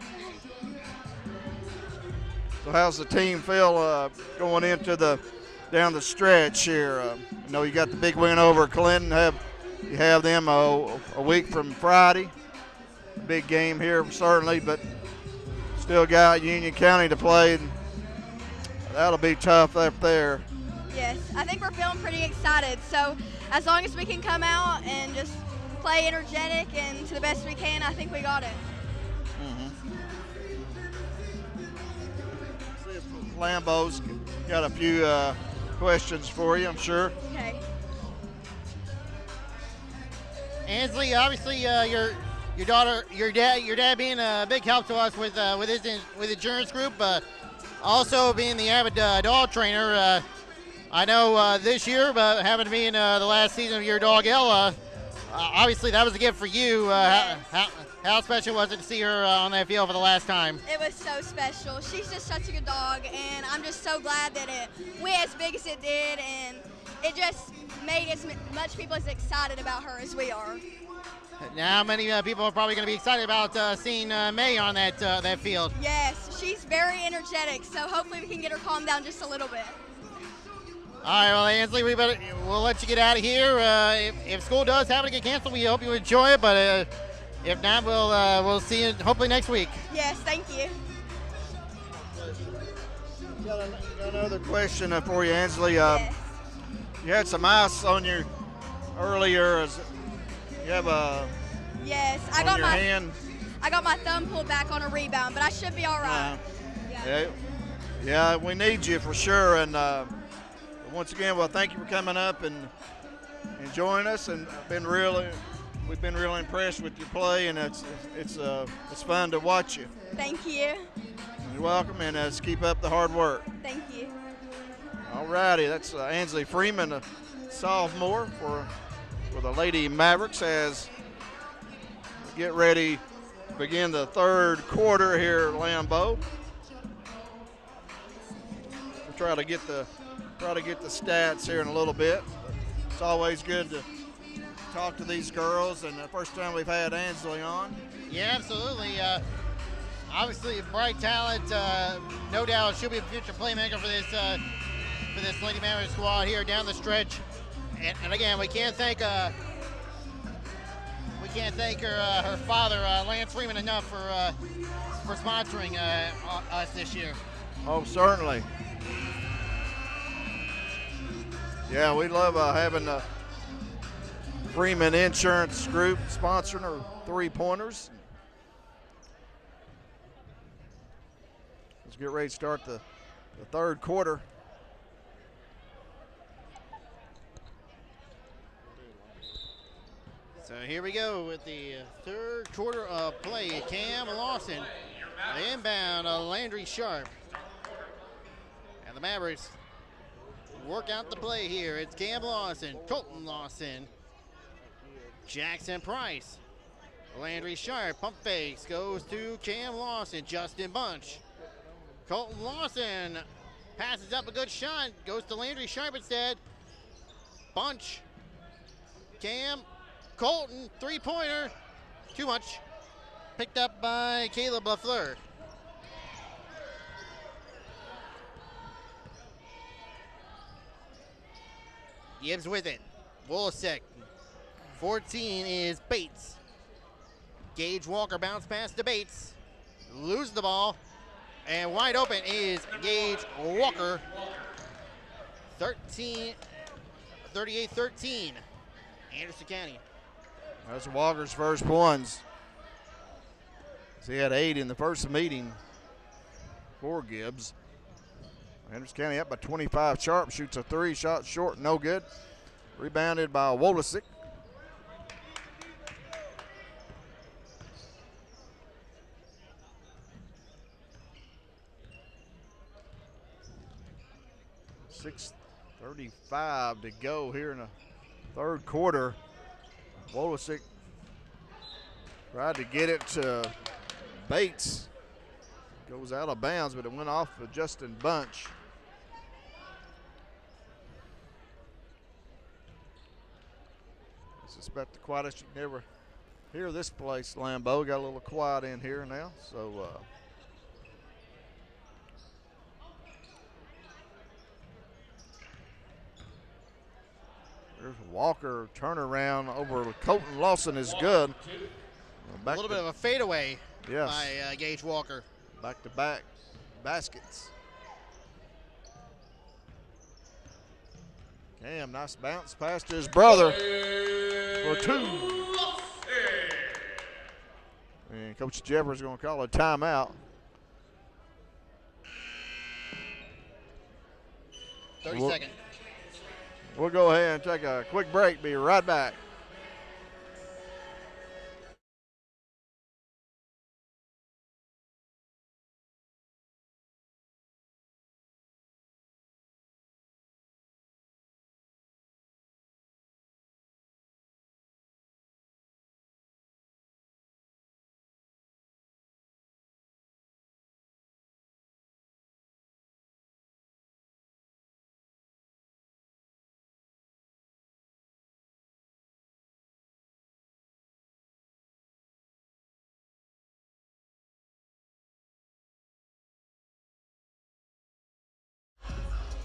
So how's the team feel going into down the stretch here? You got the big win over Clinton. You have them a week from Friday. Big game here certainly, but still got Union County to play. That'll be tough up there. Yes, I think we're feeling pretty excited. So as long as we can come out and just play energetic and to the best we can, I think we got it. Lambo's got a few questions for you, I'm sure. Okay. Ansley, obviously your dad being a big help to us with his insurance group, also being the avid dog trainer. I know this year, but having to be in the last season of your dog Ella, obviously that was a gift for you. How special was it to see her on that field for the last time? It was so special. She's just such a good dog, and I'm just so glad that it went as big as it did, and it just made as much people as excited about her as we are. Now many people are probably going to be excited about seeing May on that field. Yes, she's very energetic, so hopefully we can get her calmed down just a little bit. All right, well, Ansley, we'll let you get out of here. If school does happen to get canceled, we hope you enjoy it, but if not, we'll see you hopefully next week. Yes, thank you. Got another question for you, Ansley. Yes. You had some ice on you earlier. You have Yes, on your hand. I got my thumb pulled back on a rebound, but I should be all right. Yeah, we need you for sure. And once again, well, thank you for coming up and enjoying us, and we've been really impressed with your play, and it's fun to watch you. Thank you. You're welcome, and let's keep up the hard work. Thank you. All righty, that's Ansley Freeman, a sophomore for the Lady Mavericks, as we get ready to begin the third quarter here at Lambeau. We'll try to get the stats here in a little bit. It's always good to talk to these girls, and the first time we've had Ansley on. Yeah, absolutely. Obviously, bright talent. No doubt, she'll be a future playmaker for this Lady Mavericks squad here down the stretch. And again, we can't thank her father, Lance Freeman, enough for sponsoring us this year. Oh, certainly. Yeah, we love having the Freeman Insurance Group sponsoring our three-pointers. Let's get ready to start the third quarter. So here we go with the third quarter of play. Cam Lawson, the inbound, Landry Sharp. And the Mavericks work out the play here. It's Cam Lawson, Colton Lawson, Jackson Price, Landry Sharp, pump fakes, goes to Cam Lawson, Justin Bunch. Colton Lawson passes up a good shot, goes to Landry Sharp instead. Bunch, Cam, Colton, three-pointer, too much. Picked up by Caleb LaFleur. Gibbs with it. Wolosek. 14 is Bates. Gage Walker bounce pass to Bates. Loses the ball. And wide open is Gage Walker. 38-13. Anderson County. That's Walker's first points. He had 8 in the first meeting for Gibbs. Anderson County up by 25. Sharp shoots a 3, shot short, no good. Rebounded by Wolosek. .6:35 to go here in the third quarter. Wolosek tried to get it to Bates. Goes out of bounds, but it went off of Justin Bunch. I suspect the quietest you can ever hear this place, Lambeau. Got a little quiet in here now, so there's Walker turnaround over Colton Lawson is good. A little bit of a fadeaway yes. by Gage Walker. Back-to-back baskets. Cam, nice bounce pass to his brother for 2. And Coach Jeffers is going to call a timeout. 30 seconds. We'll go ahead and take a quick break. Be right back.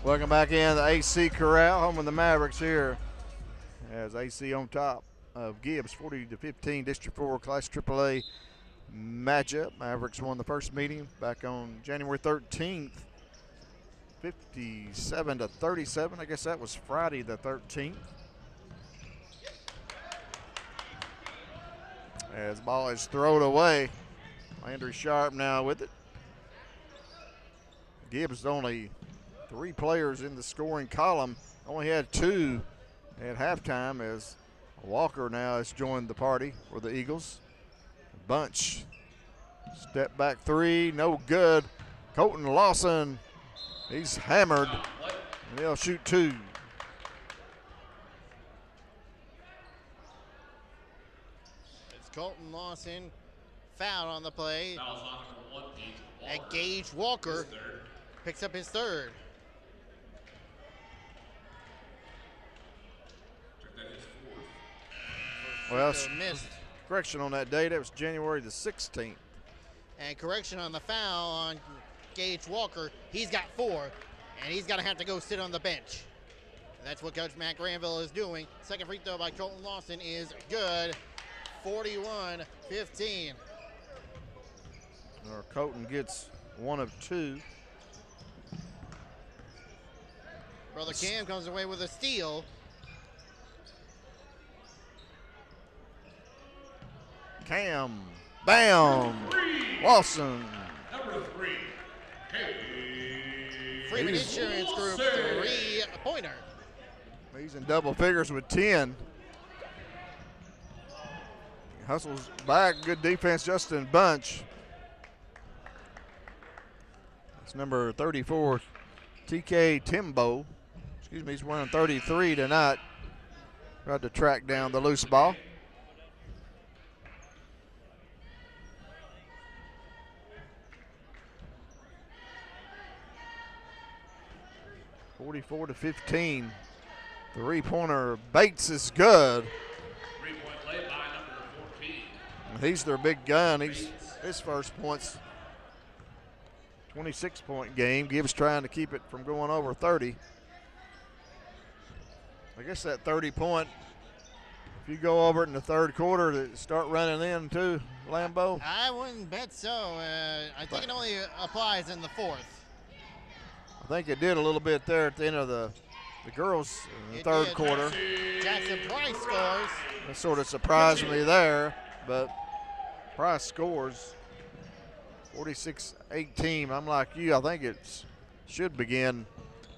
Welcome back in the AC Corral, home of the Mavericks here. As AC on top of Gibbs, 40-15, District 4 Class AAA matchup. Mavericks won the first meeting back on January 13th, 57-37. I guess that was Friday the 13th. As the ball is thrown away, Landry Sharp now with it. Gibbs only 3 players in the scoring column, only had 2 at halftime as Walker now has joined the party for the Eagles. Bunch, step back three, no good. Colton Lawson, he's hammered, and they'll shoot two. It's Colton Lawson foul on the play. And Gage Walker picks up his third. Well, missed. Correction on that date, that was January the 16th. And correction on the foul on Gage Walker. He's got 4, and he's going to have to go sit on the bench. That's what Coach Matt Granville is doing. Second free throw by Colton Lawson is good. 41-15. Colton gets 1 of 2. Brother Cam comes away with a steal. Cam, bam, Lawson. Number 3, Freeman Insurance Group 3-pointer. He's in double figures with 10. Hustles back, good defense, Justin Bunch. That's number 34, TK Timbo. Excuse me, he's wearing 33 tonight. Tried to track down the loose ball. (44-15). Three-pointer Bates is good. 3-point play by number 14. He's their big gun. His first points, 26-point game. Gibbs trying to keep it from going over 30. I guess that 30-point, if you go over it in the third quarter, to start running in too, Lambeau? I wouldn't bet so. I think it only applies in the fourth. I think it did a little bit there at the end of the girls in the third quarter. Jackson Price scores. That sort of surprised me there, but Price scores 46-18. I'm like you. I think it should begin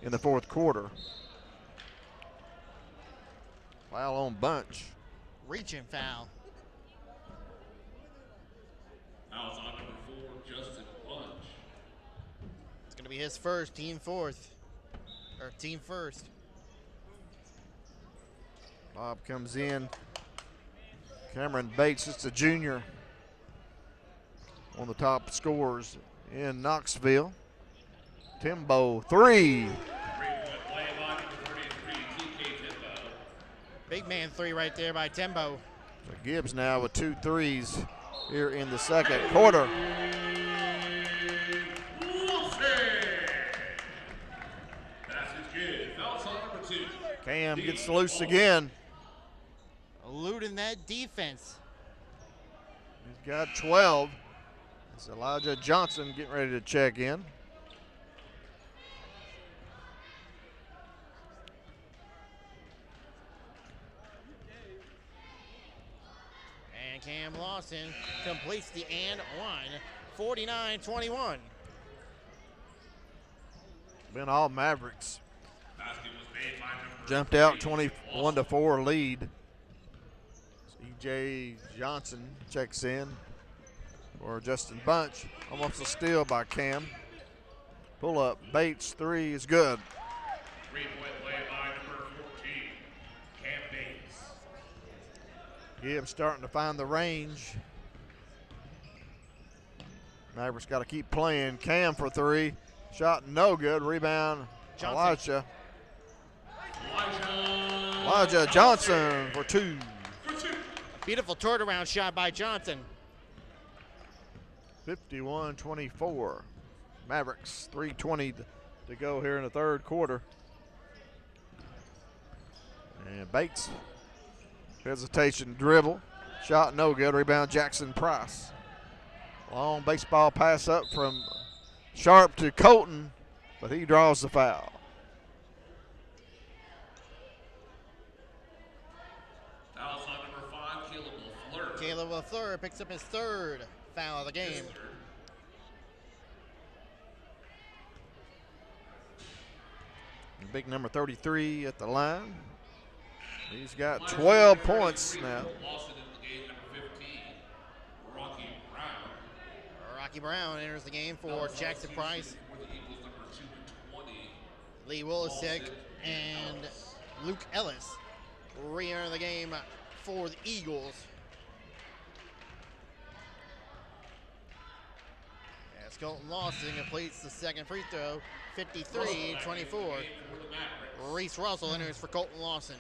in the fourth quarter. Foul on Bunch. Reaching foul. Fouls on number 4, Justin Bunch. It's going to be his first, team fourth. Or team first. Bob comes in. Cameron Bates, just a junior, on the top scorers in Knoxville. Timbo, 3. 3-point play by number 33, TK Timbo. Big man 3 right there by Timbo. So Gibbs now with 2 threes here in the second quarter. Cam gets loose again. Eluding that defense. He's got 12. It's Elijah Johnson getting ready to check in. And Cam Lawson completes the and one. 49-21. Been all Mavericks. Basket was made by number Jumped out 21-4 lead. E.J. Johnson checks in for Justin Bunch. Almost a steal by Cam. Pull up. Bates, 3 is good. 3-point play by number 14, Cam Bates. Gibbs starting to find the range. Mavericks got to keep playing. Cam for 3. Shot no good. Rebound, Johnson. Elijah Johnson for 2. Beautiful turnaround shot by Johnson. 51-24. Mavericks, 3:20 to go here in the third quarter. And Bates, hesitation dribble. Shot no good. Rebound Jackson Price. Long baseball pass up from Sharp to Colton, but he draws the foul. Fouls on number 5, Caleb LaFleur. Caleb LaFleur picks up his third foul of the game. Big number 33 at the line. He's got 12 points now. Lawson in the game, number 15, Rocky Brown. Rocky Brown enters the game for Jackson Price, For the Eagles, number 2 and 20. Lee Willisek, and Luke Ellis re-enter the game for the Eagles. As Colton Lawson completes the second free throw, 53-24. Reese Russell enters for Colton Lawson.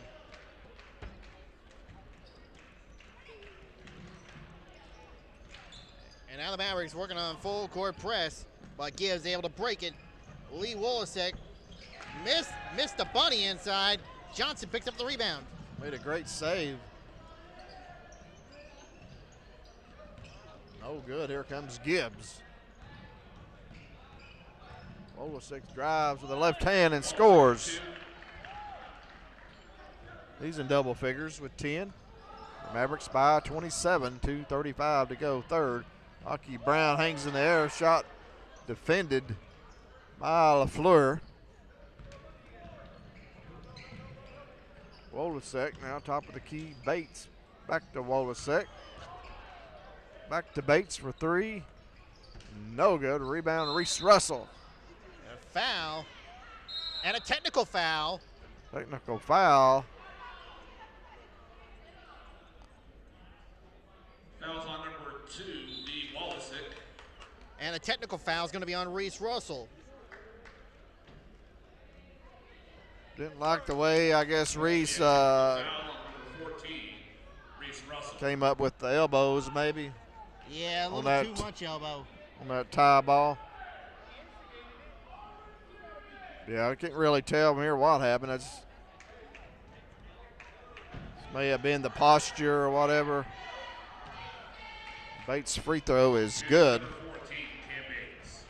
And now the Mavericks working on full court press, but Gibbs able to break it. Lee Wolasek missed the bunny inside. Johnson picks up the rebound. Made a great save. No good. Here comes Gibbs. Wolasek drives with the left hand and scores. He's in double figures with 10. The Mavericks by 27, 2:35 to go, third. Rocky Brown hangs in the air, shot defended by LaFleur. Wolasek now top of the key. Bates back to Wolasek. Back to Bates for three. No good. Rebound, Reese Russell. A foul and a technical foul. Technical foul. Fouls on number 2, Lee Wolasek. And a technical foul is going to be on Reese Russell. Didn't like the way, I guess, Reese Foul on number 14, Reese Russell. came up with the elbows, maybe, Yeah, a On little that- too much elbow. on that tie ball. Yeah, I can't really tell from here what happened. This may have been the posture or whatever. Bates' free throw is good. Number 14, Cam Bates.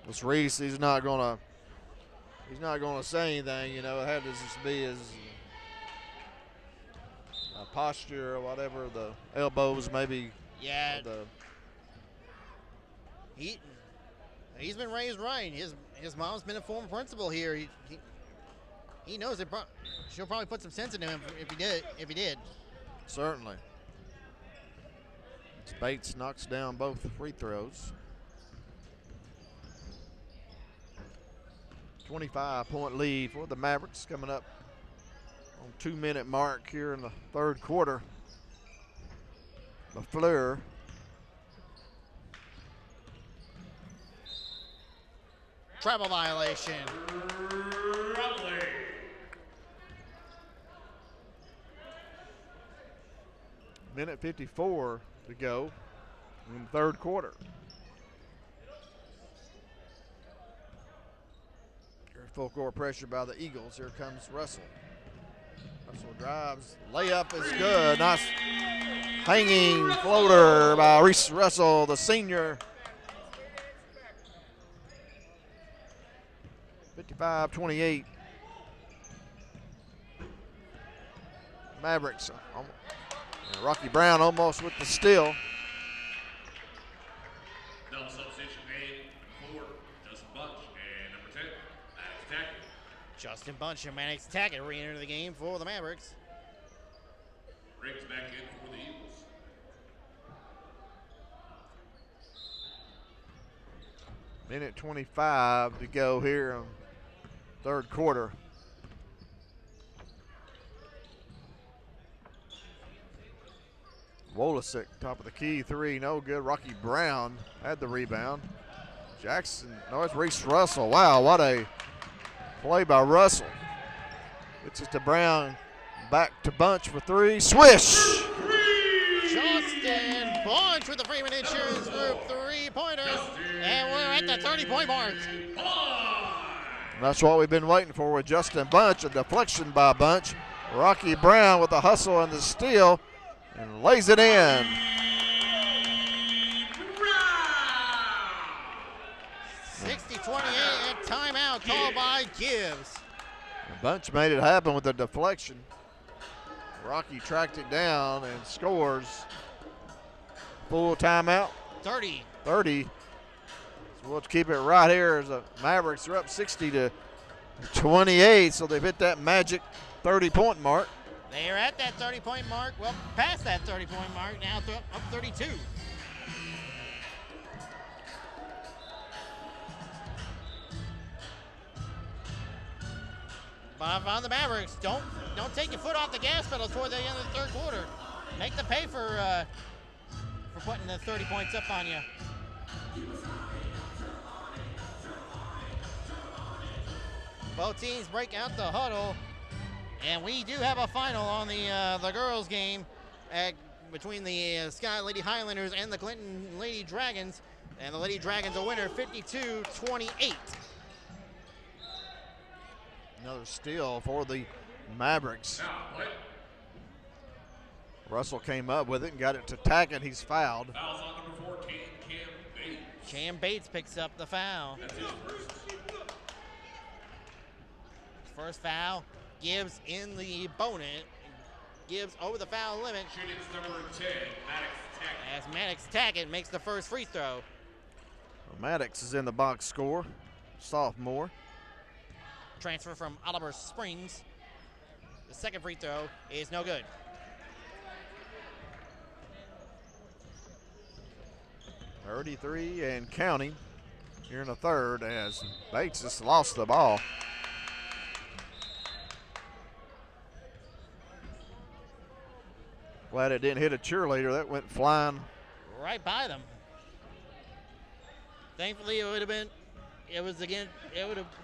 This Reese, he's not gonna say anything. You know, it had to just be his posture or whatever. The elbows, maybe. Yeah, The he's been raised right. His mom's been a former principal here. He knows it. She'll probably put some sense into him if he did. certainly. Bates knocks down both free throws. 25-point lead for the Mavericks coming up on 2-minute mark here in the third quarter. LaFleur. Travel violation. Rumley. Minute 54 to go in the third quarter. Full court pressure by the Eagles. Here comes Russell. Russell drives. Layup is good. Nice hanging floater by Reese Russell, the senior. 55-28. Mavericks. Rocky Brown almost with the steal. No substitution made for Justin Bunch and number 10, Maddox Tackett. Justin Bunch and Maddox Tackett re-enter the game for the Mavericks. Brings back in for the Eagles. Minute 25 to go here in third quarter. Wolasek, top of the key, three, no good. Rocky Brown had the rebound. Jackson, no, it's Reese Russell. Wow, what a play by Russell. It's just to Brown, back to Bunch for three. Swish! Justin Bunch with the Freeman Insurance Group three-pointer. And we're at the 30-point mark. That's what we've been waiting for with Justin Bunch. A deflection by Bunch. Rocky Brown with the hustle and the steal and lays it in. 60-28 and timeout called by Gibbs. Bunch made it happen with the deflection. Rocky tracked it down and scores. Full timeout. 30. 30. So we'll keep it right here as the Mavericks are up 60-28 28, so they've hit that magic 30-point mark. They are at that 30-point mark. Well, past that 30-point mark. Now up 32. But on the Mavericks, don't take your foot off the gas pedal toward the end of the third quarter. Make them pay for putting the 30 points up on you. Both teams break out the huddle, and we do have a final on the girls' game between the Scott Lady Highlanders and the Clinton Lady Dragons, and the Lady Dragons a winner 52-28. Another steal for the Mavericks. Russell came up with it and got it to Tackett. He's fouled. Fouls on number 14, Cam Bates. Cam Bates picks up the foul. That's his first. First foul, Gibbs in the bonus. Gibbs over the foul limit. Shooting number 10, Maddox Tackett. As Maddox Tackett makes the first free throw. Maddox is in the box score, sophomore. Transfer from Oliver Springs. The second free throw is no good. .33 and counting here in the third as Bates just lost the ball. Glad it didn't hit a cheerleader. That went flying right by them. Thankfully, it would have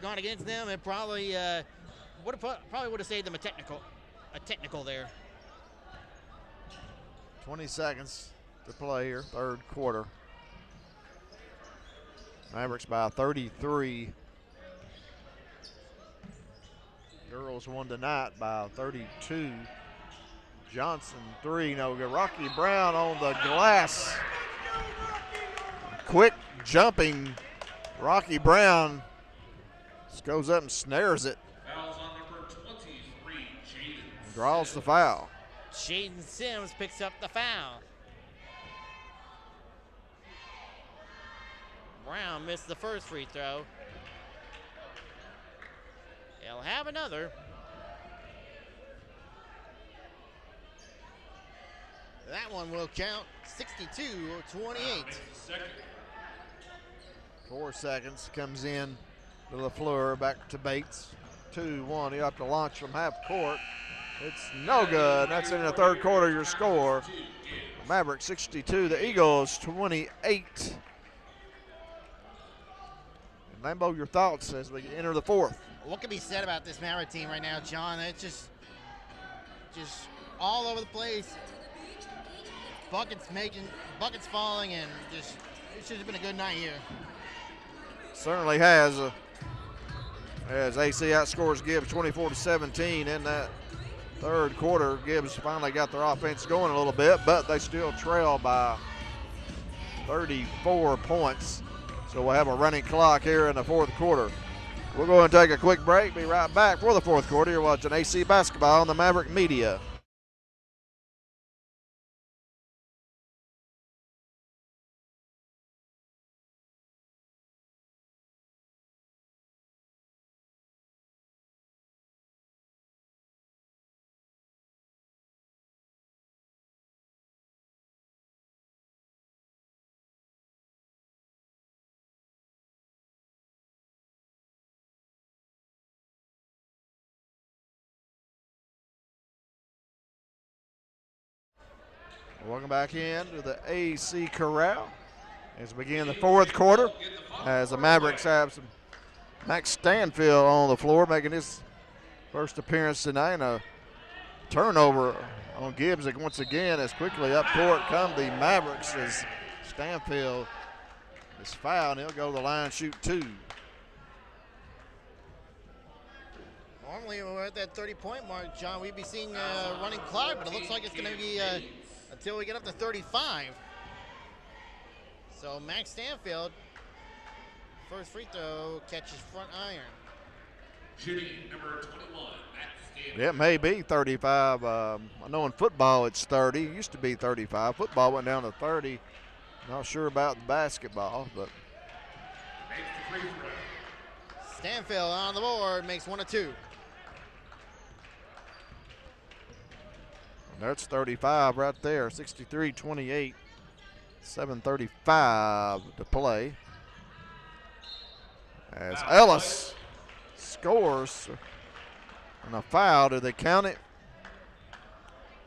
gone against them. It probably would have saved them a technical there. 20 seconds to play here, third quarter. Mavericks by 33. Girls won tonight by 32. Johnson 3, no good. Rocky Brown on the glass. Quick jumping Rocky Brown just goes up and snares it. Fouls on number 23, Jaden. Draws the foul. Shaden Sims picks up the foul. Brown missed the first free throw. He'll have another. That one will count 62-28. 4 seconds, comes in to LaFleur, back to Bates. 2-1, you have to launch from half court. It's no good. That's in the third quarter, your score. Mavericks 62, the Eagles 28. And Lambeau, your thoughts as we enter the fourth? What can be said about this Maverick team right now, John? It's just all over the place. Buckets falling, and just it should have been a good night here. Certainly has. As AC outscores Gibbs 24-17 in that third quarter. Gibbs finally got their offense going a little bit, but they still trail by 34 points. So we'll have a running clock here in the fourth quarter. We'll go and take a quick break. Be right back for the fourth quarter. You're watching AC Basketball on the Maverick Media. Welcome back in to the AC Corral as we begin the fourth quarter. As the Mavericks have some Max Stanfield on the floor making his first appearance tonight. And a turnover on Gibbs once again as quickly up court come the Mavericks as Stanfield is fouled. He'll go to the line, shoot two. Normally we're at that 30-point mark, John. We'd be seeing a running clock, but it looks like it's going to be until we get up to 35. So Max Stanfield, first free throw, catches front iron. Shooting number 21, Max Stanfield. It may be 35. I know in football it's 30. It used to be 35. Football went down to 30. Not sure about the basketball, but. Makes the free throw. Stanfield on the board, makes 1 of 2. That's 35 right there, 63-28. 7:35 to play. As Ellis scores on a foul, do they count it?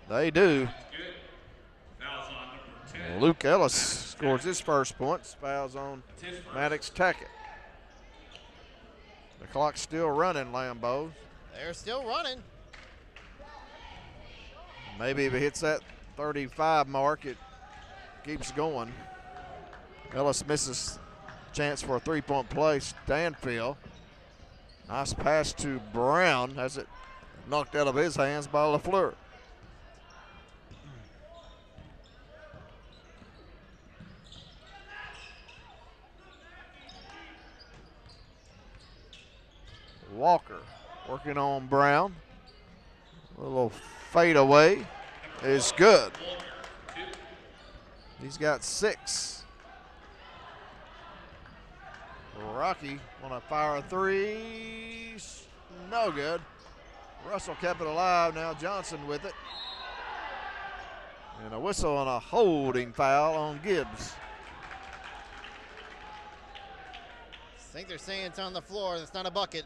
They do. Luke Ellis scores his first points. Fouls on Maddox Tackett. The clock's still running, Lambeau. They're still running. Maybe if it hits that 35 mark, it keeps going. Ellis misses chance for a three-point play. Stanfield. Nice pass to Brown. Has it knocked out of his hands by LaFleur. Walker working on Brown. A little fade away is good. He's got 6. Rocky on a fire 3. No good. Russell kept it alive. Now Johnson with it. And a whistle on a holding foul on Gibbs. I think they're saying it's on the floor. That's not a bucket.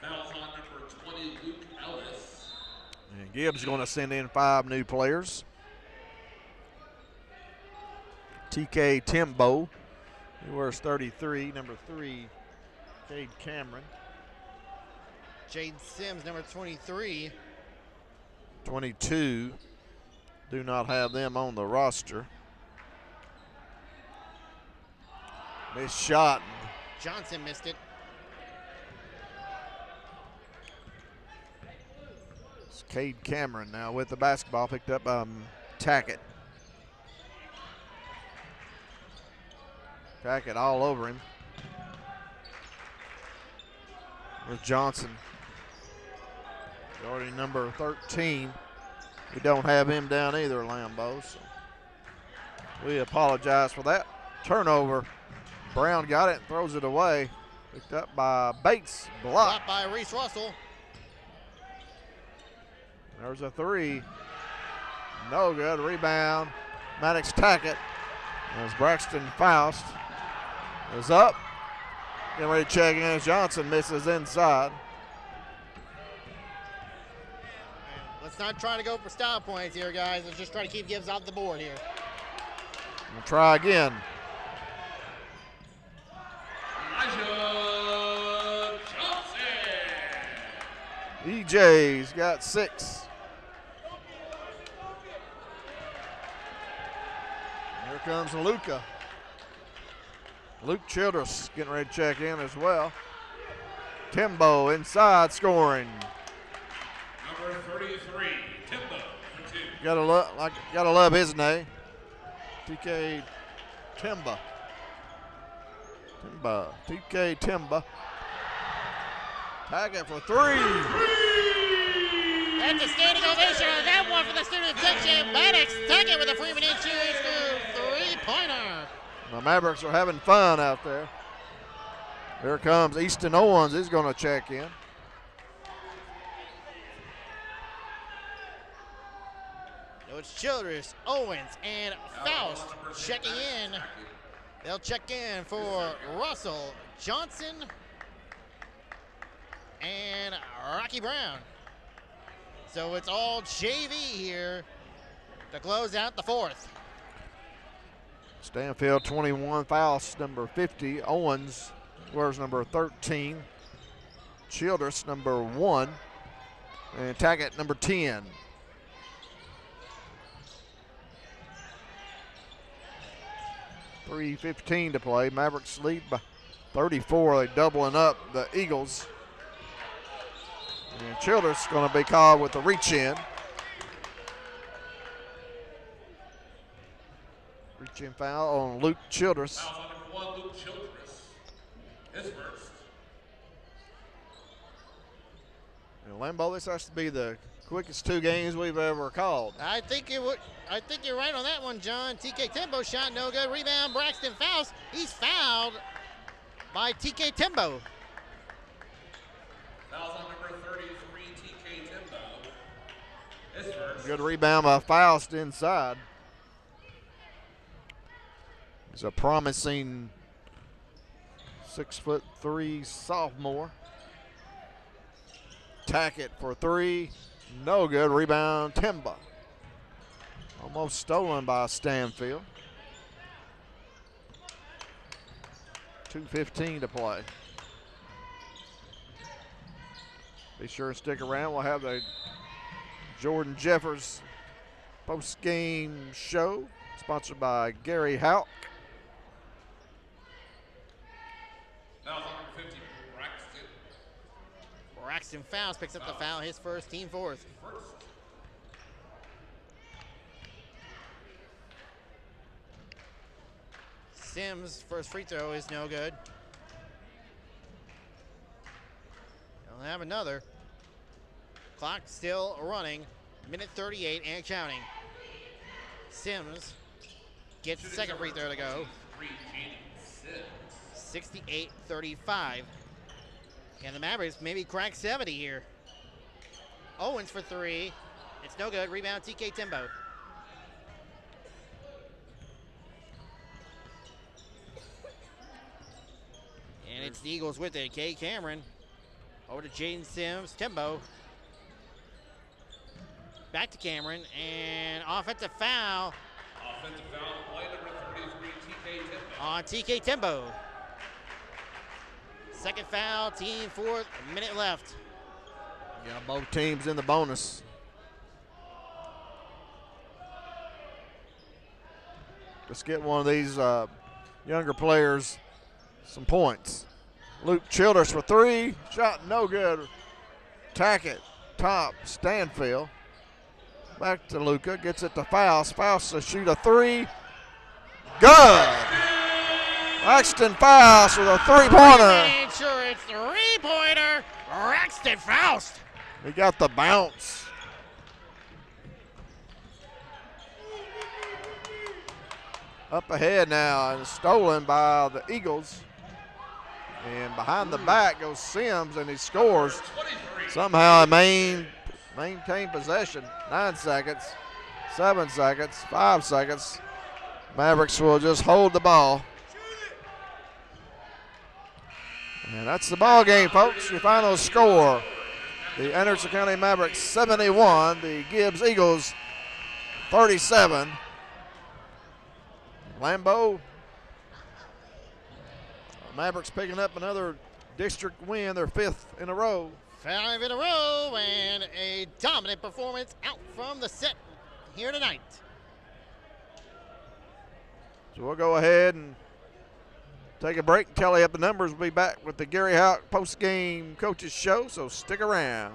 Fouls on number 20, Luke Ellis. And Gibbs is going to send in 5 new players. TK Timbo, he wears 33. Number 3, Cade Cameron. Jade Sims, number 23. 22. Do not have them on the roster. Missed shot. Johnson missed it. It's Cade Cameron now with the basketball, picked up by Tackett. Tackett all over him. There's Johnson. Already number 13. We don't have him down either, Lambeau. So we apologize for that. Turnover. Brown got it and throws it away. Picked up by Bates. Blocked by Reese Russell. There's a 3. No good. Rebound. Maddox Tackett. As Braxton Faust is up. Getting ready to check in as Johnson misses inside. Let's not try to go for style points here, guys. Let's just try to keep Gibbs off the board here. We'll try again. Elijah Johnson. EJ's got 6. Here comes Luca. Luke Childress getting ready to check in as well. Timbo inside scoring. Number 33, Timbo, for 2. Gotta love his name. TK Timba. TK Timba. Tackett for 3. That's a standing ovation on that one for the student section. Maddox Tackett with a Freeman Insurance three-pointer. The Mavericks are having fun out there. Here comes Easton Owens. He's going to check in. So it's Childress, Owens, and Faust checking in. They'll check in for Russell, Johnson, and Rocky Brown. So it's all JV here to close out the 4th. Stanfield 21, Faust number 50, Owens wears number 13, Childress number 1, and Tackett number 10. .315 to play. Mavericks lead by 34. They're doubling up the Eagles. And Childress going to be called with the reach-in. Reach-in foul on Luke Childress. Foul on number 1, Luke Childress. His first. And Lambeau, this has to be the quickest 2 games we've ever called. I think you're right on that one, John. TK Timbo shot no good. Rebound, Braxton Faust. He's fouled by TK Timbo. Fouls on number 33, TK Timbo. His first. Good rebound by Faust inside. He's a promising 6'3" sophomore. Tackett for 3. No good. Rebound, Timba. Almost stolen by Stanfield. 2:15 to play. Be sure and stick around. We'll have the Jordan Jeffers post-game show, sponsored by Gary Houck. Fouls on number 50, Braxton. Braxton Faust picks up the foul, his first, team fourth. Sims' first free throw is no good. They'll have another. Clock still running. Minute 38 and counting. Sims gets the second free throw to go. 68-35. And the Mavericks maybe crack 70 here. Owens for 3. It's no good. Rebound, TK Timbo. And it's the Eagles with it. Kay Cameron over to Jaden Sims. Timbo. Back to Cameron. And offensive foul. Offensive foul, play number 33, TK Timbo. On TK Timbo. Second foul, team fourth, a minute left. Yeah, both teams in the bonus. Let's get one of these younger players some points. Luke Childers for 3. Shot no good. Tackett, top, Stanfield. Back to Luca, gets it to Faust. Faust to shoot a 3. Good! Braxton Faust with a 3-pointer. Made sure it's 3-pointer. Braxton Faust. He got the bounce. Up ahead now and stolen by the Eagles. And behind the back goes Sims and he scores. Somehow maintain possession. 9 seconds, 7 seconds, 5 seconds. Mavericks will just hold the ball. And that's the ball game, folks. Your final score. The Anderson County Mavericks 71, the Gibbs Eagles 37. Lambeau, Mavericks picking up another district win, their 5th in a row. 5 in a row and a dominant performance out from the set here tonight. So we'll go ahead and take a break and tally up the numbers. We'll be back with the Gary Houck post-game coaches show, so stick around.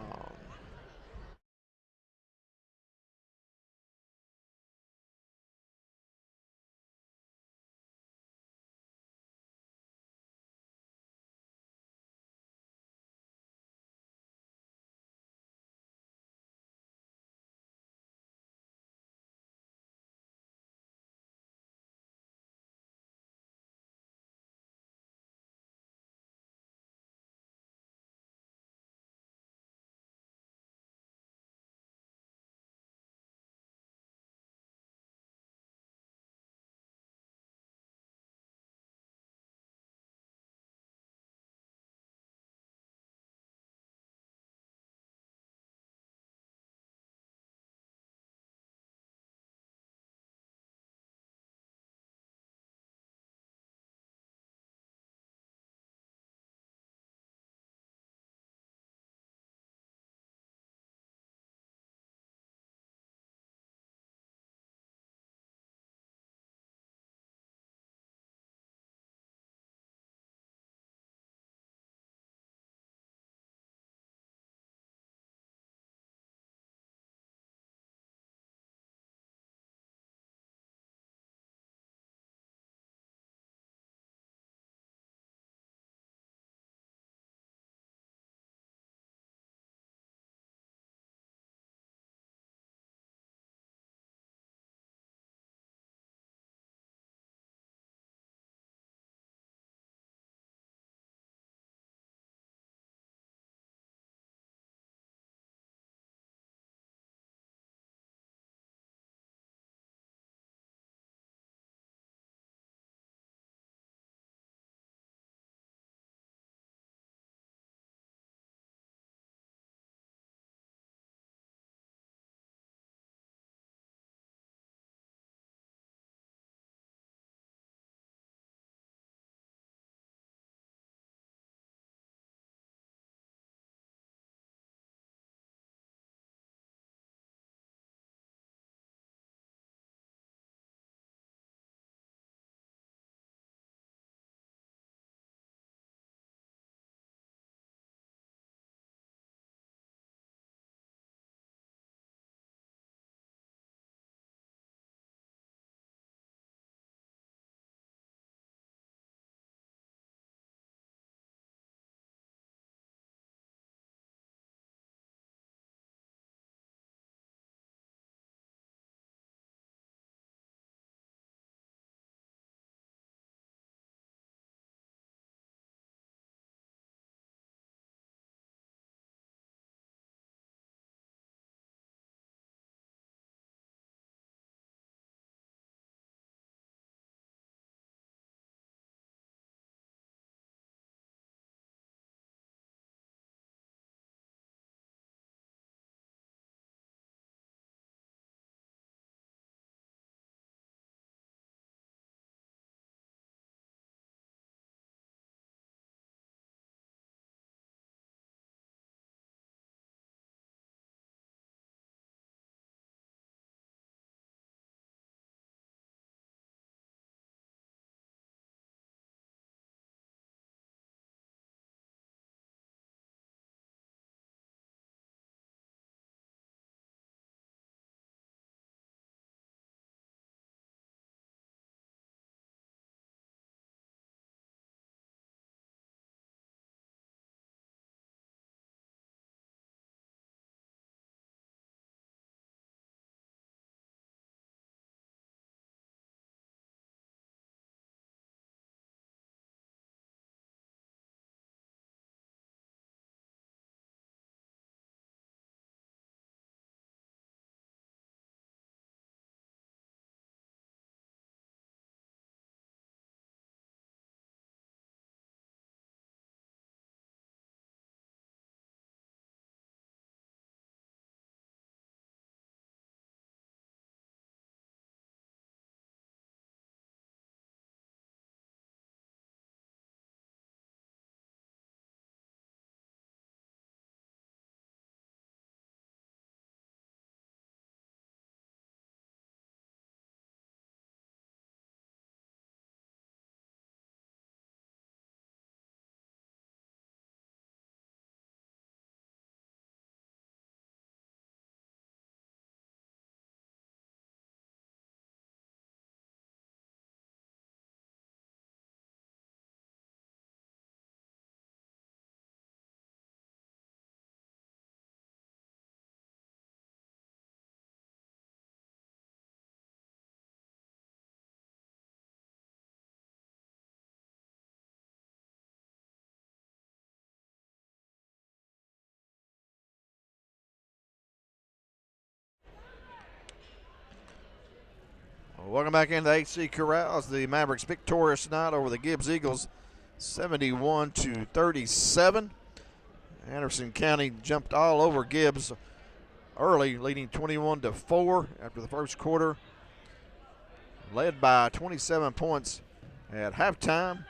Welcome back into AC Corrals. The Mavericks victorious tonight over the Gibbs Eagles, 71-37. Anderson County jumped all over Gibbs early, leading 21-4 after the first quarter. Led by 27 points at halftime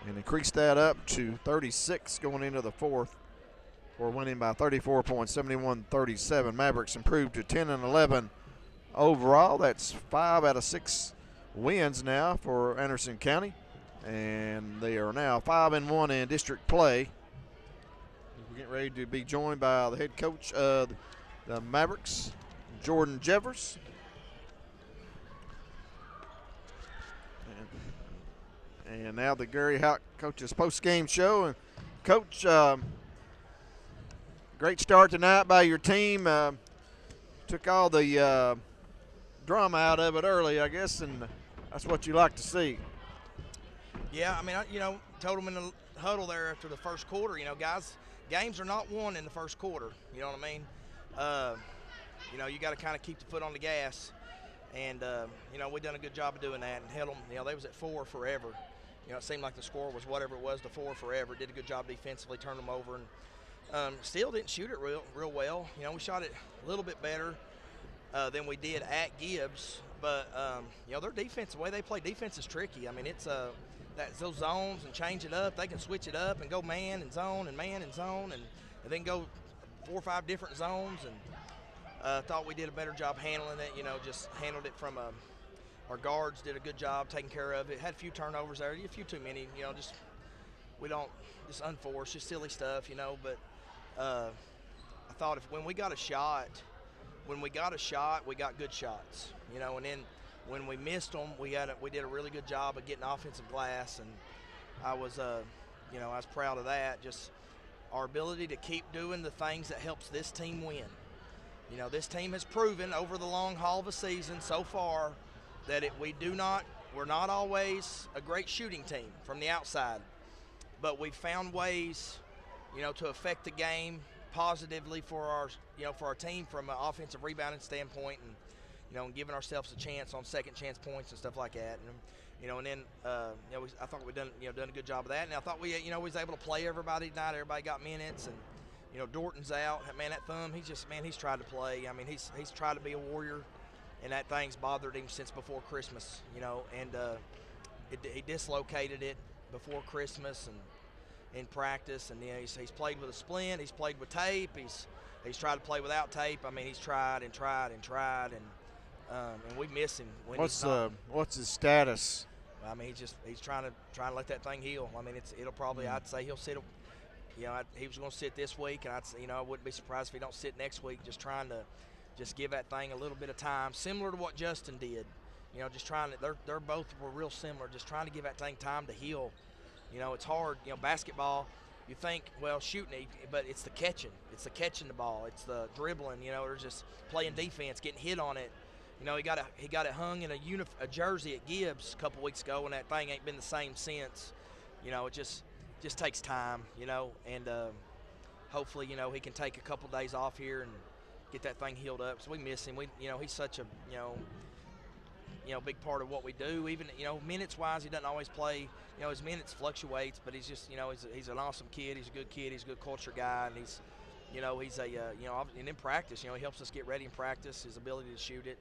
and increased that up to 36 going into the fourth, for winning by 34 points, 71-37. Mavericks improved to 10-11 overall. That's 5 out of 6 wins now for Anderson County, and they are now 5-1 in district play. We're getting ready to be joined by the head coach of the Mavericks, Jordan Jeffers. And now the Gary Houck coach's post-game show. And Coach, great start tonight by your team. Took all the drama out of it early, I guess, and that's what you like to see. Yeah, I mean, told them in the huddle there after the first quarter, guys, games are not won in the first quarter. You know what I mean? You got to kind of keep the foot on the gas. And, we done a good job of doing that and held them. They was at 4 forever. It seemed like the score was whatever it was to 4 forever. Did a good job defensively, turned them over, and still didn't shoot it real well. We shot it a little bit better than we did at Gibbs. But, their defense, the way they play defense is tricky. I mean, it's those zones and change it up. They can switch it up and go man and zone and then go 4 or 5 different zones. And thought we did a better job handling it, just handled it from our guards did a good job taking care of it. Had a few turnovers there, a few too many, just unforced, just silly stuff, but I thought when we got a shot, we got good shots, and then when we missed them, we did a really good job of getting offensive glass, and I was proud of that. Just our ability to keep doing the things that helps this team win. This team has proven over the long haul of a season so far that we're not always a great shooting team from the outside, but we've found ways, to affect the game positively for our team from an offensive rebounding standpoint, and giving ourselves a chance on second chance points and stuff like that. And I thought we done a good job of that, and I thought we was able to play everybody tonight. Everybody got minutes, and Dorton's out. Man, that thumb, he's tried to play. I mean, he's tried to be a warrior, and that thing's bothered him since before Christmas, and he dislocated it before Christmas and in practice, and he's played with a splint, he's played with tape, he's tried to play without tape. I mean, he's tried, and we miss him when What's his status? I mean, he's trying to let that thing heal. I mean, it'll probably I'd say he'll sit. He was going to sit this week, and I wouldn't be surprised if he don't sit next week. Just trying to give that thing a little bit of time, similar to what Justin did. Just trying to. They're both were real similar. Just trying to give that thing time to heal. It's hard. Basketball. You think, well, shooting, but it's the catching. It's the catching the ball. It's the dribbling. They're just playing defense, getting hit on it. He got it hung in a jersey at Gibbs a couple weeks ago, and that thing ain't been the same since. It just takes time, and hopefully, he can take a couple days off here and get that thing healed up. So we miss him. He's such a, big part of what we do. Even, minutes-wise, he doesn't always play. His minutes fluctuates, but he's just, he's an awesome kid. He's a good kid. He's a good culture guy, and he's and in practice, he helps us get ready in practice. His ability to shoot it,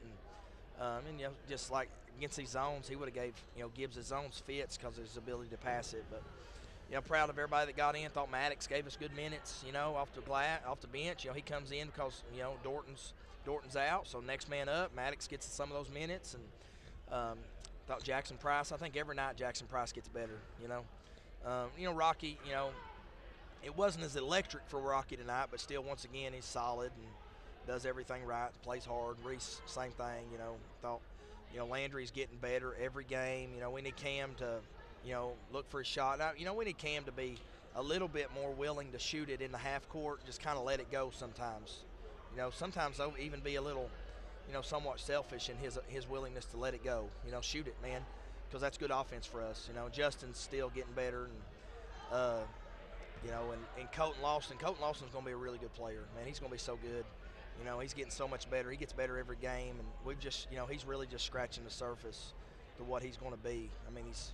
and just like against these zones, he would have gave Gibbs his zones fits because of his ability to pass it, but. Proud of everybody that got in. Thought Maddox gave us good minutes, off the bench. He comes in because, Dorton's out, so next man up. Maddox gets some of those minutes, and thought Jackson Price. I think every night Jackson Price gets better, Rocky, it wasn't as electric for Rocky tonight, but still, once again, he's solid and does everything right, plays hard. Reese, same thing, thought, Landry's getting better every game. We need Cam to look for a shot. Now, we need Cam to be a little bit more willing to shoot it in the half court, just kind of let it go sometimes. Sometimes they'll even be a little, somewhat selfish in his willingness to let it go. Shoot it, man, because that's good offense for us. Justin's still getting better, and and Colton Lawson. Colton Lawson's going to be a really good player, man. He's going to be so good. You know, he's getting so much better. He gets better every game, and we've just, you know, he's really just scratching the surface to what he's going to be. I mean, he's,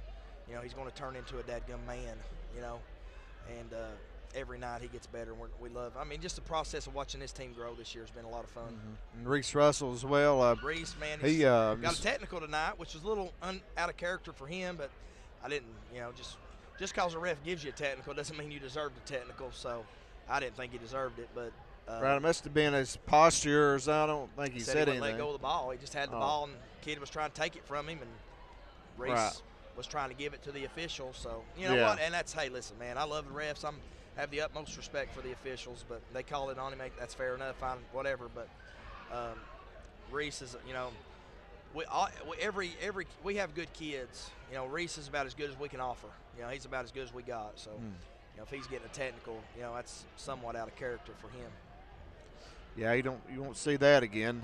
you know, he's going to turn into a dadgum man, you know, and every night he gets better. And we love, I mean, just the process of watching this team grow this year has been a lot of fun. Mm-hmm. And Reese Russell as well. Reese, man, he got a technical tonight, which was a little out of character for him, but I didn't, you know, just because a ref gives you a technical doesn't mean you deserve the technical, so I didn't think he deserved it, but right, it must have been his posture, so I don't think he said he anything. Let go of the ball. He just had the ball, and the kid was trying to take it from him, and Reese was trying to give it to the official. So you know what? And that's, hey, listen, man, I love the refs. I have the utmost respect for the officials, but they call it on him. That's fair enough. Fine, whatever. But Reese is, you know, we have good kids. You know, Reese is about as good as we can offer. You know, he's about as good as we got. So you know, if he's getting a technical, you know, that's somewhat out of character for him. Yeah, you won't see that again.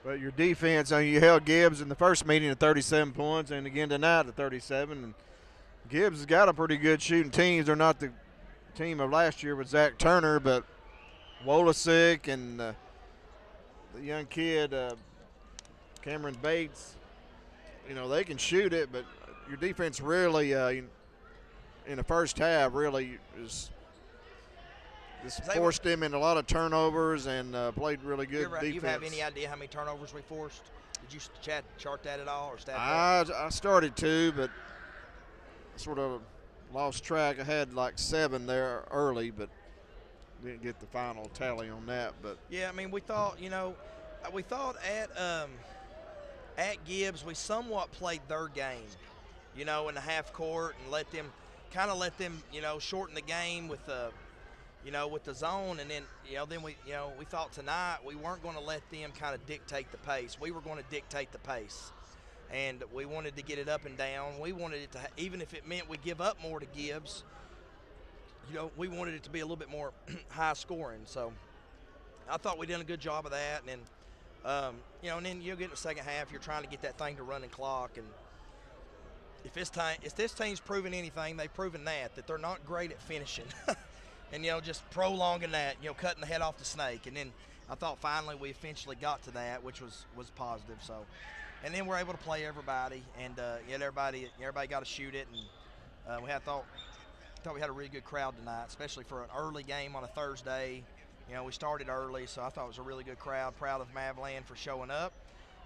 But your defense, I mean, you held Gibbs in the first meeting at 37 points, and again tonight at 37. And Gibbs has got a pretty good shooting team. They're not the team of last year with Zach Turner, but Wolasick and the young kid Cameron Bates. You know, they can shoot it, but your defense really, in the first half, really is. This forced him in a lot of turnovers and played really good defense. You have any idea how many turnovers we forced? Did you chart that at all or stat that? I started to, but sort of lost track. I had like 7 there early, but didn't get the final tally on that. But yeah, I mean, we thought, you know, at Gibbs we somewhat played their game, you know, in the half court and let them, you know, shorten the game with the. You know, with the zone, and then, you know, we thought tonight we weren't going to let them kind of dictate the pace. We were going to dictate the pace, and we wanted to get it up and down. We wanted it to, even if it meant we give up more to Gibbs, you know, we wanted it to be a little bit more high scoring. So I thought we did a good job of that, and then, you know, and then you'll get in the second half, you're trying to get that thing to running clock, and if this team's proven anything, they've proven that they're not great at finishing. And, you know, just prolonging that, you know, cutting the head off the snake. And then I thought finally we eventually got to that, which was positive. So, and then we're able to play everybody, and everybody got to shoot it. And I thought we had a really good crowd tonight, especially for an early game on a Thursday. You know, we started early, so I thought it was a really good crowd. Proud of Mavland for showing up.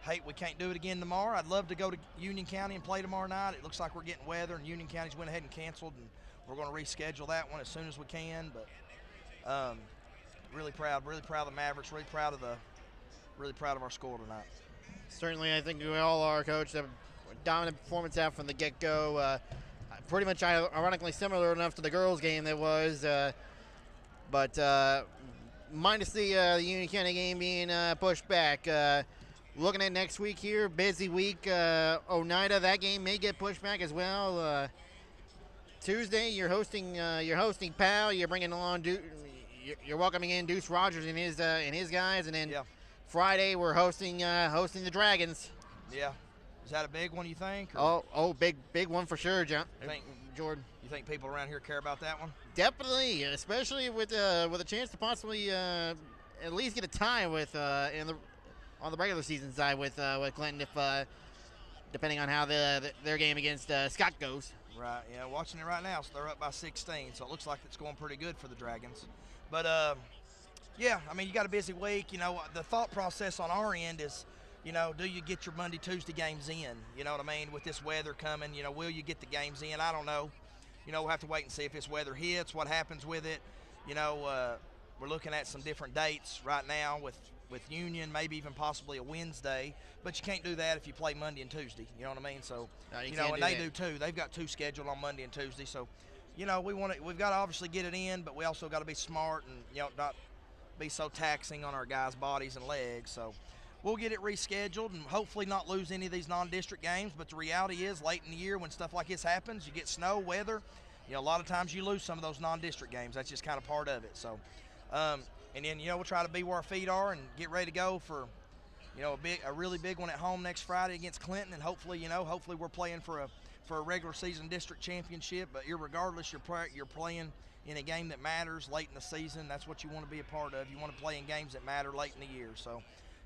Hate we can't do it again tomorrow. I'd love to go to Union County and play tomorrow night. It looks like we're getting weather, and Union County's went ahead and canceled, and we're going to reschedule that one as soon as we can. But really proud of the Mavericks. Really proud of our score tonight. Certainly, I think we all are, Coach. A dominant performance out from the get-go. Pretty much ironically similar enough to the girls' game that was, but minus the Union County game being pushed back. Looking at next week here, busy week. Oneida, that game may get pushed back as well. Tuesday, you're hosting Powell. You're bringing along you're welcoming in Deuce Rogers and his guys, and then Friday we're hosting the Dragons. Yeah, is that a big one, you think? Big one for sure, Jordan. You think people around here care about that one? Definitely, especially with a chance to possibly at least get a tie with on the regular season side with Clinton, if depending on how their game against Scott goes. Right, yeah, watching it right now, so they're up by 16, so it looks like it's going pretty good for the Dragons. But, yeah, I mean, you got a busy week. You know, the thought process on our end is, you know, do you get your Monday, Tuesday games in? You know what I mean? With this weather coming, you know, will you get the games in? I don't know. You know, we'll have to wait and see if this weather hits, what happens with it. You know, we're looking at some different dates right now with Union, maybe even possibly a Wednesday, but you can't do that if you play Monday and Tuesday. You know what I mean? So, you know, and they do too. They've got 2 scheduled on Monday and Tuesday. So, you know, we've got to obviously get it in, but we also got to be smart and, you know, not be so taxing on our guys' bodies and legs. So, we'll get it rescheduled and hopefully not lose any of these non-district games. But the reality is, late in the year when stuff like this happens, you get snow, weather. You know, a lot of times you lose some of those non-district games. That's just kind of part of it. So, and then, you know, we'll try to be where our feet are and get ready to go for, you know, a really big one at home next Friday against Clinton. And hopefully, you know, we're playing for a regular season district championship. But irregardless, you're playing in a game that matters late in the season. That's what you want to be a part of. You want to play in games that matter late in the year. So,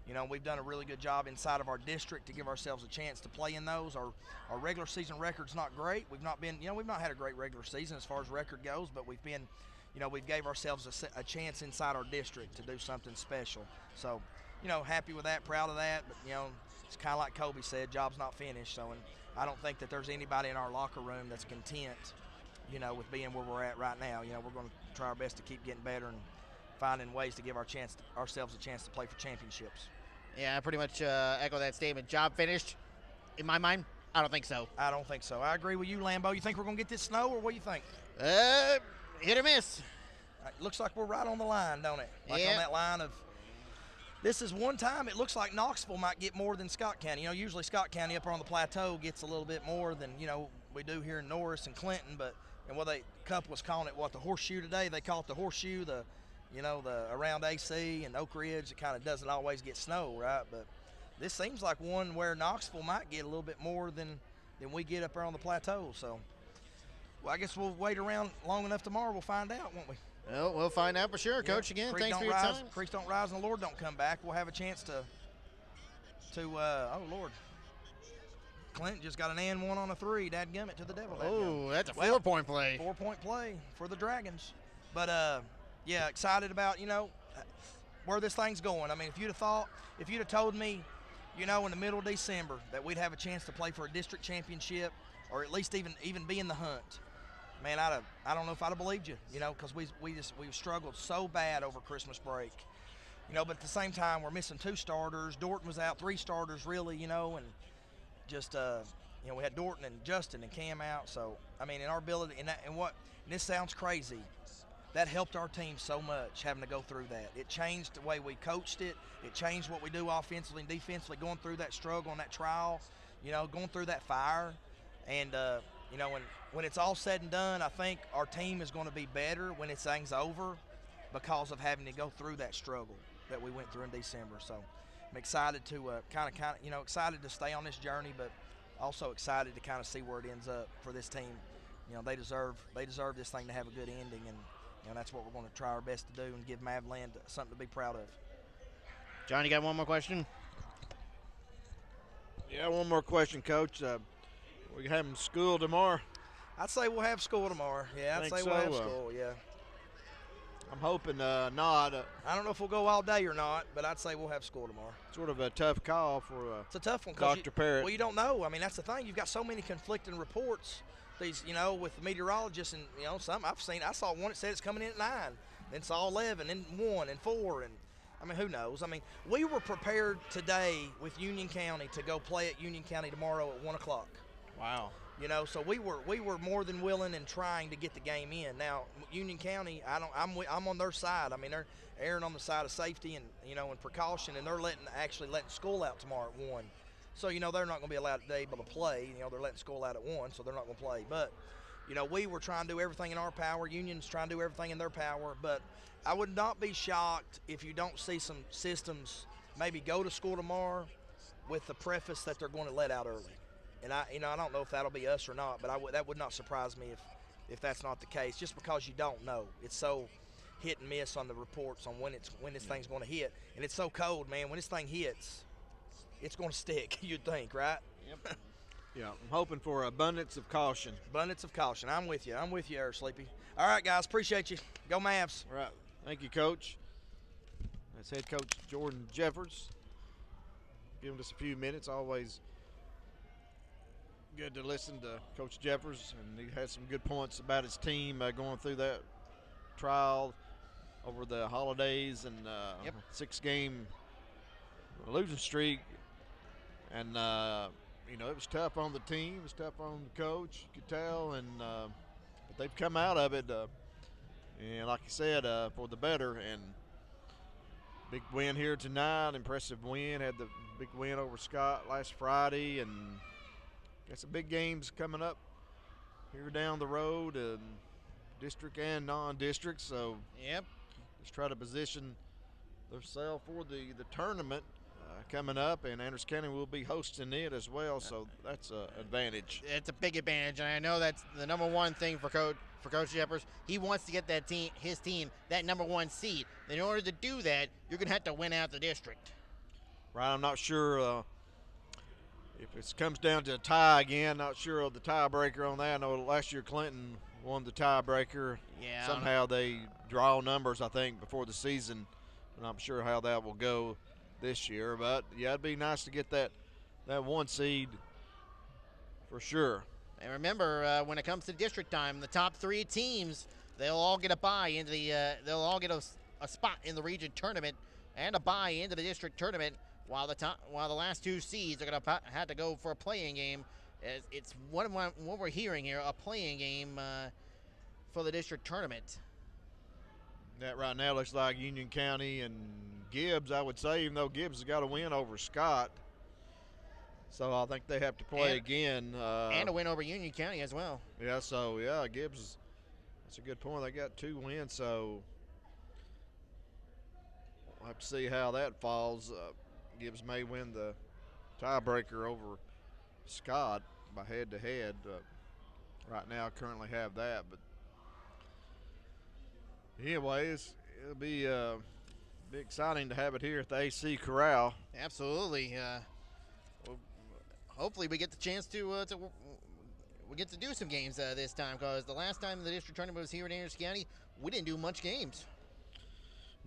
you know, we've done a really good job inside of our district to give ourselves a chance to play in those. Our regular season record's not great. We've not had a great regular season as far as record goes, but we've been, you know, we've gave ourselves a chance inside our district to do something special. So, you know, happy with that, proud of that. But, you know, it's kind of like Kobe said, job's not finished. So, and I don't think that there's anybody in our locker room that's content, you know, with being where we're at right now. You know, we're going to try our best to keep getting better and finding ways to give ourselves a chance to play for championships. Yeah, I pretty much echo that statement. Job finished. In my mind, I don't think so. I don't think so. I agree with you, Lambo. You think we're going to get this snow, or what do you think? Hit or miss. Looks like we're right on the line, don't it? Like Yeah. on that line of, this is one time it looks like Knoxville might get more than Scott County. You know, usually Scott County up on the plateau gets a little bit more than, you know, we do here in Norris and Clinton. But, and Cup was calling it, the horseshoe today. They call it the horseshoe, the around AC and Oak Ridge. It kind of doesn't always get snow, right? But this seems like one where Knoxville might get a little bit more than we get up there on the plateau. So, well, I guess we'll wait around long enough tomorrow. We'll find out, won't we? Well, we'll find out for sure, Coach. Again, thanks for your time. Creeks don't rise and the Lord don't come back. We'll have a chance to oh, Lord. Clinton just got an and one on a 3. Dadgummit to the devil. Oh, that's a 4-point play. 4-point play for the Dragons. But, yeah, excited about, you know, where this thing's going. I mean, if you'd have told me, you know, in the middle of December that we'd have a chance to play for a district championship or at least even be in the hunt, man, I don't know if I'd have believed you, you know, because we struggled so bad over Christmas break, you know. But at the same time, we're missing 2 starters. Dorton was out, 3 starters really, you know, and just you know, we had Dorton and Justin and Cam out. So I mean, in our ability, and this sounds crazy, that helped our team so much having to go through that. It changed the way we coached it. It changed what we do offensively and defensively, going through that struggle and that trial, you know, going through that fire, and you know, when it's all said and done, I think our team is going to be better when this thing's over because of having to go through that struggle that we went through in December. So I'm excited to excited to stay on this journey, but also excited to kind of see where it ends up for this team. You know, they deserve this thing to have a good ending, and you know, that's what we're going to try our best to do and give Mavland something to be proud of. John, you got one more question? Yeah, one more question, Coach. We having school tomorrow? I'd say we'll have school tomorrow. Yeah, I'd say we'll have school, yeah. I'm hoping not. I don't know if we'll go all day or not, but I'd say we'll have school tomorrow. Sort of a tough call for it's a tough one, Dr. Parrott. Well, you don't know. I mean, that's the thing. You've got so many conflicting reports. These, you know, with the meteorologists, and you know, some I saw one that said it's coming in at 9, then saw 11, and 1, and 4, and I mean, who knows? I mean, we were prepared today with Union County to go play at Union County tomorrow at 1 o'clock. Wow. You know, so we were more than willing and trying to get the game in. Now, Union County, I'm on their side. I mean, they're erring on the side of safety and, you know, and precaution, and they're letting school out tomorrow at 1. So, you know, they're not going to be allowed to be able to play. You know, they're letting school out at 1, so they're not going to play. But, you know, we were trying to do everything in our power. Union's trying to do everything in their power. But I would not be shocked if you don't see some systems maybe go to school tomorrow with the preface that they're going to let out early. And I don't know if that'll be us or not, but that would not surprise me if that's not the case, just because you don't know. It's so hit and miss on the reports on when this thing's going to hit. And it's so cold, man. When this thing hits, it's going to stick, you'd think, right? Yep. Yeah, I'm hoping for abundance of caution. Abundance of caution. I'm with you, Air Sleepy. All right, guys, appreciate you. Go Mavs. All right. Thank you, Coach. That's head coach Jordan Jeffers. Giving us a few minutes. Always good to listen to Coach Jeffers, and he had some good points about his team going through that trial over the holidays and 6-game losing streak. And, you know, it was tough on the team. It was tough on the coach, you could tell. And but they've come out of it, and like you said, for the better. And big win here tonight, impressive win. Had the big win over Scott last Friday, and got some big games coming up here down the road, and district and non-district. So yep, let's try to position themselves for the tournament coming up, and Anderson County will be hosting it as well, so that's an advantage. It's a big advantage, and I know that's the number one thing for Coach Shepard. He wants to get his team, that number one seed. In order to do that, you're going to have to win out the district. Right, I'm not sure if it comes down to a tie again. Not sure of the tiebreaker on that. I know last year Clinton won the tiebreaker. Yeah. Somehow they draw numbers, I think, before the season, and I'm sure how that will go this year. But yeah, it'd be nice to get that one seed for sure. And remember, when it comes to district time, the top 3 teams, they'll all get a bye into they'll all get a spot in the region tournament and a bye into the district tournament, while the last 2 seeds are going to have to go for a playing game. It's what we're hearing here, a playing game for the district tournament. That right now looks like Union County and Gibbs, I would say, even though Gibbs has got a win over Scott. So I think they have to play again. And a win over Union County as well. Yeah, so, yeah, Gibbs, that's a good point. They got 2 wins, so we'll have to see how that falls. Gibbs may win the tiebreaker over Scott by head-to-head. Right now, currently have that. But anyways, it'll be exciting to have it here at the AC Corral. Absolutely. Hopefully we get the chance to we get to do some games this time, because the last time the district tournament was here in Anderson County, we didn't do much games.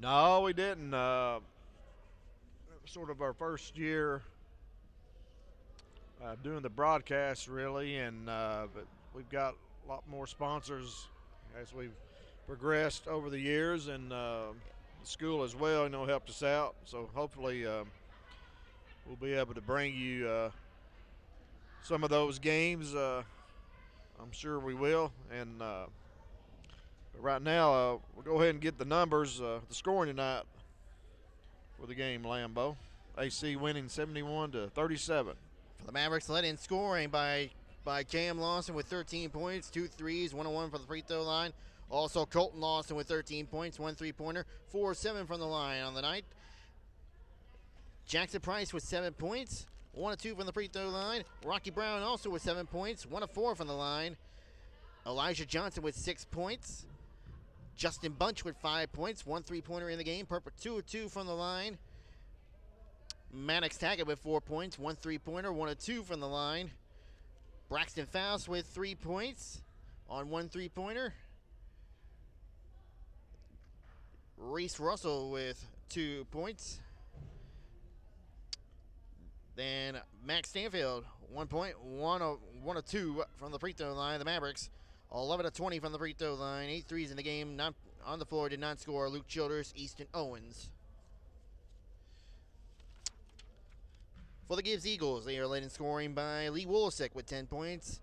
No, we didn't. Sort of our first year doing the broadcast, really, and but we've got a lot more sponsors as we've progressed over the years, and the school as well, helped us out. So hopefully we'll be able to bring you some of those games. I'm sure we will. And but right now, we'll go ahead and get the numbers, the scoring tonight for the game, Lambeau. AC winning 71-37. For the Mavericks, led in scoring by Cam Lawson with 13 points, 2 threes, 1 1 for the free throw line. Also, Colton Lawson with 13 points, 1 3-pointer, 4-7 from the line on the night. Jackson Price with 7 points, 1 2 from the free throw line. Rocky Brown also with 7 points, 1 4 from the line. Elijah Johnson with 6 points. Justin Bunch with 5 points, 1 3-pointer in the game. Purple 2 2 from the line. Maddox Taggart with 4 points, 1 3-pointer, 1 2 from the line. Braxton Faust with 3 points on 1 3-pointer. Reese Russell with 2 points. Then Max Stanfield, 1 point, 1 of 2 from the free throw line. The Mavericks, 11 of 20 from the free throw line. 8 threes in the game. Not on the floor, did not score. Luke Childers, Easton Owens. For the Gibbs Eagles, they are led in scoring by Lee Wolasek with 10 points,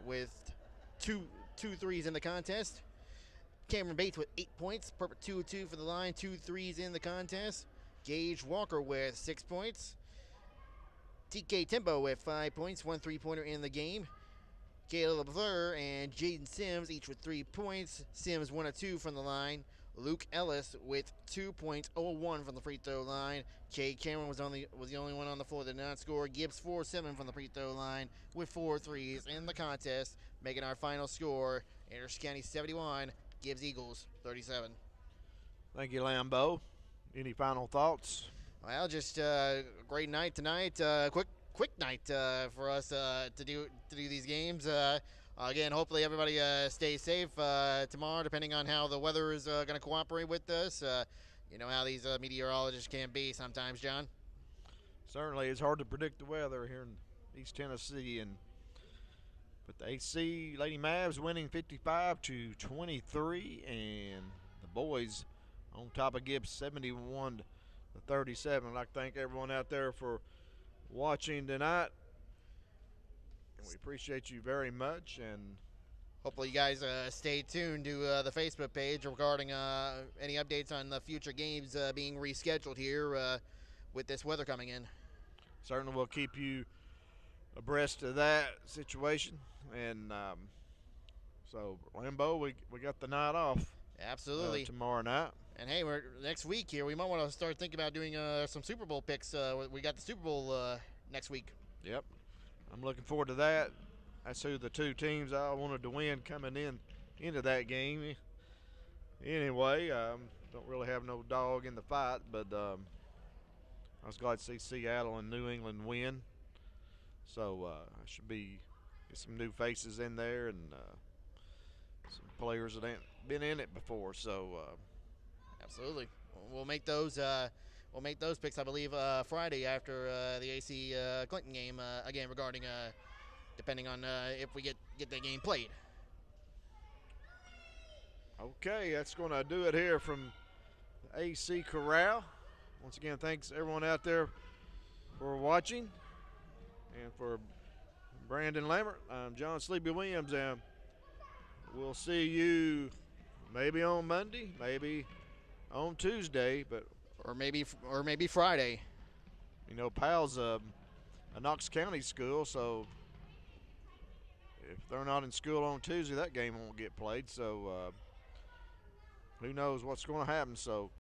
with two threes in the contest. Cameron Bates with 8 points, perfect 2 2 for the line, 2 threes in the contest. Gage Walker with 6 points. TK Tempo with 5 points, 1 3-pointer in the game. Caleb LeFleur and Jaden Sims each with 3 points. Sims 1 of 2 from the line. Luke Ellis with 2 points, 0-1 from the free throw line. Jay Cameron was the only one on the floor that did not score. Gibbs 4-7 from the free throw line with 4 threes in the contest, making our final score Anderson County 71, Gibbs Eagles 37. Thank you, Lambeau. Any final thoughts? Well, just a great night tonight. Quick night for us to do these games. Again, hopefully everybody stays safe tomorrow, depending on how the weather is going to cooperate with us. You know how these meteorologists can be sometimes, John. Certainly, it's hard to predict the weather here in East Tennessee, but the AC Lady Mavs winning 55-23, and the boys on top of Gibbs 71-37. I'd like to thank everyone out there for watching tonight, and we appreciate you very much. And hopefully you guys stay tuned to the Facebook page regarding any updates on the future games being rescheduled here with this weather coming in. Certainly we'll keep you abreast of that situation. And so, Lambeau, we got the night off. Absolutely. Tomorrow night. And hey, we're next week here. We might want to start thinking about doing some Super Bowl picks. We got the Super Bowl next week. Yep. I'm looking forward to that. That's who the two teams I wanted to win coming into that game. Anyway, don't really have no dog in the fight, but I was glad to see Seattle and New England win. So I should get some new faces in there and some players that ain't been in it before. So absolutely, we'll make those picks. I believe Friday after the AC Clinton game. Again, regarding depending on if we get the game played. Okay, that's going to do it here from AC Corral. Once again, thanks everyone out there for watching. And for Brandon Lambert, I'm John Sleepy Williams, and we'll see you maybe on Monday, maybe on Tuesday, or maybe Friday. You know, Powell's a Knox County school, so if they're not in school on Tuesday, that game won't get played. So who knows what's going to happen. So